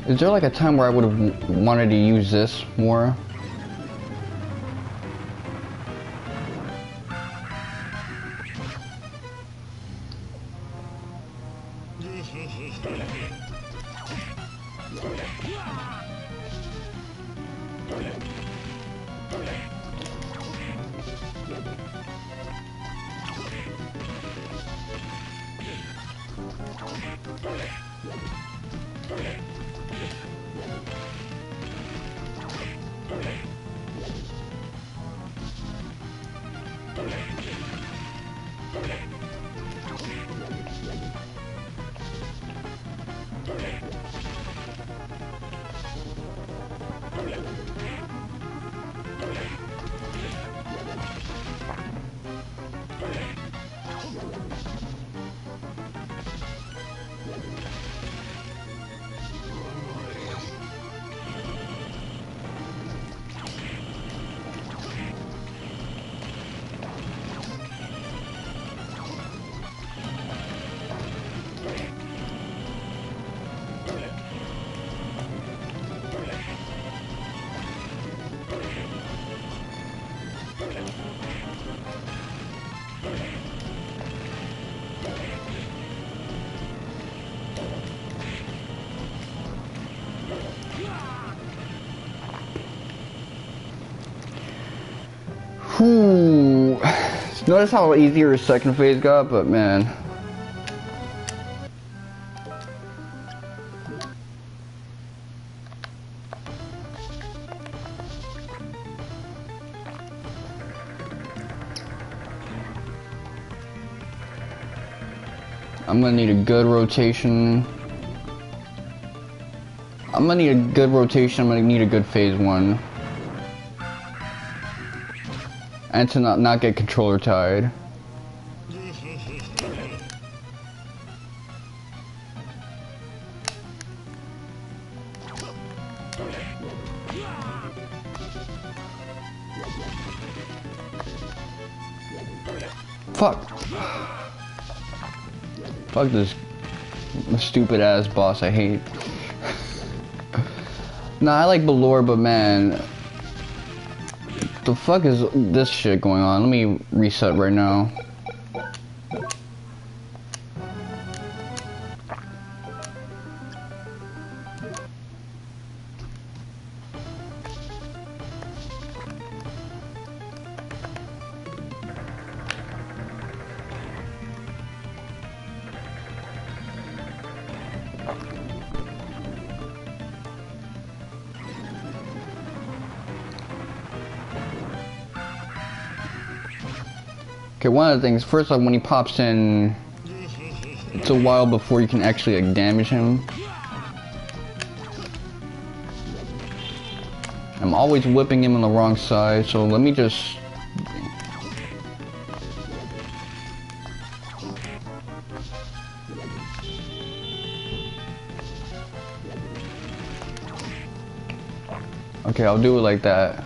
Is there like a time where I would have wanted to use this more? Whew. Notice how easier his second phase got, but man. I'm gonna need a good rotation. I'm gonna need a good rotation. I'm gonna need a good phase one. And to not get controller tied. Fuck. Fuck this stupid ass boss I hate. Nah, I like Balor, but man, the fuck is this shit going on? Let me reset right now. Okay, one of the things, first off, when he pops in, it's a while before you can actually like damage him. I'm always whipping him on the wrong side, so let me just... Okay, I'll do it like that.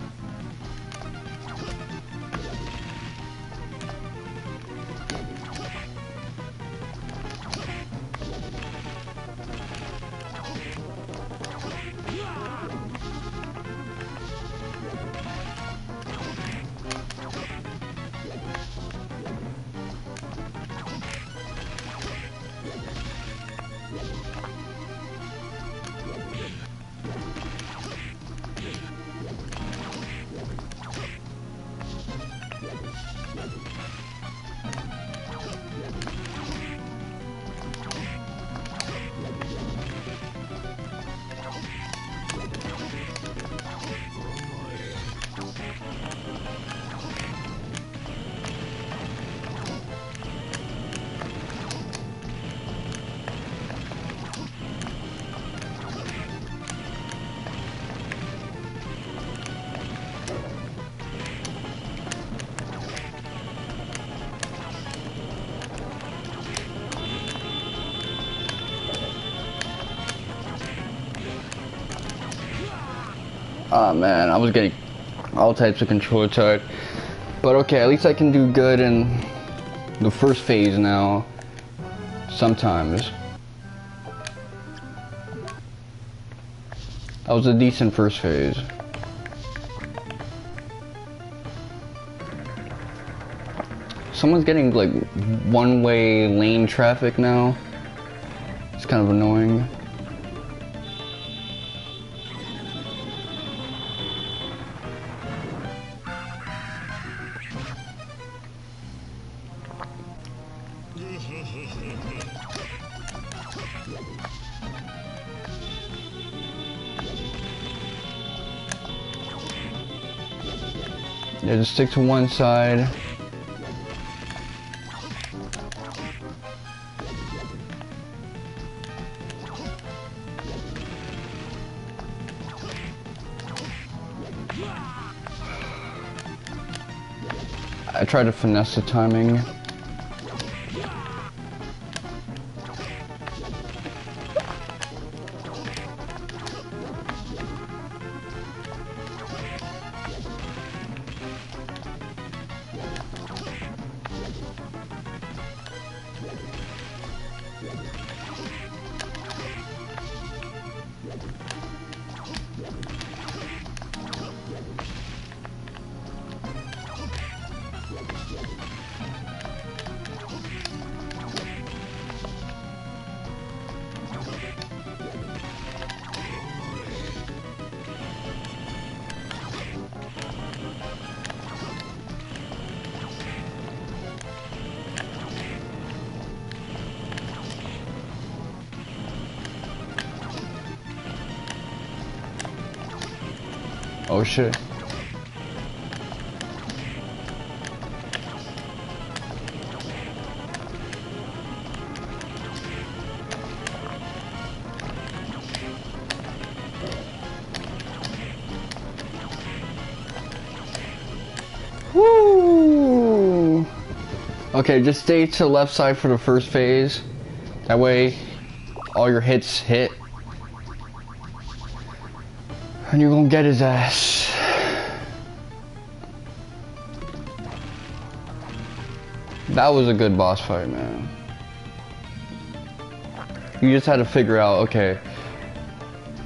Ah man, I was getting all types of controller tied. But okay, at least I can do good in the first phase now. Sometimes. That was a decent first phase. Someone's getting like one-way lane traffic now. It's kind of annoying. Yeah, just stick to one side. I try to finesse the timing. Oh shit. Woo! Okay, just stay to the left side for the first phase. That way, all your hits hit. And you're gonna get his ass. That was a good boss fight, man. You just had to figure out, okay,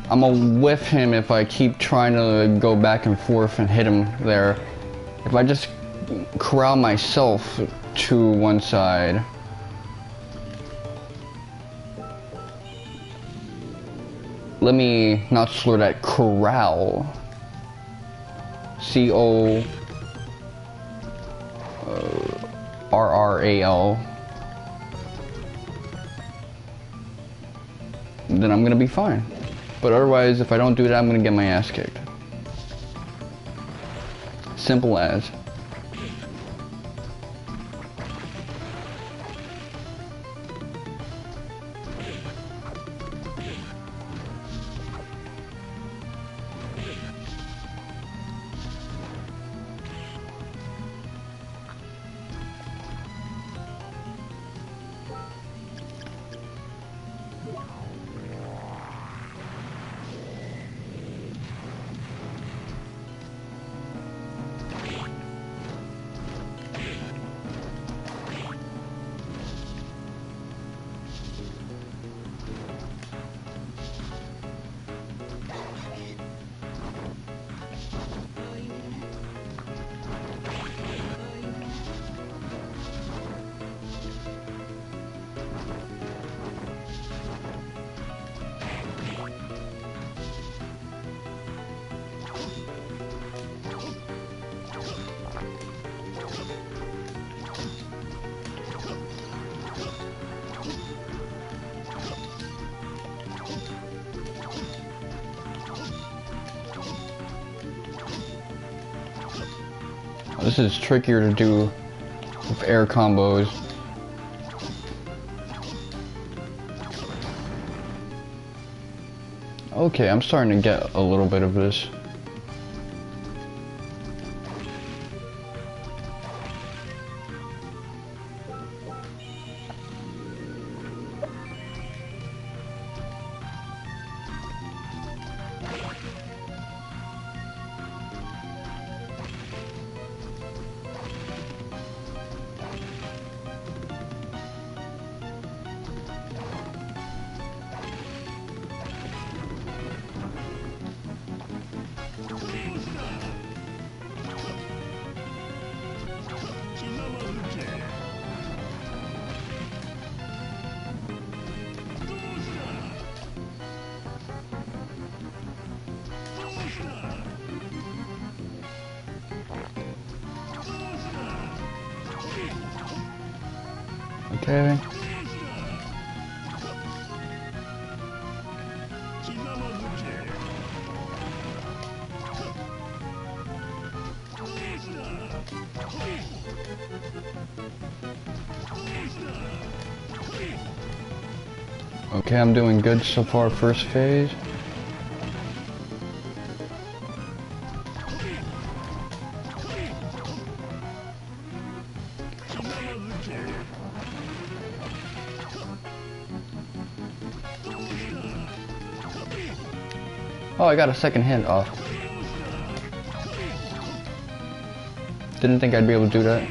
I'm gonna whiff him if I keep trying to go back and forth and hit him there. If I just corral myself to one side. Let me not slur that, corral. C-O-R-R-A-L. Then I'm gonna be fine. But otherwise, if I don't do that, I'm gonna get my ass kicked. Simple as. This is trickier to do with air combos. Okay, I'm starting to get a little bit of this. Okay. Okay, I'm doing good so far, first phase. Oh, I got a second hit off. Didn't think I'd be able to do that.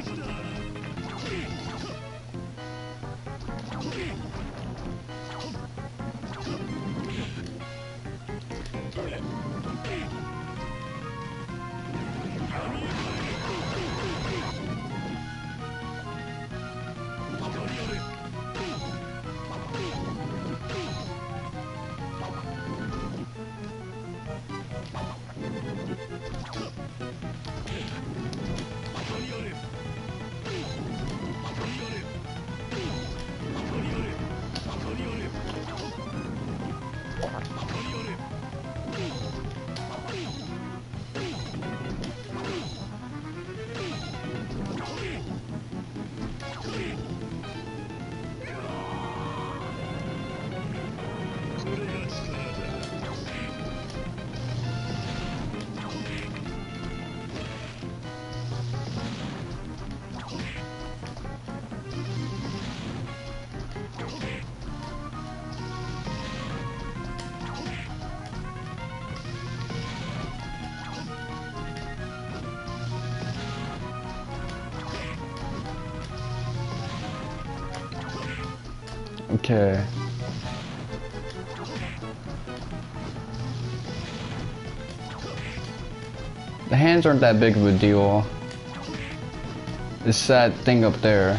Okay. The hands aren't that big of a deal. It's that thing up there.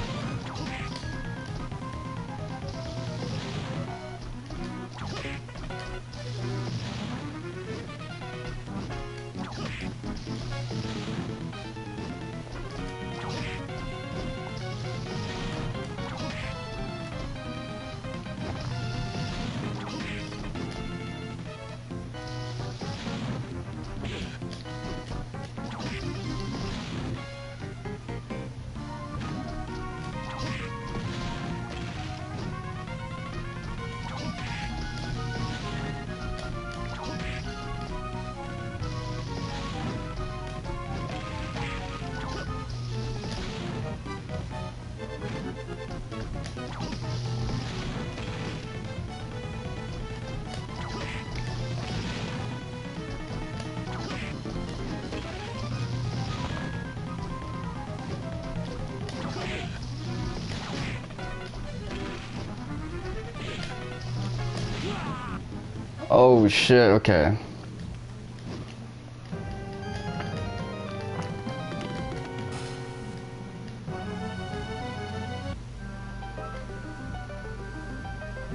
Oh shit, okay.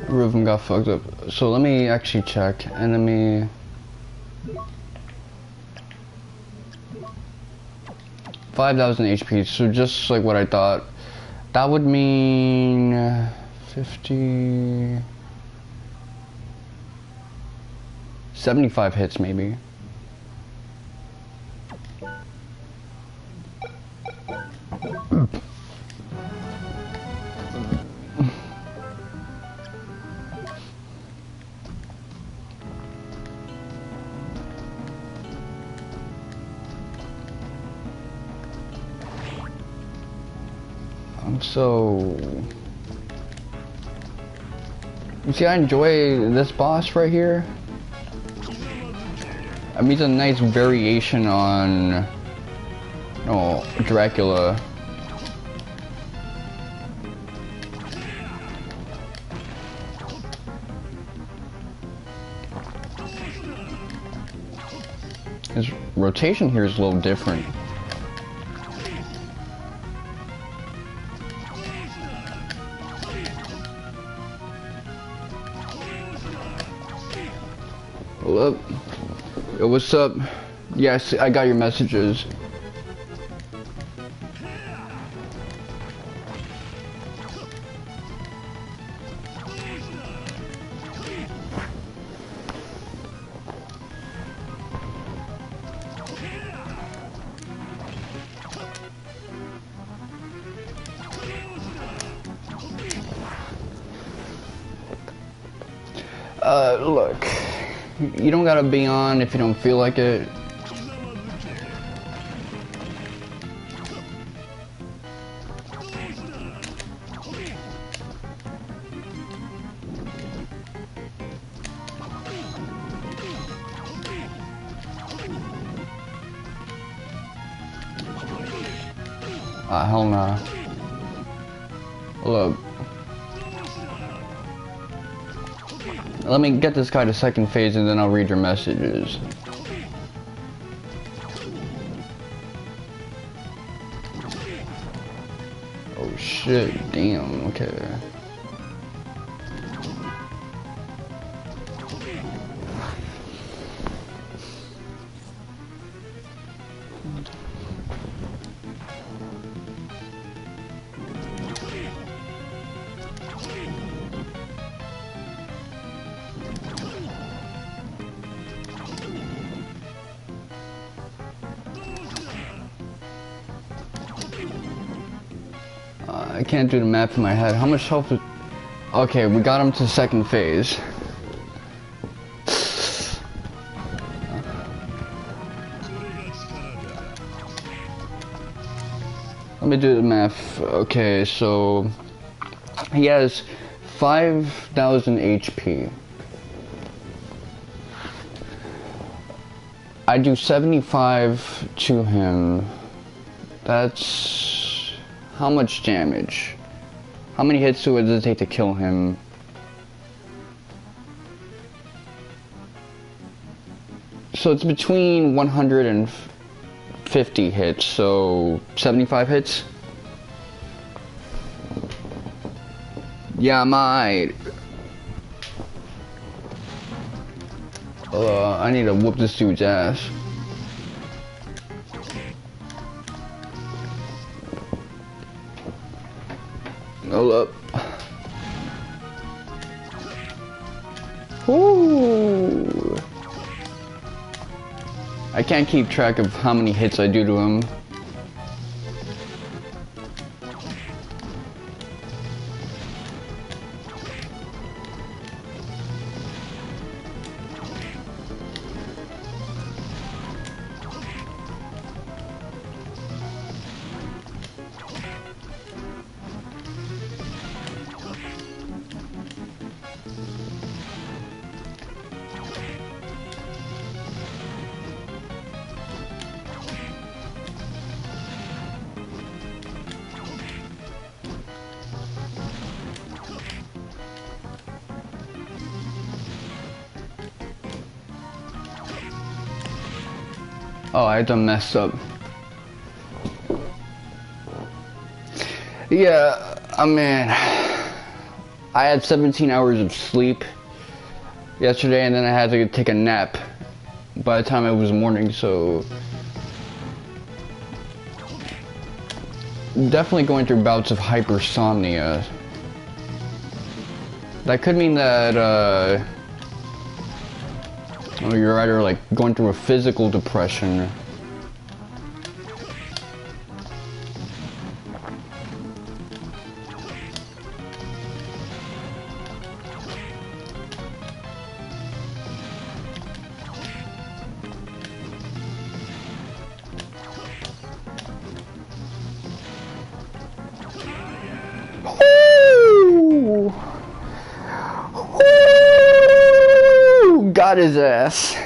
Rhythm got fucked up. So let me actually check. Enemy. 5,000 HP, so just like what I thought. That would mean 50... 75 hits maybe. So you see, I enjoy this boss right here. I mean, it's a nice variation on, Dracula. His rotation here is a little different. Hello? Yo, what's up? Yes, I got your messages. Look, you don't gotta be on if you don't feel like it. Hell nah. Look. Let me get this guy to second phase and then I'll read your messages. Oh shit, damn, okay. I can't do the math in my head. How much health is... Okay, we got him to second phase. Let me do the math. Okay, so... he has 5,000 HP. I do 75 to him. That's... how much damage? How many hits does it take to kill him? So it's between 150 hits, so 75 hits. Yeah, I might. I need to whoop this dude's ass. Hold up. Ooh. I can't keep track of how many hits I do to him. Oh, I done messed up. Yeah, I mean, I had 17 hours of sleep yesterday, and then I had to take a nap by the time it was morning, so definitely going through bouts of hypersomnia. That could mean that you're either like going through a physical depression. Ooh. Ooh. Got his ass.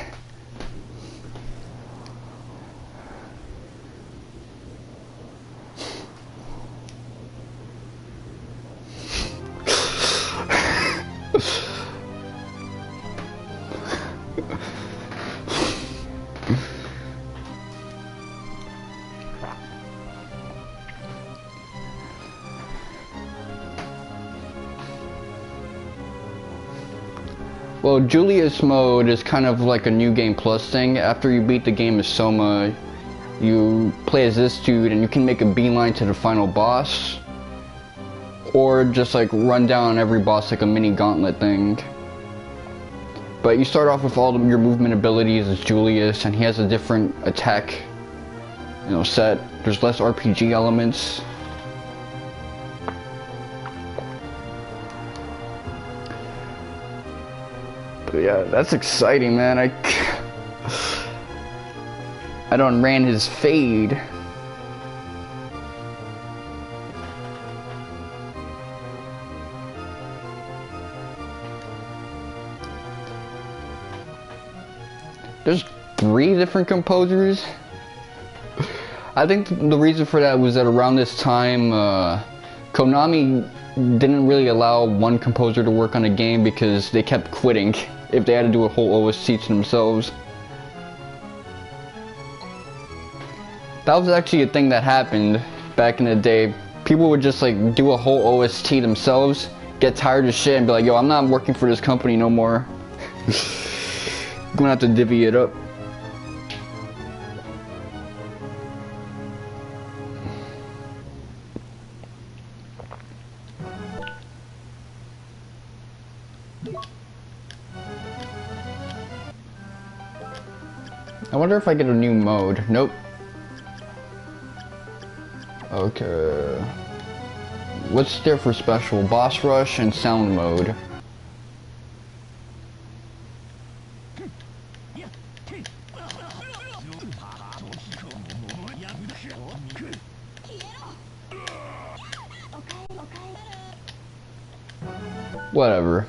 Well, Julius mode is kind of like a new game plus thing. After you beat the game of Soma, you play as this dude and you can make a beeline to the final boss, or just like run down every boss like a mini gauntlet thing. But you start off with all of your movement abilities as Julius, and he has a different attack, set. There's less RPG elements. But yeah, that's exciting, man. I done ran his fade. There's 3 different composers. I think the reason for that was that around this time, Konami didn't really allow one composer to work on a game because they kept quitting if they had to do a whole OST to themselves. That was actually a thing that happened back in the day. People would just like do a whole OST themselves, get tired of shit, and be like, yo, I'm not working for this company no more. Gonna have to divvy it up. I wonder if I get a new mode. Nope. Okay. What's there for special? Boss rush and sound mode. Whatever.